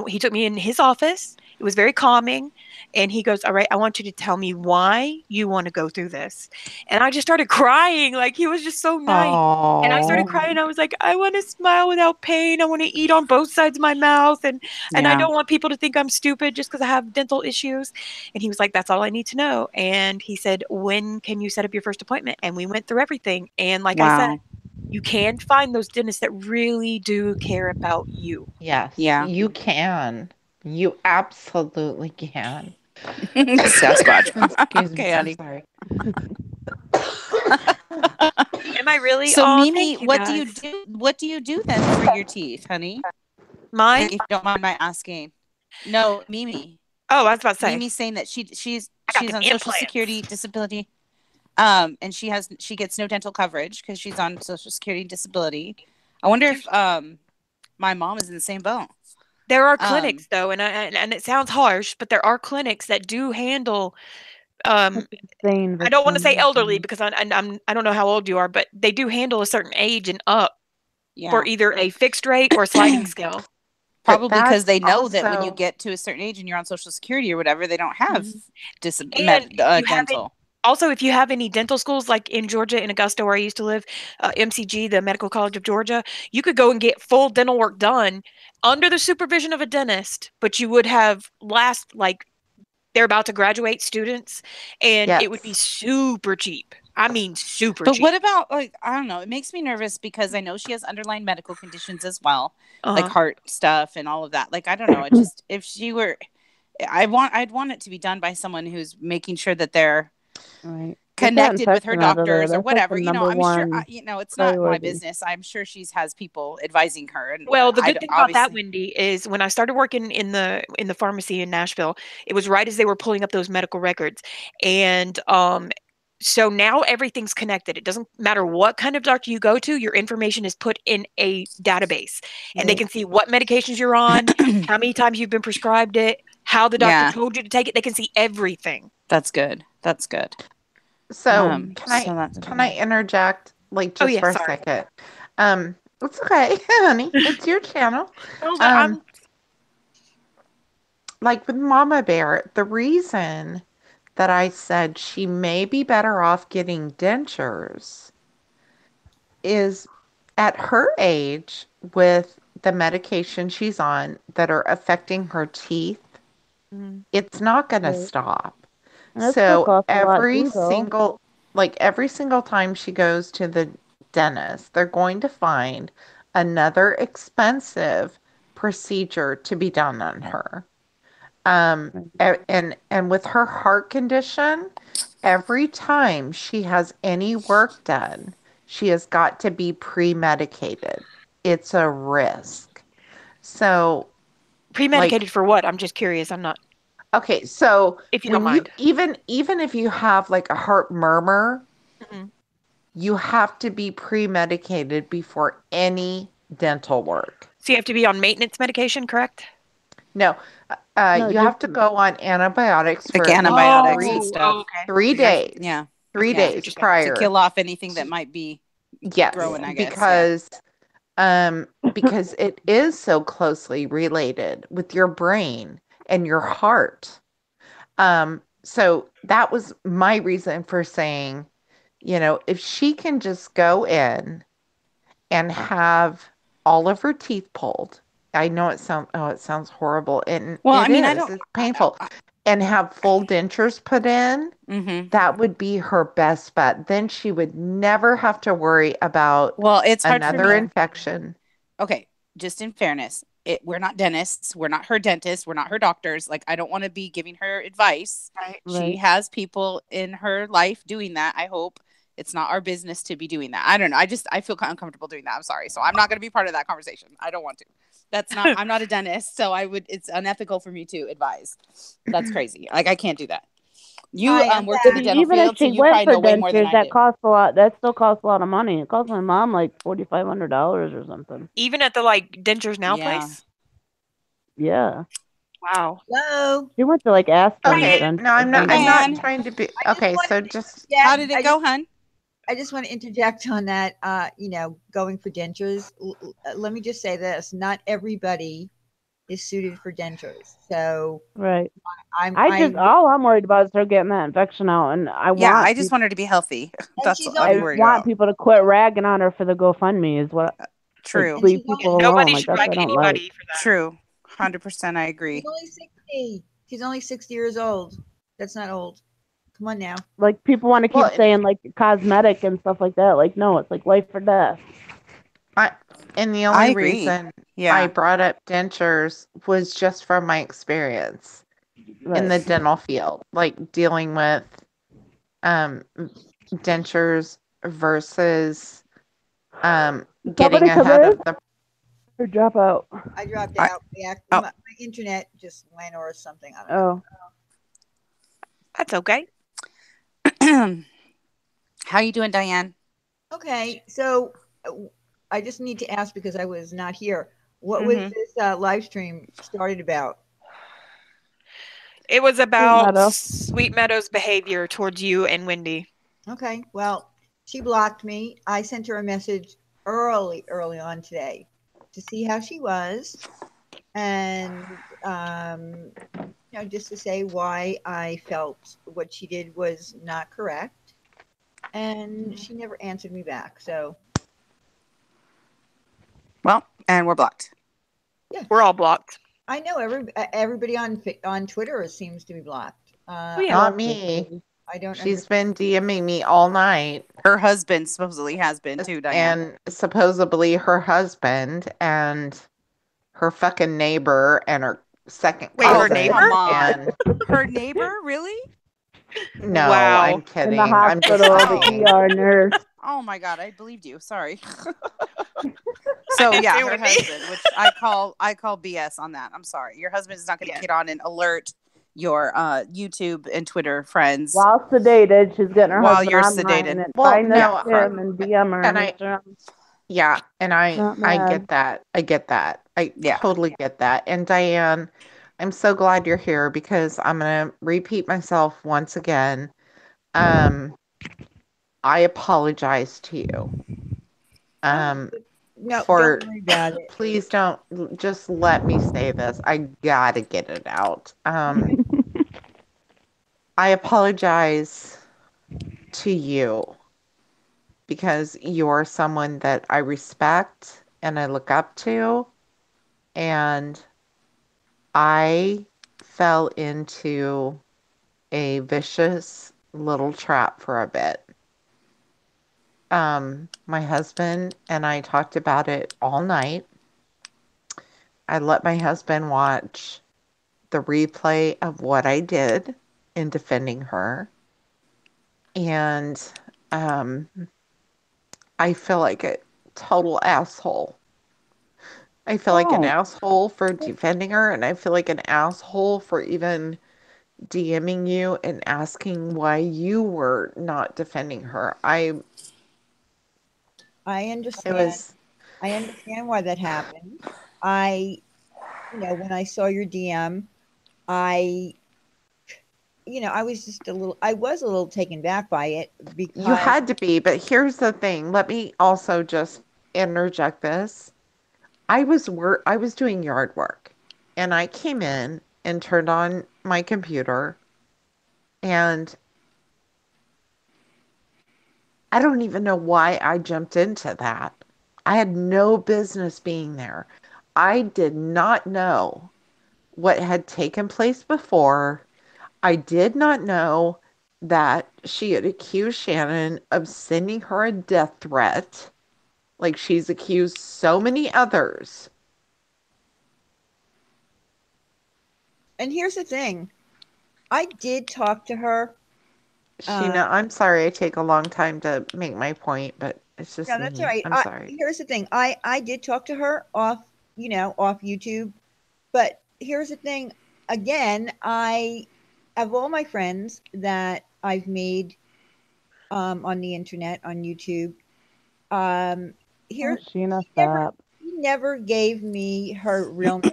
he took me in his office. It was very calming. And he goes, all right, I want you to tell me why you want to go through this. And I just started crying. Like, he was just so nice. And I started Oh, crying. I was like, I want to smile without pain. I want to eat on both sides of my mouth. And I Yeah. don't want people to think I'm stupid just because I have dental issues. And he was like, that's all I need to know. And he said, when can you set up your first appointment? And we went through everything. And like I said, Wow. you can find those dentists that really do care about you. yes, Yeah. you can. You absolutely can. Sasquatch. Excuse me. Okay, I'm honey. sorry. Am I really? So, Oh, Mimi, thank you what do you guys. do? What do you do then for your teeth, honey? Mine? Like, if you don't mind my asking. No, Mimi. Oh, I was about to say. Mimi's saying that she's I got on them Social implants. Security disability. And she gets no dental coverage because she's on Social Security disability. I wonder if my mom is in the same boat. There are clinics though, and it sounds harsh, but there are clinics that do handle. That's insane. I don't want to say Vixen. elderly because I don't know how old you are, but they do handle a certain age and up Yeah. for either a fixed rate or sliding scale. Probably But because they that's know that when you also- get to a certain age and you're on Social Security or whatever, they don't have And if you have dental. Also, if you have any dental schools like in Georgia, in Augusta, where I used to live, MCG, the Medical College of Georgia, you could go and get full dental work done under the supervision of a dentist, but you would have they're about to graduate students, and it would be Yes. super cheap. I mean, super But cheap. what about, like, I don't know, it makes me nervous because I know she has underlying medical conditions as well, like heart stuff and all of that. Like, I don't know, it just, if she were, I'd want it to be done by someone who's making sure that they're Right. connected with her infection out of there. doctors or That's like whatever. the You know, number I'm sure, one it's not my priority. business. I'm sure she has people advising her. And Well, the good thing about that, obviously, Wendy, is when I started working in the pharmacy in Nashville, it was right as they were pulling up those medical records. And so now everything's connected. It doesn't matter what kind of doctor you go to, your information is put in a database. And they can see what medications you're on, how many times you've been prescribed it, how the doctor Yeah. told you to take it. They can see everything. That's good. That's good. So So that's can I interject like Oh just yeah, for a sorry. second? It's okay, honey. It's your channel. Oh, but I'm Like with Mama Bear, the reason that I said she may be better off getting dentures is at her age with the medication she's on that are affecting her teeth, it's not going to Right. stop. And that still So costs a lot too, though. every single time she goes to the dentist, they're going to find another expensive procedure to be done on her. And with her heart condition, every time she has any work done, she has got to be pre-medicated. It's a risk. So, pre-medicated for what? I'm just curious. I'm not, okay, so if you don't when you mind. even if you have like a heart murmur, Mhm. you have to be pre-medicated before any dental work. So you have to be on maintenance medication, correct? No, No, you just have to go on antibiotics like for at least antibiotics and Oh, stuff. okay. 3 days. Yeah. 3 days what you're saying. To prior. kill off anything that might be Yes, growing, I guess. because it is so closely related with your brain and your heart. So that was my reason for saying, if she can just go in and have all of her teeth pulled. I know it sounds horrible, and Well, I it mean, is. It's painful. And have full dentures put in, that would be her best bet. Then she would never have to worry about Well, it's hard for another me. infection. Okay, just in fairness, we're not dentists. We're not her dentists. We're not her doctors. Like, I don't want to be giving her advice. Right. She has people in her life doing that. I hope it's not our business to be doing that. I don't know. I feel uncomfortable doing that. I'm sorry. So I'm not going to be part of that conversation. I don't want to. I'm not a dentist. So it's unethical for me to advise. That's crazy. Like, I can't do that. You worked in the dental Even if field, so she you went probably for know way more than dentures, I that do. costs a lot. That still costs a lot of money. It cost my mom like $4,500 or something. Even at the like Dentures Now place? Yeah. Wow. Hello. She went to like Aspen. Okay, no, I'm not trying to be okay, so just how did it go, hun? I just want to interject on that. Going for dentures. Let me just say this: not everybody is suited for dentures. So right. I'm all I'm worried about is her getting that infection out, and I just want her to be healthy. That's what I'm worried about. I want people to quit ragging on her for the GoFundMe. Is what true. Like, leave people Nobody alone. should Like, that's rag what I don't anybody like. for that. True. 100%. I agree. She's only 60. She's only 60 years old. That's not old. Come on now. Like, people want to keep saying like cosmetic and stuff like that. Like, no, it's like life or death. And the only reason I brought up dentures was just from my experience in the dental field, like dealing with dentures versus getting ahead of the. Or drop out. I dropped out. My internet just went or something. I don't know. That's okay. How you doing, Diane? Okay, so I just need to ask because I was not here. What was this live stream started about? It was about Sweet Meadow's behavior towards you and Wendy. Okay, well, she blocked me. I sent her a message early on today to see how she was, and just to say why I felt what she did was not correct, and she never answered me back. So, well, and we're blocked. Yeah, we're all blocked. I know everybody on Twitter seems to be blocked. Not me. I don't. She's been DMing me all night. Her husband supposedly has been too, Diane. And supposedly her husband and her fucking neighbor and her second cousin. Her neighbor? And her neighbor? Really? No, I'm Wow. In the kidding. I'm just hospital, the saying. ER nurse. Oh my God, I believed you. Sorry. So It's yeah, it her with me. husband, which I call BS on that. I'm sorry. Your husband's not going to Yeah. get on and alert your YouTube and Twitter friends While sedated, she's getting her while husband you're online sedated. and Well, find Yeah. him and DM her and and make I, sure I'm yeah, and not I mad. get that. I get that. I Yeah. totally get that. And Diane, I'm so glad you're here because I'm going to repeat myself once again. Um, I apologize to you. Oh, Um, no, don't for worry about it. please don't just let me say this. I gotta get it out. I apologize to you because you're someone that I respect and I look up to, and I fell into a vicious little trap for a bit. My husband and I talked about it all night. I let my husband watch the replay of what I did in defending her. And um, I feel like a total asshole. I feel like an Don't. asshole for defending her, and I feel like an asshole for even DMing you and asking why you were not defending her. I It understand. was, I understand why that happened. I, when I saw your DM, I, I was just I was a little taken back by it you because had to be, but here's the thing. Let me also just interject this. I was doing yard work, and I came in and turned on my computer, and I don't even know why I jumped into that. I had no business being there. I did not know what had taken place before. I did not know that she had accused Shannon of sending her a death threat, like she's accused so many others. and here's the thing. I did talk to her. Uh, Sheena, I'm sorry I take a long time to make my point, but it's no, just that's all me. right. I'm sorry. Here's the thing. I did talk to her off YouTube, but here's the thing. Again, I of all my friends that I've made on the internet on YouTube, um, Oh, here Sheena, never stop. she never gave me her real name.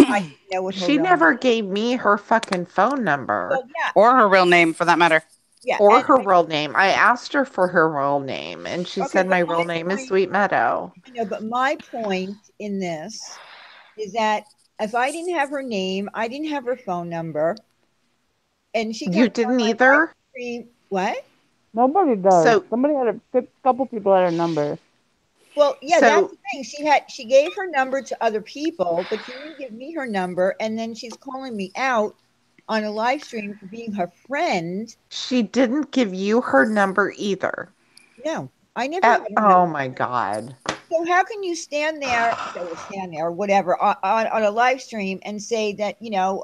I didn't know what her She real name. never gave me her fucking phone number. Well, yeah, Or her real name for that matter. yeah, Or and her real name. I asked her for her real name, and she okay, said but my my real name is point, Sweet Meadow. I know, but my point in this is that if I didn't have her name, I didn't have her phone number, and she You comes on didn't my live either? stream. What? Nobody does. So, Somebody had a couple people had her number. Well, yeah, that's so the thing. She gave her number to other people, but she didn't give me her number, and then she's calling me out on a live stream for being her friend. she didn't give you her number either. No, I never had her number. Oh my God. So how can you stand there, or whatever, on a live stream and say that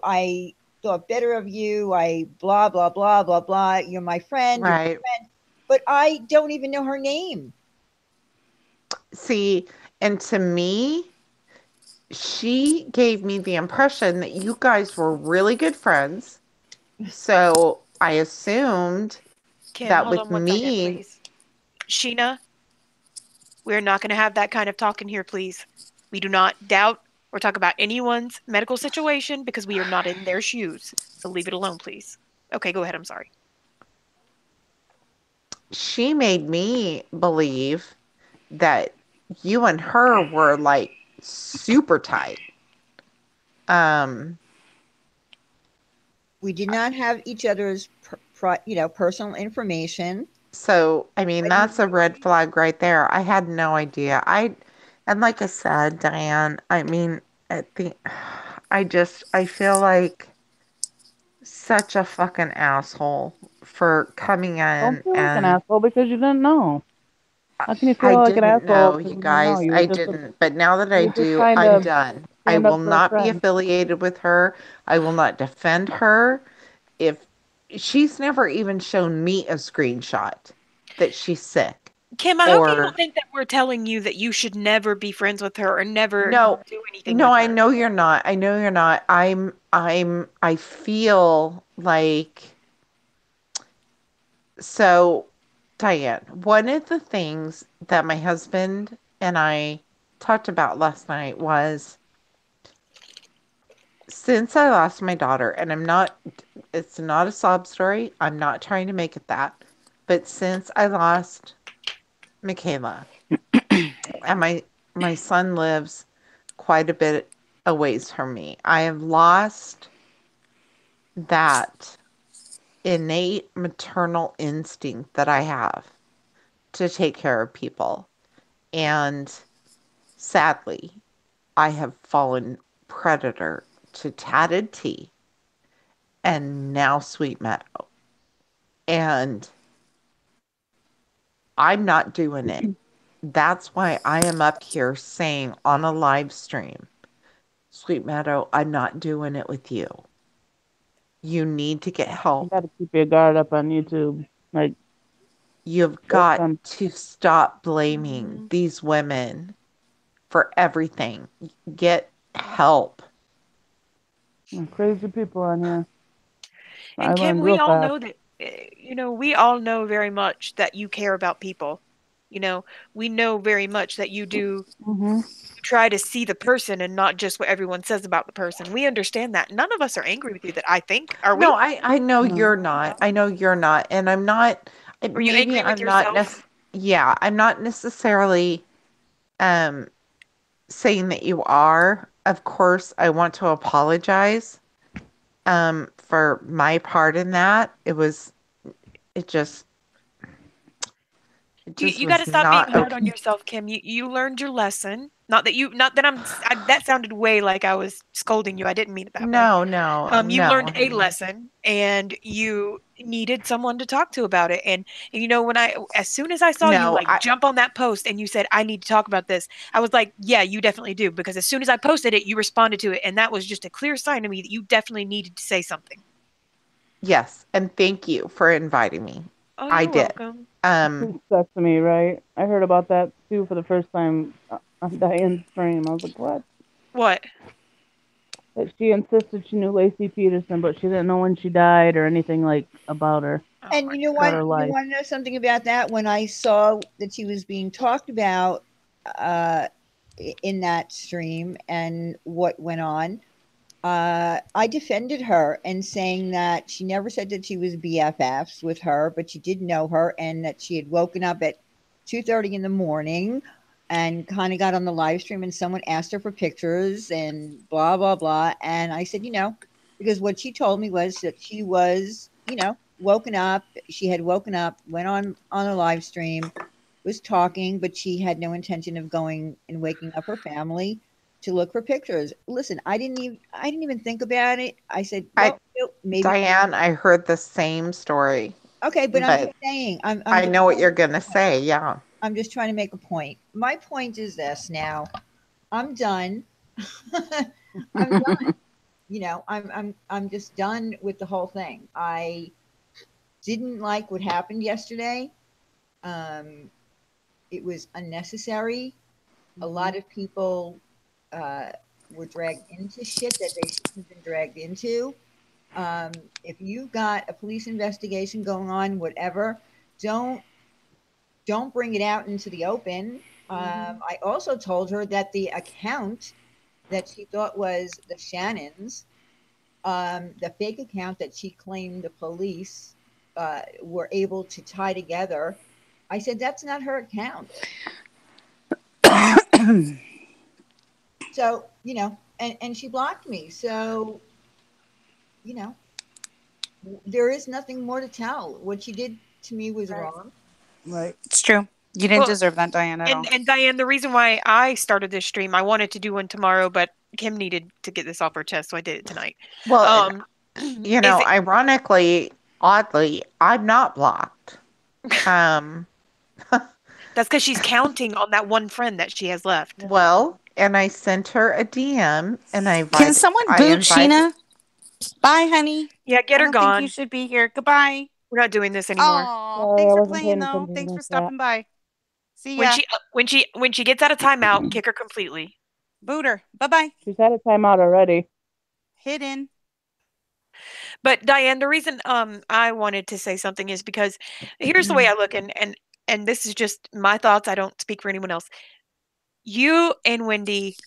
I thought better of you, I blah blah blah blah blah. You're my friend, Right. but I don't even know her name. See, and to me, she gave me the impression that you guys were really good friends. So I assumed Kim, that hold with on one second, me, please. Sheena, we're not going to have that kind of talk in here, please. We do not doubt or talk about anyone's medical situation because we are not in their shoes. So leave it alone, please. Okay, go ahead. I'm sorry. she made me believe that you and her were like super tight. Um, We did not have each other's personal information. so I mean I didn't that's a red flag right there. I had no idea. And like I said, Diane, I mean, I feel like such a fucking asshole for coming Don't in feel like an and asshole because you didn't know. How can you I feel like an didn't asshole know, because you you didn't know? guys. I didn't. But now that I You were just do, trying I'm to done. I stand will up for a not be friend. affiliated with her. I will not defend her. If she's never even shown me a screenshot that she's sick. Kim, I hope you don't Or think that we're telling you that you should never be friends with her or never no, do anything no, with I her. know you're not. I know you're not. I feel like, so Diane, one of the things that my husband and I talked about last night was, since I lost my daughter, and it's not a sob story. I'm not trying to make it that. But since I lost Michaela, and my son lives quite a bit a ways from me, I have lost that innate maternal instinct that I have to take care of people. And sadly, I have fallen predator to Tatted Tea and now Sweet Meadow. And I'm not doing it. That's why I am up here saying on a live stream, Sweet Meadow, I'm not doing it with you. You need to get You help. got to keep your guard up on YouTube. Like, You've there's got some to stop blaming these women for everything. Get help. crazy people on here. I And Kim, learned we real all fast. know that, we all know very much that you care about people. We know very much that you do Mm-hmm. try to see the person and not just what everyone says about the person. We understand that. None of us are angry with you that I think, are No, we? I know No. you're not. I know you're not. And I'm not, Are you maybe angry with I'm not, yourself? yeah, I'm not necessarily um saying that you are. Of course, I want to apologize for my part in that. It just it You just you got to was stop being not hard okay. on yourself, Kim. You learned your lesson. Not that that sounded way like I was scolding you. I didn't mean it that way. No, no, You no, learned a honey. lesson and you needed someone to talk to about it. And when as soon as I saw you No, like jump on that post and you said, I need to talk about this, I was like, yeah, you definitely do. Because as soon as I posted it, you responded to it. And that was just a clear sign to me that you definitely needed to say something. yes, and thank you for inviting me. Oh, I you're did. welcome. Um, Stuff to me, right? I heard about that too for the first time on Diane's stream. I was like, what? What? That she insisted she knew Lacey Peterson, but she didn't know when she died or anything like about her, Oh And my you know about what? her You life. want to know something about that? When I saw that she was being talked about uh, in that stream and what went on, I defended her and saying that she never said that she was BFFs with her, but she did know her and that she had woken up at 2:30 in the morning and kind of got on the live stream and someone asked her for pictures and blah blah blah. And I said, because what she told me was that she was, woken up. She had woken up, went on a live stream, was talking, but she had no intention of going and waking up her family to look for pictures. Listen, I didn't even think about it. I said, I well, maybe. Diane, I heard the same story, Okay, but I'm just but saying, I'm I just know what trying to you're make gonna a point. say. Yeah. I'm just trying to make a point. My point is this now. I'm done. I'm done. I'm just done with the whole thing. I didn't like what happened yesterday. Um, it was unnecessary. A lot of people uh, were dragged into shit that they shouldn't have been dragged into. If you've got a police investigation going on, whatever, don't don't bring it out into the open. I also told her that the account that she thought was the Shannons, the fake account that she claimed the police were able to tie together. I said that's not her account. So and she blocked me. So you know, there is nothing more to tell. What she did to me was Right. wrong. Right. It's true. You didn't Well, deserve that, Diane, at all. and Diane, the reason why I started this stream, I wanted to do one tomorrow, but Kim needed to get this off her chest, so I did it tonight. Well, Um, is it ironically, oddly, I'm not blocked. Um, that's because she's counting on that one friend that she has left. well, and I sent her a DM and Can someone I boot invited, Sheena? Bye, honey. Yeah, get I her don't think you gone. should be here. Goodbye. We're not doing this anymore. Oh, Sorry, thanks I for wasn't playing paying though. attention Thanks to for the chat. stopping by. See When ya. she gets out of timeout, kick her completely. Boot her. Bye-bye. She's had a timeout already. Hidden. But Diane, the reason I wanted to say something is because here's the way I look, and this is just my thoughts. I don't speak for anyone else. You and Wendy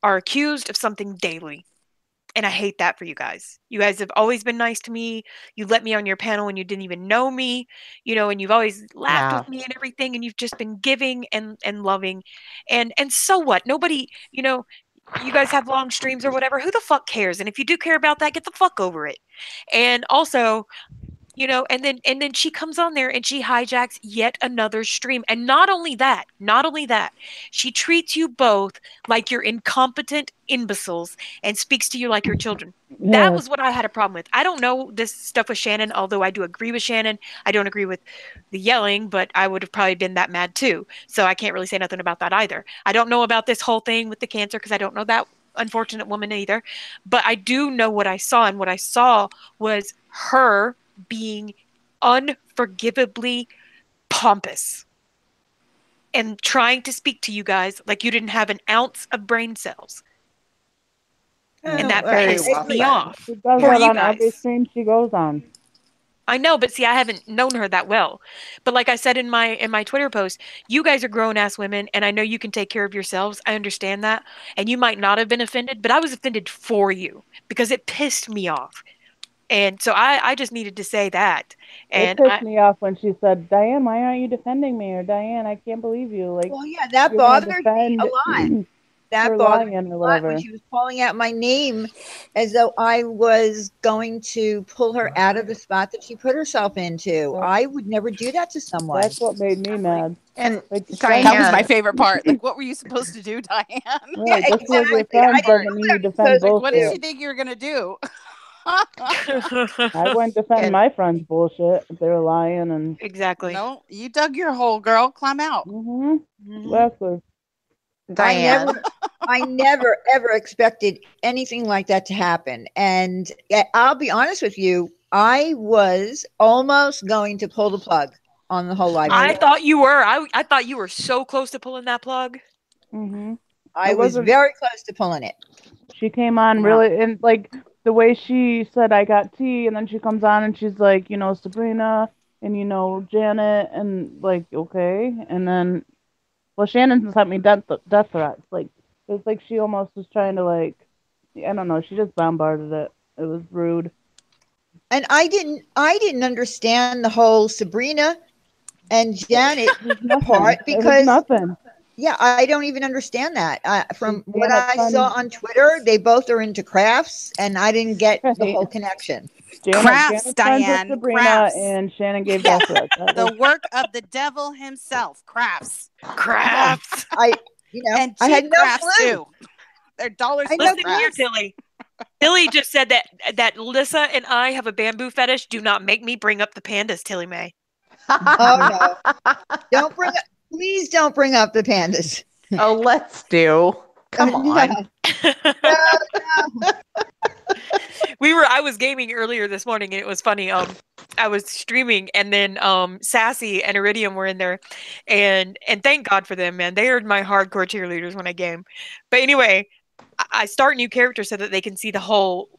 are accused of something daily. And I hate that for you guys. You guys have always been nice to me. You let me on your panel when you didn't even know me, and you've always laughed Yeah. with me and everything, and you've just been giving and loving. And so what? Nobody, you guys have long streams or whatever. Who the fuck cares? And if you do care about that, get the fuck over it. And also, and then she comes on there and she hijacks yet another stream. And not only that, she treats you both like you're incompetent imbeciles and speaks to you like your children. That Yes. was what I had a problem with. I don't know this stuff with Shannon, although I do agree with Shannon. I don't agree with the yelling, but I would have probably been that mad too. So I can't really say nothing about that either. I don't know about this whole thing with the cancer because I don't know that unfortunate woman either. But I do know what I saw, and what I saw was her being unforgivably pompous and trying to speak to you guys like you didn't have an ounce of brain cells. And that Very pissed well me said. off She does for that you on every guys. stream she goes on. I know, but see, I haven't known her that well. But like I said in my Twitter post, you guys are grown ass women, and I know you can take care of yourselves. I understand that, and you might not have been offended, but I was offended for you because it pissed me off. And so I just needed to say that. It And pissed me off when she said, "Diane, why aren't you defending me?" Or "Diane, I can't believe you. Like Well, yeah, that you're gonna bothered me a defend lot. That her bothered me lying or a lot when whatever." she was calling out my name as though I was going to pull her out of the spot that she put herself into. That, I would never do that to someone. that's what made me mad. And Like your friend, That was my Diane, favorite part. Like, what were you supposed to do, Diane? Yeah, right? Just because exactly. you're I friends didn't Part. doesn't know mean what you I was defend supposed to Like, what did do. she bullshit. think you were gonna do? I wouldn't defend and my friends' bullshit if they were lying and. exactly. No, you dug your hole, girl. Climb out. Mhm. Mhm. Exactly. I Diane, never, I never ever expected anything like that to happen. And I'll be honest with you, I was almost going to pull the plug on the whole live I stream. thought you were. I thought you were so close to pulling that plug. Mhm. I It was wasn't. very close to pulling it. She came on Yeah. really, and like the way she said, "I got tea," and then she comes on and she's like, Sabrina and Janet, and like, okay, and then, well, Shannon sent me death threats. Like it's like she almost was trying to like, I don't know. She just bombarded it. It was rude. And I didn't understand the whole Sabrina and Janet It was nothing. part It was because nothing. yeah, I don't even understand that. She's From what Janet's I saw friend. on Twitter, they both are into crafts, and I didn't get the Right. whole connection. Crafts, Janet's friends with Diane. Sabrina, Crafts. and Shannon gave Yeah, death threats. That The was work of the devil himself. Crafts. yeah. Crafts. And I had cheap no crafts clue. too. They're dollar I had store no Listen clue. here, crafts. Tilly. Tilly just said that Lissa and I have a bamboo fetish. Do not make me bring up the pandas, Tilly May. Oh no! Don't bring up. Please don't bring up the pandas. oh, let's do. Come No, on. no, no. I was gaming earlier this morning and it was funny. I was streaming and then Sassy and Iridium were in there and thank God for them, man. They are my hardcore cheerleaders when I game. But anyway, I start new characters so that they can see the whole,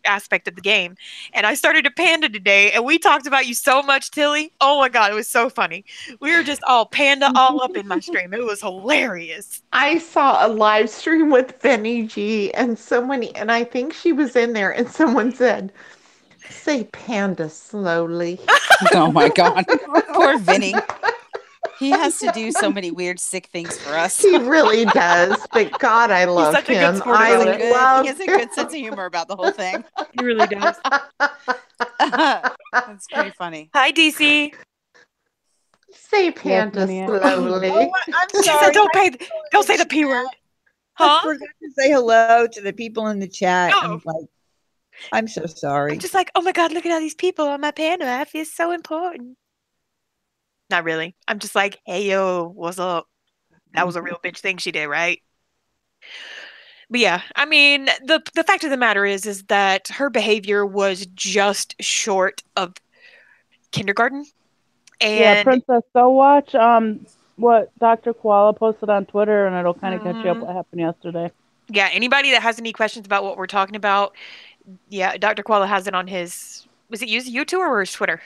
aspect of the game. And I started a panda today, and we talked about you so much, Tilly. Oh my God, it was so funny. We were just all panda all up in my stream. It was hilarious. I saw a live stream with Benny G and and I think she was in there, and someone said, say panda slowly. Oh my God. Poor Vinny. He has to do so many weird, sick things for us. He really does. But God, I love such a good him. sport I about it. love He has a good sense of humor about the whole thing. He really does. That's pretty funny. Hi, DC. say yes, panda Minnie. slowly. Oh, I'm She said, sorry. don't say the P word. I Huh? forgot to say hello to the people in the chat. Oh. I'm so sorry. I'm just like, oh my God, look at all these people on my panda. I feel so important. Not really. I'm just like, hey, yo, what's up? That was a real bitch thing she did, right? But yeah, I mean, the fact of the matter is that her behavior was just short of kindergarten. Yeah, And Princess, go watch what Dr. Koala posted on Twitter, and it'll kind of catch you up mhm, what happened yesterday. yeah, anybody that has any questions about what we're talking about, yeah, Dr. Koala has it on his, was it YouTube or his Twitter?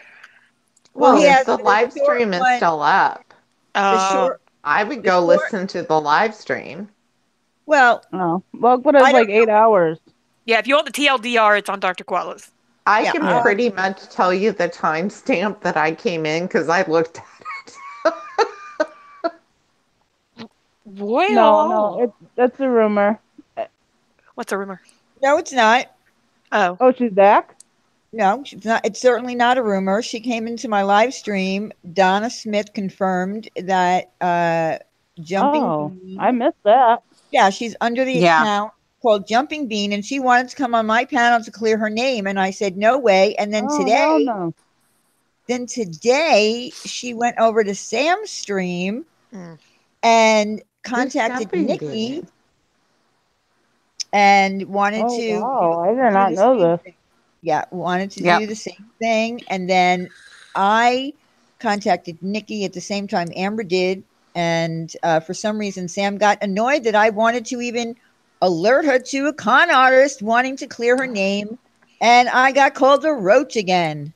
Well, he Well, has the the live short stream is one, still up. the Oh, short, I would the go short. listen to the live stream. Well, Oh, well, but it was I don't like 8 hours. yeah, if you want the TLDR, it's on Dr. Koala's. I Yeah. can Yeah. pretty much tell you the timestamp that I came in because I looked at No, Well, that's a rumor. what's a rumor? No, it's not. Oh, Oh, she's back? No, she's not. It's certainly not a rumor. She came into my live stream. Donna Smith confirmed that Jumping Oh, I Bean. missed that. Yeah, she's under the Yeah. account called Jumping Bean, and she wanted to come on my panel to clear her name, and I said no way. And Oh, hell no. then today she went over to Sam's stream mm, and who's contacted jumping Nikki bean. and wanted Oh, to wow. I did do not the know same this. thing. Yeah, wanted to Yep. do the same thing. And then I contacted Nikki at the same time Amber did. And for some reason, Sam got annoyed that I wanted to even alert her to a con artist wanting to clear her name. And I got called a roach again.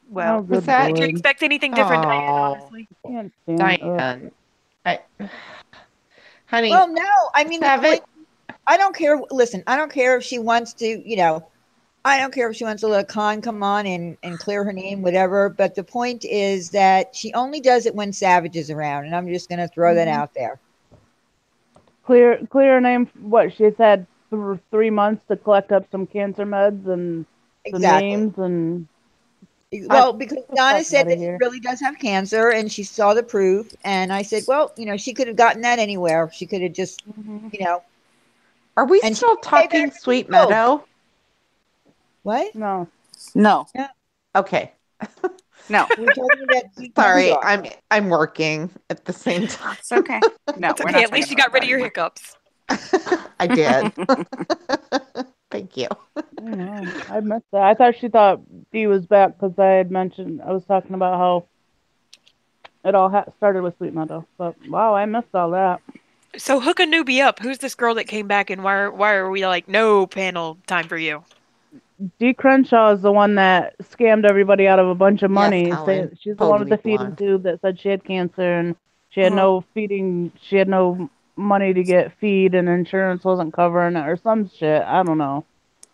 well, Oh, Was good that? did you lord. expect anything different, Diane, Oh, honestly? Can't stand Diane. I, Well, honey, no, I mean, the seven. point, I don't care. Listen, I don't care if she wants to, I don't care if she wants to let a con come on and clear her name, whatever. But the point is that she only does it when Savage is around, and I'm just going to throw that out there. Clear her name. What, she's had 3 months to collect up some cancer meds and some Exactly. names and Well, because get the Donna fuck said out of that she here. really does have cancer, and she saw the proof. And I said, well, she could have gotten that anywhere. She could have just, you know, Are we and she still can pay talking back the Sweet bills. Meadow? What? No. No. Yeah. Okay. No. We're talking about Sweet Sorry, Meadow. I'm working at the same time. It's okay. No, It's we're okay. not At least you talking got rid about of your that hiccups. I did. Thank you. I don't know. I missed that. I thought she thought Dee was back because I was talking about how it all started with Sweet Meadow. But wow, I missed all that. So hook a newbie up. Who's this girl that came back, and why are we like no panel time for you? Dee Crenshaw is the one that scammed everybody out of a bunch of Yes, money. Helen. She's the one with Totally the feeding blonde. tube that said she had cancer and she had Uh-huh. no feeding. She had no money to get feed, and insurance wasn't covering it or some shit. I don't know.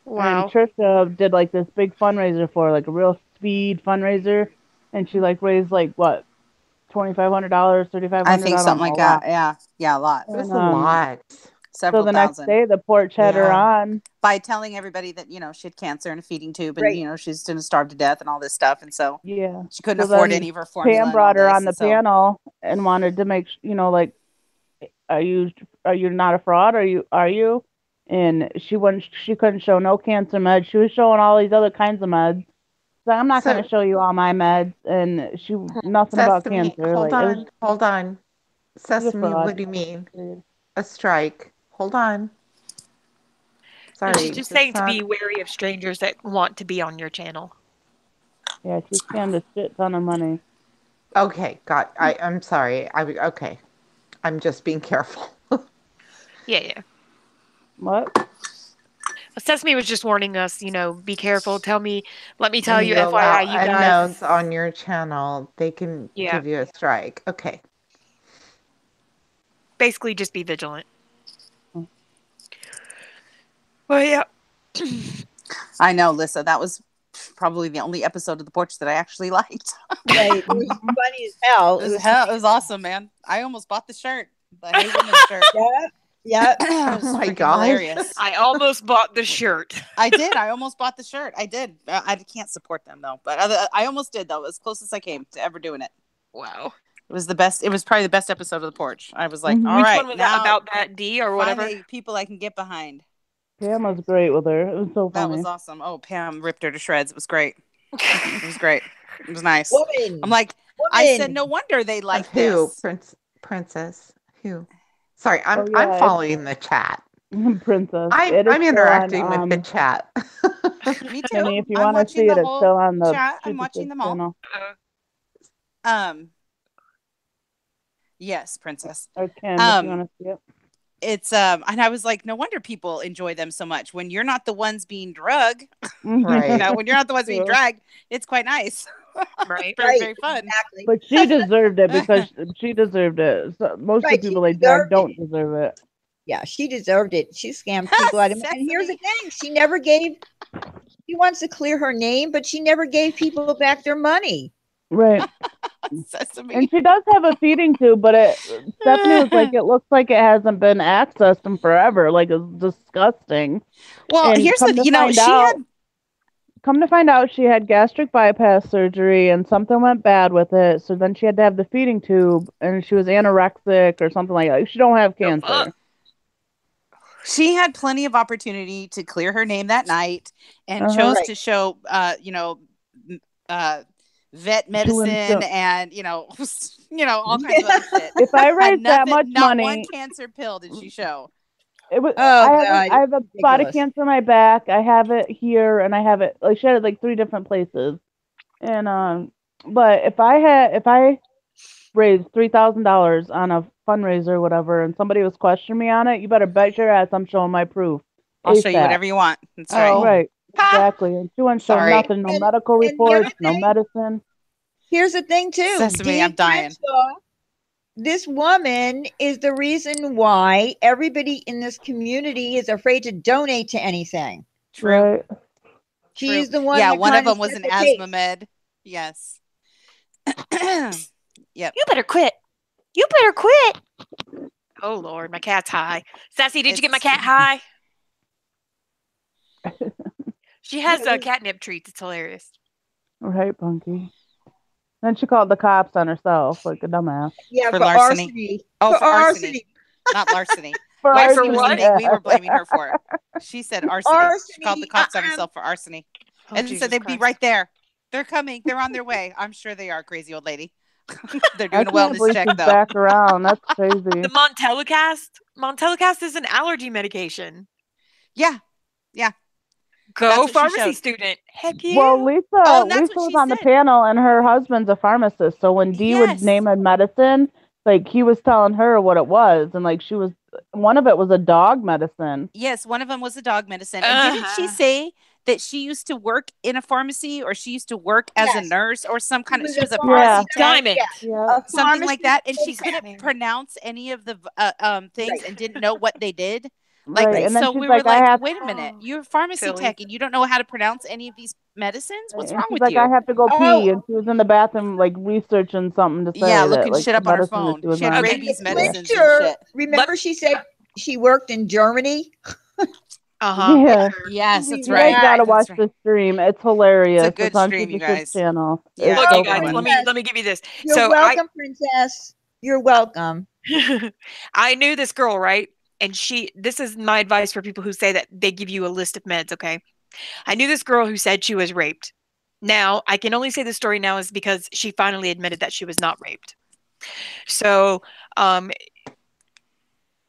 And Wow. Trisha did like this big fundraiser for her, like a real speed fundraiser, and she like raised like what, $2,500, I $3,500, think I don't something know, like a lot. that. Yeah, a lot. There's And a lot. so Several the next thousand. day the porch had her Yeah. on. By telling everybody that, she had cancer and a feeding tube and, Right. she's going to starve to death and all this stuff. And so Yeah. she couldn't So afford then any of her formula Pam and all brought her this. on the And so, panel and wanted to make like, are you not a fraud? Are you? And she couldn't show no cancer meds. She was showing all these other kinds of meds. So I'm not going So, to show you all my meds, and nothing about Sesame, cancer. Like it was hold on. she's a Sesame, fraud. what do you mean? A strike. Hold on. And she's Sorry, just just saying to not. be wary of strangers that want to be on your channel. Yeah, she scammed a shit ton of money. Okay, I'm sorry. Okay. I'm just being careful. Yeah. What? Sesame was just warning us, be careful. Let me tell When you, you allow FYI, you guys. unknowns on your channel, they can Yeah, give you a strike. Okay. basically just be vigilant. Hmm. Well, yeah. I know, Lissa, that was probably the only episode of The Porch that I actually liked. Right. It was funny as hell. It was awesome, man. I almost bought the shirt. The Hey Women shirt. Yeah. It was Oh my freaking gosh. hilarious. I almost bought the shirt. I did. I almost bought the shirt. I did. I can't support them though, but I almost did though. As close as I came to ever doing it. Wow. It was the best. It was probably the best episode of The Porch. I was like, all Which right, one was that now about that D or whatever? finally people I can get behind. Pam was great with her. It was so That funny. was awesome. Oh, Pam ripped her to shreds. It was great. It was great. It was nice. Woman. I'm like, I said, no wonder they like Of who? this. Princess? Who? Sorry, Oh, I'm yeah, following the chat. Princess. I'm It is I'm still on. interacting with the chat. Me too. Penny, if you I'm want to watching see the it, it's still whole on the chat. I'm Stupid watching Kids them all. channel. Yes, Princess. Or Kim, if you Um, want to see it. it's and I was like, no wonder people enjoy them so much. When you're not the ones being drugged, Right. when you're not the ones being True. dragged, it's quite nice. Right. very, Right, very fun. exactly. But she deserved it because she deserved it. So most of Right, the she people they drag deserved don't it. deserve it. Yeah, she deserved it. She scammed people out of money. And here's the Sesame. thing, she never gave. She wants to clear her name, but she never gave people back their money. Right. Sesame. And she does have a feeding tube, but Stephanie was like, it looks like it hasn't been accessed in forever. Like, it's disgusting. Well, And here's the, come to find out, she had gastric bypass surgery and something went bad with it. So then she had to have the feeding tube, and she was anorexic or something like that. She don't have cancer. she had plenty of opportunity to clear her name that night and chose Right. to show, vet medicine and all kinds of other shit. If I Had raised that nothing, much not one money, cancer pill did she show. it was. Oh I God, have a spot of ridiculous. cancer in my back. I have it here, and I have it. Like she had it like 3 different places. And but if I raised $3,000 on a fundraiser or whatever, and somebody was questioning me on it, you better bet your ass I'm showing my proof. I'll show you ASAP. whatever you want. That's Oh. right. Right. Exactly. And she wouldn't show Sorry. nothing, no And- medical and the other reports, no thing- medicine. Here's the thing too. Sesame, I'm Dee dying. Crenshaw, this woman is the reason why everybody in this community is afraid to donate to anything. True. Right. She's the one. Yeah, that one of kinda them was set an the asthma pace. med. Yes. Yep. You better quit. You better quit. Oh Lord, my cat's high. Sassy, did you get my cat high? She has catnip treats. It's hilarious. Right, Punky. Then she called the cops on herself like a dumbass. Yeah, For for larceny. arsony. Oh, For for arsony. arsony. Not larceny. For Larceny was the what? thing we were blaming her for. She said arsony. She called the Arsony, cops on herself for arsony. Oh, And then Jesus said they'd be Christ. right there. They're coming. They're on their way. I'm sure they are, crazy old lady. They're I doing a can't wellness believe check, she's though. back around. That's crazy. The Montelicast is an allergy medication. Yeah. Yeah. Go That's what she pharmacy showed. student. Heck yeah. Well, Lisa that's Lisa what was she on the said. panel, and her husband's a pharmacist. So when Dee would Yes. name a medicine, like he was telling her what it was, and like one of it was a dog medicine. Yes, one of them was a dog medicine. And didn't she say that she used to work in a pharmacy, or she used to work as a Yes. nurse or some kind of, was she was a pharmacy pharmacy tech, Diamond. Yeah. something like that, and she pharmacy couldn't Batman. pronounce any of the things Right. and didn't know what they did. Like, Right. And then so she's we were like, I like, have wait a minute, Oh, you're a pharmacy silly. tech and you don't know how to pronounce any of these medicines? What's and wrong she's with like, you? I have to go Oh. pee, and she was in the bathroom like researching something to say Yeah, that, looking like shit the up on her medicine that phone. she was She had on. Okay. rabies And the medicines and picture, shit. remember she said she worked in Germany? Uh-huh. Yeah. Yes, that's You right. guys gotta That's watch right. this stream. It's hilarious. It's a good on stream, you Stupid Kids guys. channel. Yeah. It's Look, so you guys, funny. let me give you this. You're So welcome, princess. You're welcome. I knew this girl, right? And this is my advice for people who say that they give you a list of meds, okay? I knew this girl who said she was raped. Now, I can only say the story now is because she finally admitted that she was not raped. So,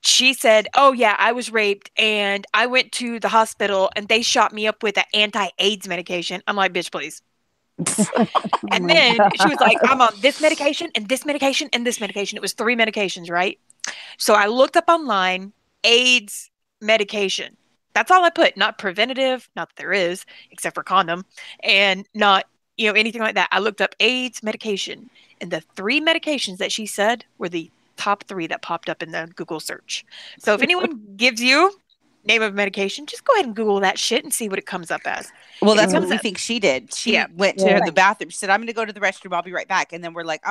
she said, "Oh yeah, I was raped and I went to the hospital and they shot me up with an anti-AIDS medication." I'm like, "Bitch, please." And my then she was like, God. "I'm on this medication and this medication and this medication." It was 3 medications, right? So I looked up online AIDS medication. That's all I put, not preventative, not that there is, except for condom, and not, anything like that. I looked up AIDS medication, and the 3 medications that she said were the top 3 that popped up in the Google search. So if anyone gives you name of medication, just go ahead and Google that shit and see what it comes up as. Well, If it that's what comes we up- think she did. She Yeah. went to Yeah. the bathroom. She said, I'm going to go to the restroom. I'll be right back. And then we're like,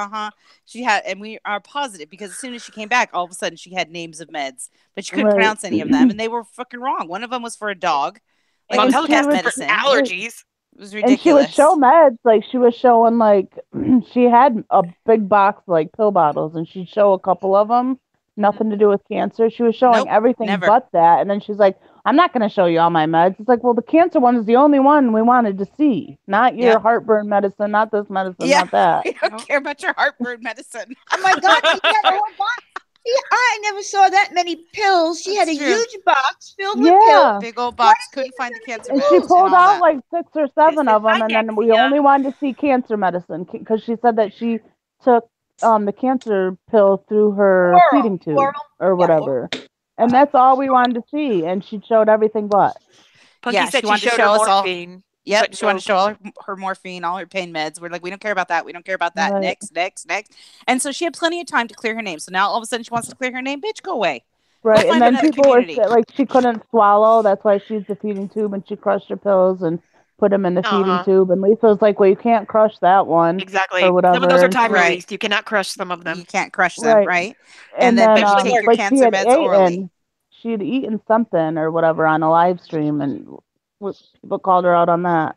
She had, and we are positive because as soon as she came back, all of a sudden she had names of meds, but she couldn't Right. pronounce any of them. And they were fucking wrong. One of them was for a dog. Like, And it was she cat was- medicine. allergies. It was And ridiculous. she would show meds, like she was showing like she had a big box like pill bottles, and she'd show a couple of them, nothing to do with cancer. She was showing Nope, everything never. but that, and then she's like, "I'm not going to show you all my meds." It's like, well, the cancer one is the only one we wanted to see, not your Yep. heartburn medicine, not this medicine, Yeah. not that. We don't care about your heartburn medicine. Oh my God, she had a whole box. Yeah, I never saw that many pills. She had a That's true. huge box filled with pills. Yeah. Big old What box. is Couldn't even find the gonna cancer And she meds do? and pulled all out that. like 6 or This 7 is of them, and then we Vynexia. only wanted to see cancer medicine because she said that she took the cancer pill through her feeding tube Oral. or Yeah. whatever. And that's all we wanted to see, and she showed everything but. Punky Yeah, said she she wanted to showed her show us all. morphine. Yep, But she wanted no. to show all her morphine, all her pain meds. We're like, we don't care about that. We don't care about that. Right. Next. And so she had plenty of time to clear her name. So now all of a sudden she wants to clear her name. Bitch, go away. Go Right, and find then another people were community. like she couldn't swallow. That's why she used the feeding tube, and she crushed her pills and put them in the feeding Uh-huh. tube. And Lisa was like, "Well, you can't crush that one Exactly. or Some of whatever." those are And time Right. released. You cannot crush some of You them. can't crush them, right, right? and And then, then but you Especially take your like she cancer had meds orally. she had eaten something or whatever on a live stream, and people called her out on that.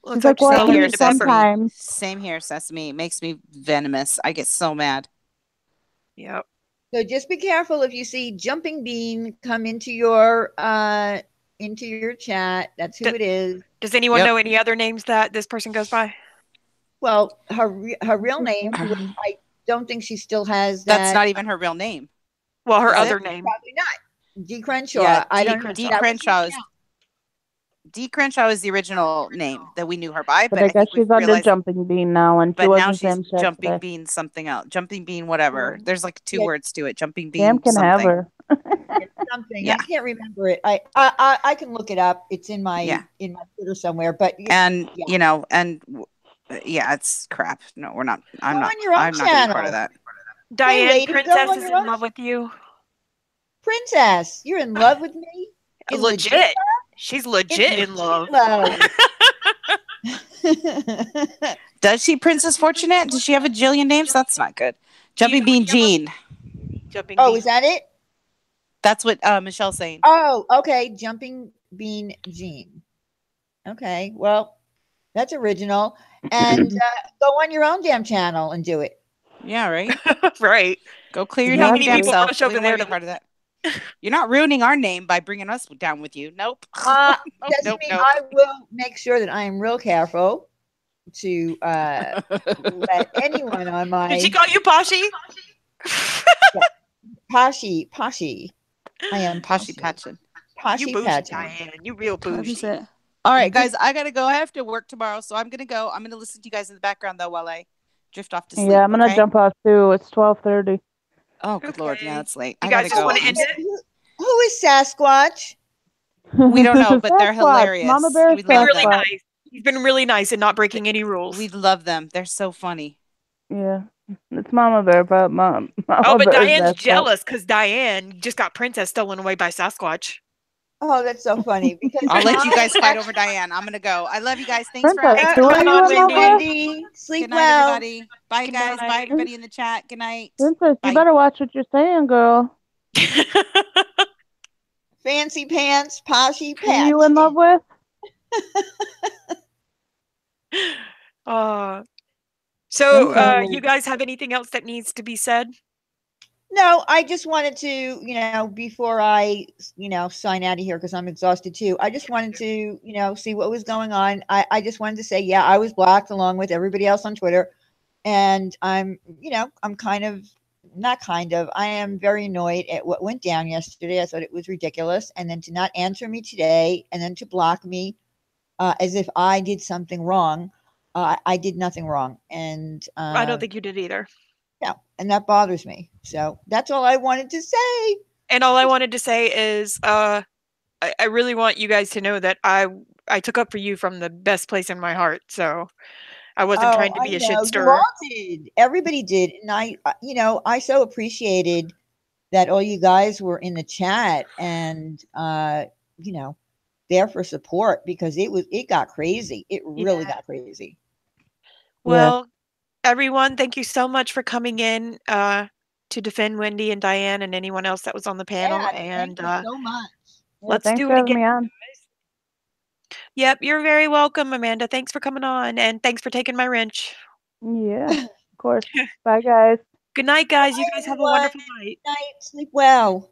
looks She's like like, she's "Well, I Same all here, eat into pepper. Sesame. sometimes." Same here, Sesame. It makes me venomous. I get so mad. Yep. So just be careful if you see Jumping Bean come into your chat. That's who D- it is. Does anyone Yep. know any other names that this person goes by? Well, her real name, which I don't think she still has That's that. not even her real name. Well, her Is other it? name. Probably not. D. Crenshaw. Yeah, I D. don't know. D. That was Crenshaw is D. Crenshaw is the original name that we knew her by, But but I I guess think we've she's under realized. Jumping Bean now, and she But now wasn't she's saying shit Jumping today. Bean something else. Jumping Bean whatever. Oh. There's like 2 Yeah. words to it. Jumping Sam Bean can have something. her. something. Yeah. I can't remember it. I can look it up. It's in my Yeah. Twitter somewhere. But And yeah. yeah, it's crap. No, we're not. I'm Go not. on your own I'm not gonna be part of channel. that. Diane, lady, go Princess on is your in own. love with you. Princess, you're in love with me? In Legit. She's In legit in legit love. Does she Princess Fortunate? Does she have a jillion names? That's not good. Jumping Bean Jean. Jumping Oh, Bean. is that it? That's what Michelle's saying. Oh, okay. Jumping Bean Jean. Okay. Well, that's original. And go on your own damn channel and do it. Yeah, right. Right. Go clear See your how name many damn people self. rush We over don't want there to be to part of that. You're not ruining our name by bringing us down with you. Nope. Doesn't mean I will make sure that I am real careful to let anyone on my Did she call you Poshy? Poshy. I am Poshy Patchin. You Poshy bougie, Patchin. Diane. You real bougie. All right, guys, I gotta go. I have to work tomorrow, so I'm gonna go. I'm gonna listen to you guys in the background though while I drift off to sleep. Yeah, I'm gonna okay? jump off too. It's 12:30. Oh, good lord, yeah, Okay. that's late. You I guys gotta just go. want to end it? Who is Sasquatch? We don't know, but they're Sasquatch, hilarious. Mama Bear We He's been love really them. nice. He's been really nice and not breaking any rules. We love them. They're so funny. Yeah, it's Mama Bear, but Mama Oh, but Bear's Diane's Sasquatch. jealous because Diane just got Princess stolen away by Sasquatch. Oh, that's so funny. Because I'll let you guys fight over Diane. I'm gonna go. I love you guys. Thanks for Princess, having Thanks me. for who are coming you on, in love Wendy. with? Wendy. Sleep Good night, well. everybody. Bye, Good guys. night. Bye, everybody in the chat. Good night. Princess, Bye. you better watch what you're saying, girl. Fancy pants, Poshy Who are you in love with? So, Princess. you guys have anything else that needs to be said? No, I just wanted to, before I, sign out of here because I'm exhausted too. I just wanted to, see what was going on. I just wanted to say, yeah, I was blocked along with everybody else on Twitter. And I'm kind of, not kind of, I am very annoyed at what went down yesterday. I thought it was ridiculous. And then to not answer me today and then to block me as if I did something wrong. I did nothing wrong. And I don't think you did either. yeah, and that bothers me. So that's all I wanted to say. And all I wanted to say is, I really want you guys to know that I took up for you from the best place in my heart. So I wasn't trying to be a shit You stirrer. all did. Everybody did. And I so appreciated that all you guys were in the chat and, there for support because it got crazy. It really got crazy. Well, everyone, thank you so much for coming in to defend Wendy and Diane and anyone else that was on the panel. Yeah, and thank you so much. let's Thanks do for it having again. me on. Yep, you're very welcome, Amanda. Thanks for coming on, and thanks for taking my wrench. Yeah, of course. Bye, guys. Good night, guys. You Bye, guys have a everyone. wonderful night. Night. Sleep well.